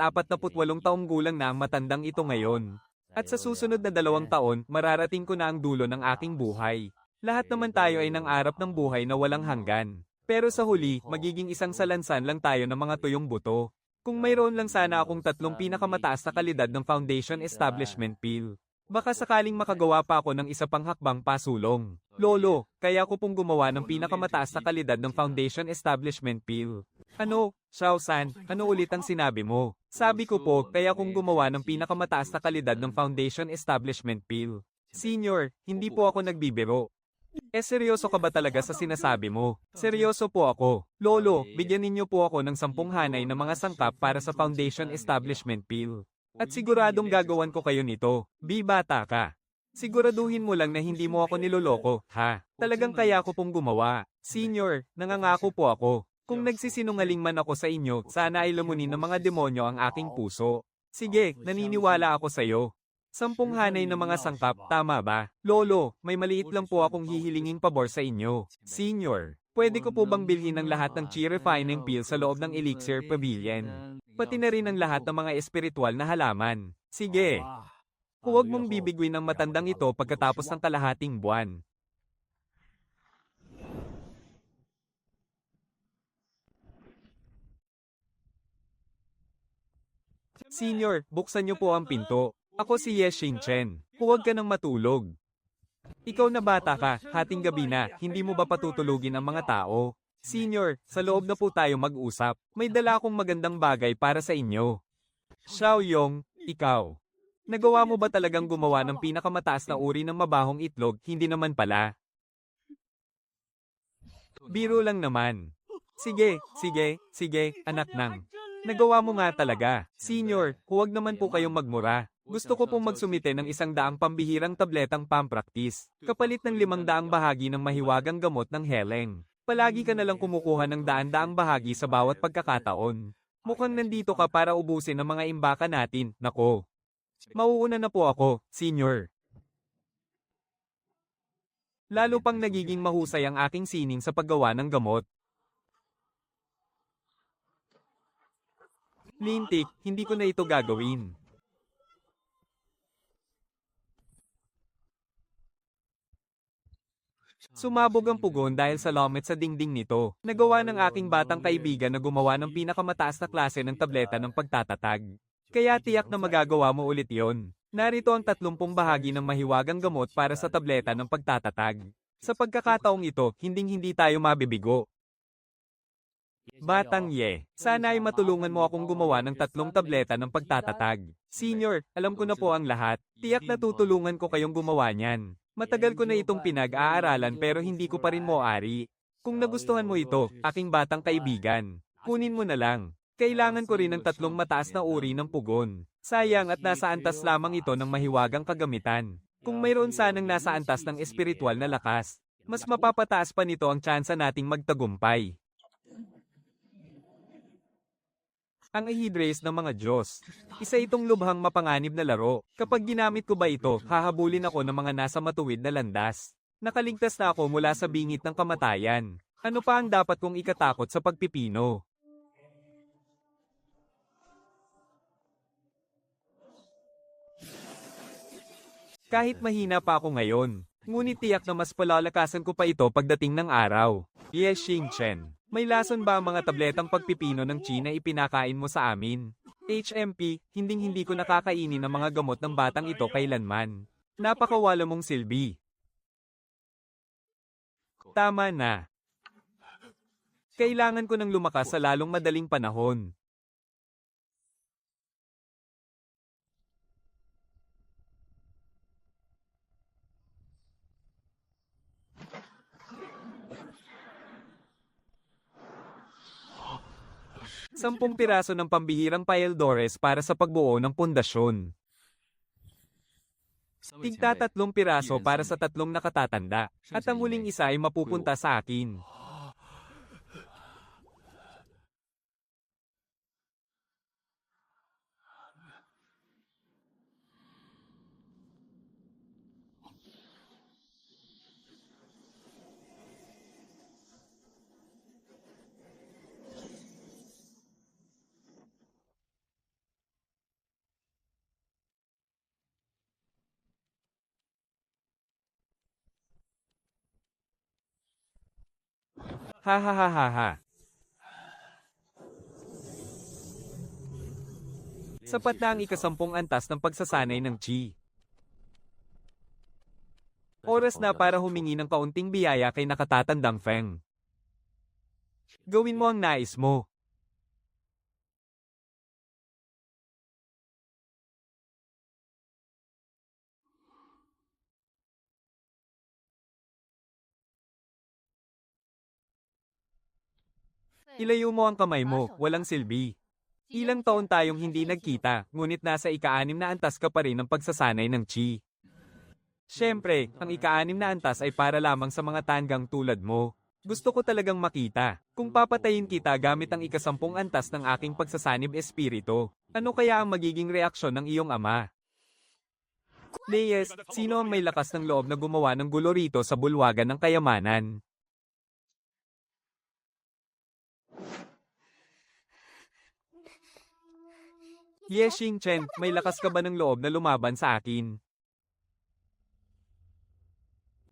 taong gulang na ang matandang ito ngayon. At sa susunod na 2 taon, mararating ko na ang dulo ng aking buhay. Lahat naman tayo ay nangarap ng buhay na walang hanggan. Pero sa huli, magiging isang salansan lang tayo ng mga tuyong buto. Kung mayroon lang sana akong 3 pinakamataas na kalidad ng Foundation Establishment Peel. Baka sakaling makagawa pa ako ng isa pang hakbang pasulong. Lolo, kaya ko pong gumawa ng pinakamataas na kalidad ng Foundation Establishment Peel. Ano, Xiao-san, ano ulit ang sinabi mo? Sabi ko po, kaya kong gumawa ng pinakamataas na kalidad ng Foundation Establishment Peel. Senior, hindi po ako nagbibiro. Seryoso ka ba talaga sa sinasabi mo? Seryoso po ako. Lolo, bigyan ninyo po ako ng 10 hanay na mga sangkap para sa Foundation Establishment Peel. At siguradong gagawan ko kayo nito. Bata ka. Siguraduhin mo lang na hindi mo ako niloloko, ha? Talagang kaya ko pong gumawa. Senior, nangangako po ako. Kung nagsisinungaling man ako sa inyo, sana ay lumunin ng mga demonyo ang aking puso. Sige, naniniwala ako sa iyo. 10 hanay na mga sangkap, tama ba? Lolo, may maliit lang po akong hihilinging pabor sa inyo. Senior, pwede ko po bang bilhin ang lahat ng chi refining peel sa loob ng Elixir Pavilion? Pati na rin ang lahat ng mga espiritual na halaman. Sige. Huwag mong bibigwin ng matandang ito pagkatapos ng kalahating buwan. Senior, buksan niyo po ang pinto. Ako si Ye Xingchen. Huwag ka nang matulog. Ikaw na bata ka, hating gabi na, hindi mo ba patutulugin ang mga tao? Senior, sa loob na po tayo mag-usap. May dala akong magandang bagay para sa inyo. Xiao Yong, ikaw. Nagawa mo ba talagang gumawa ng pinakamataas na uri ng mabahong itlog? Hindi naman pala. Biro lang naman. Sige, anak nang. Nagawa mo nga talaga. Senior, huwag naman po kayong magmura. Gusto ko pong magsumite ng 100 pambihirang tabletang pampraktis, kapalit ng 500 bahagi ng mahiwagang gamot ng heleng. Palagi ka nalang kumukuha ng daan-daang bahagi sa bawat pagkakataon. Mukhang nandito ka para ubusin ang mga imbaka natin, nako. Mauuna na po ako, senior. Lalo pang nagiging mahusay ang aking sining sa paggawa ng gamot. Lintik, hindi ko na ito gagawin. Sumabog ang pugon dahil sa lomet sa dingding nito. Nagawa ng aking batang kaibigan na gumawa ng pinakamataas na klase ng tableta ng pagtatatag. Kaya tiyak na magagawa mo ulit yon. Narito ang 30 bahagi ng mahiwagang gamot para sa tableta ng pagtatatag. Sa pagkakataong ito, hinding-hindi tayo mabibigo. Batang Ye, sana ay matulungan mo akong gumawa ng 3 tableta ng pagtatatag. Senior, alam ko na po ang lahat. Tiyak na tutulungan ko kayong gumawa niyan. Matagal ko na itong pinag-aaralan pero hindi ko pa rin mo-ari. Kung nagustuhan mo ito, aking batang kaibigan, kunin mo na lang. Kailangan ko rin ng 3 mataas na uri ng pugon. Sayang at nasa antas lamang ito ng mahiwagang kagamitan. Kung mayroon sanang nasa antas ng espiritual na lakas, mas mapapataas pa nito ang tsansa nating magtagumpay. Ang Ahidres ng mga Diyos. Isa itong lubhang mapanganib na laro. Kapag ginamit ko ba ito, hahabulin ako ng mga nasa matuwid na landas. Nakaligtas na ako mula sa bingit ng kamatayan. Ano pa ang dapat kong ikatakot sa pagpipino? Kahit mahina pa ako ngayon, ngunit tiyak na mas palalakasan ko pa ito pagdating ng araw. Yes, Xingchen. May lason ba ang mga tabletang pagpipino ng Chi na ipinakain mo sa amin? HMP, hinding-hindi ko nakakainin ang mga gamot ng batang ito kailanman. Napakawala mong silbi. Tama na. Kailangan ko ng lumakas sa lalong madaling panahon. Sampung piraso ng pambihirang paeldores para sa pagbuo ng pundasyon. Tigta 3 piraso para sa 3 nakatatanda, at ang huling isa ay mapupunta sa akin. Ha ha ha ha ha. Sapat na ang ikasampung antas ng pagsasanay ng Chi. Oras na para humingi ng kaunting biyaya kay nakatatandang Feng. Gawin mo ang nais mo. Ilayo mo ang kamay mo, walang silbi. Ilang taon tayong hindi nagkita, ngunit nasa ika-6 na antas ka pa rin ng pagsasanay ng Chi. Siyempre, ang ika-6 na antas ay para lamang sa mga tanggang tulad mo. Gusto ko talagang makita, kung papatayin kita gamit ang ikasampung antas ng aking pagsasanib espiritu, ano kaya ang magiging reaksyon ng iyong ama? Leyes, sino ang may lakas ng loob na gumawa ng gulo rito sa bulwagan ng kayamanan? Ye Xingchen, may lakas ka ba ng loob na lumaban sa akin?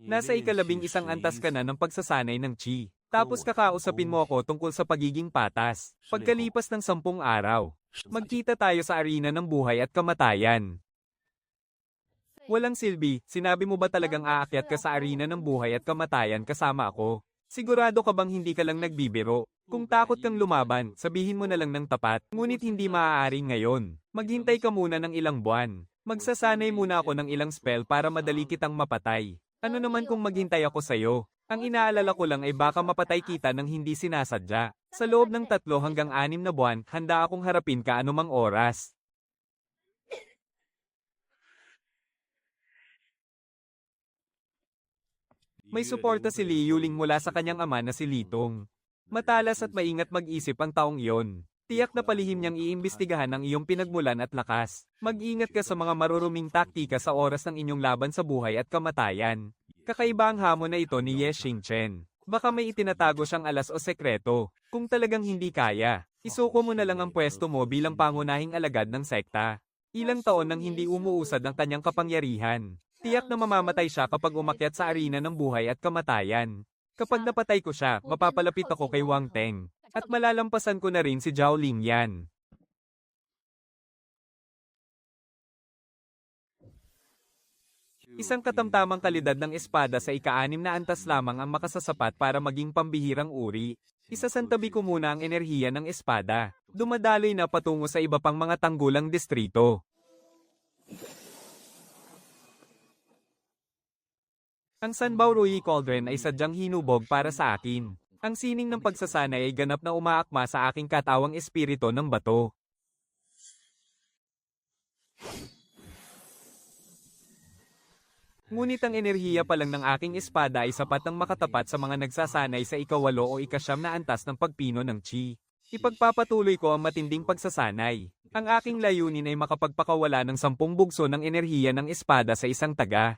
Nasa ika-11 antas ka na ng pagsasanay ng Chi. Tapos kakausapin mo ako tungkol sa pagiging patas. Pagkalipas ng 10 araw, magkita tayo sa arena ng buhay at kamatayan. Walang silbi, sinabi mo ba talagang aakyat ka sa arena ng buhay at kamatayan kasama ako? Sigurado ka bang hindi ka lang nagbibiro? Kung takot kang lumaban, sabihin mo na lang ng tapat, ngunit hindi maaaring ngayon. Maghintay ka muna ng ilang buwan. Magsasanay muna ako ng ilang spell para madali kitang mapatay. Ano naman kung maghintay ako sa'yo? Ang inaalala ko lang ay baka mapatay kita ng hindi sinasadya. Sa loob ng 3 hanggang 6 na buwan, handa akong harapin ka anumang oras. May suporta si Li Yuling mula sa kanyang ama na si Litong. Matalas at maingat mag-isip ang taong iyon. Tiyak na palihim niyang iimbestigahan ang iyong pinagmulan at lakas. Mag-ingat ka sa mga maruruming taktika sa oras ng inyong laban sa buhay at kamatayan. Kakaiba ang hamon na ito ni Ye Xingchen. Baka may itinatago siyang alas o sekreto. Kung talagang hindi kaya, isuko mo na lang ang pwesto mo bilang pangunahing alagad ng sekta. Ilang taon nang hindi umuusad ang kanyang kapangyarihan. Tiyak na mamamatay siya kapag umakyat sa arena ng buhay at kamatayan. Kapag napatay ko siya, mapapalapit ako kay Wang Teng. At malalampasan ko na rin si Zhao Lingyan. Isang katamtamang kalidad ng espada sa ika-6 na antas lamang ang makasasapat para maging pambihirang uri. Isasantabi ko muna ang enerhiya ng espada. Dumadaloy na patungo sa iba pang mga tanggulang distrito. Ang Sanbao Rui Cauldron ay sadyang hinubog para sa akin. Ang sining ng pagsasanay ay ganap na umaakma sa aking katawang espiritu ng bato. Ngunit ang enerhiya pa lang ng aking espada ay sapat ng makatapat sa mga nagsasanay sa ika-8 o ika-9 na antas ng pagpino ng chi. Ipagpapatuloy ko ang matinding pagsasanay. Ang aking layunin ay makapagpakawala ng 10 bugso ng enerhiya ng espada sa isang taga.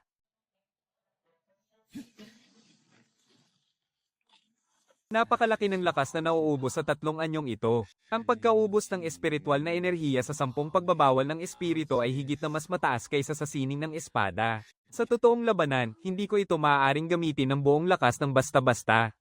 Napakalaki ng lakas na nauubos sa 3 anyong ito. Ang pagkaubos ng espiritual na enerhiya sa 10 pagbabawal ng espiritu ay higit na mas mataas kaysa sa sining ng espada. Sa totoong labanan, hindi ko ito maaaring gamitin ng buong lakas ng basta-basta.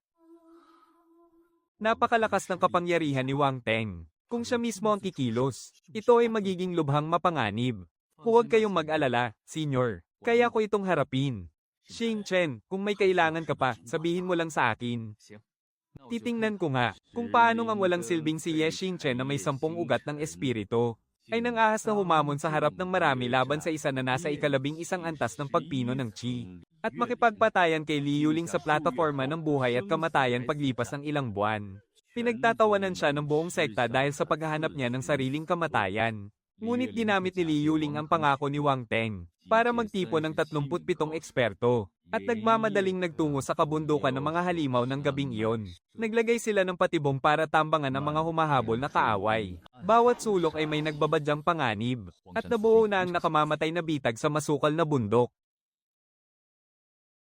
Napakalakas ng kapangyarihan ni Wang Teng. Kung siya mismo ang kikilos, ito ay magiging lubhang mapanganib. Huwag kayong mag-alala, senyor. Kaya ko itong harapin. Xing Chen, kung may kailangan ka pa, sabihin mo lang sa akin. Titingnan ko nga, kung paano ang walang silbing si Ye Xing Chen na may 10 ugat ng espiritu, ay nangahas na humamon sa harap ng marami laban sa isa na nasa ika-11 antas ng pagpino ng chi. At makipagpatayan kay Li Yuling sa plataforma ng buhay at kamatayan paglipas ng ilang buwan. Pinagtatawanan siya ng buong sekta dahil sa paghahanap niya ng sariling kamatayan. Ngunit ginamit ni Li Yuling ang pangako ni Wang Teng para magtipon ng 37 eksperto. At nagmamadaling nagtungo sa kabundukan ng mga halimaw ng gabing iyon. Naglagay sila ng patibong para tambangan ang mga humahabol na kaaway. Bawat sulok ay may nagbabadyang panganib. At nabuo na ang nakamamatay na bitag sa masukal na bundok.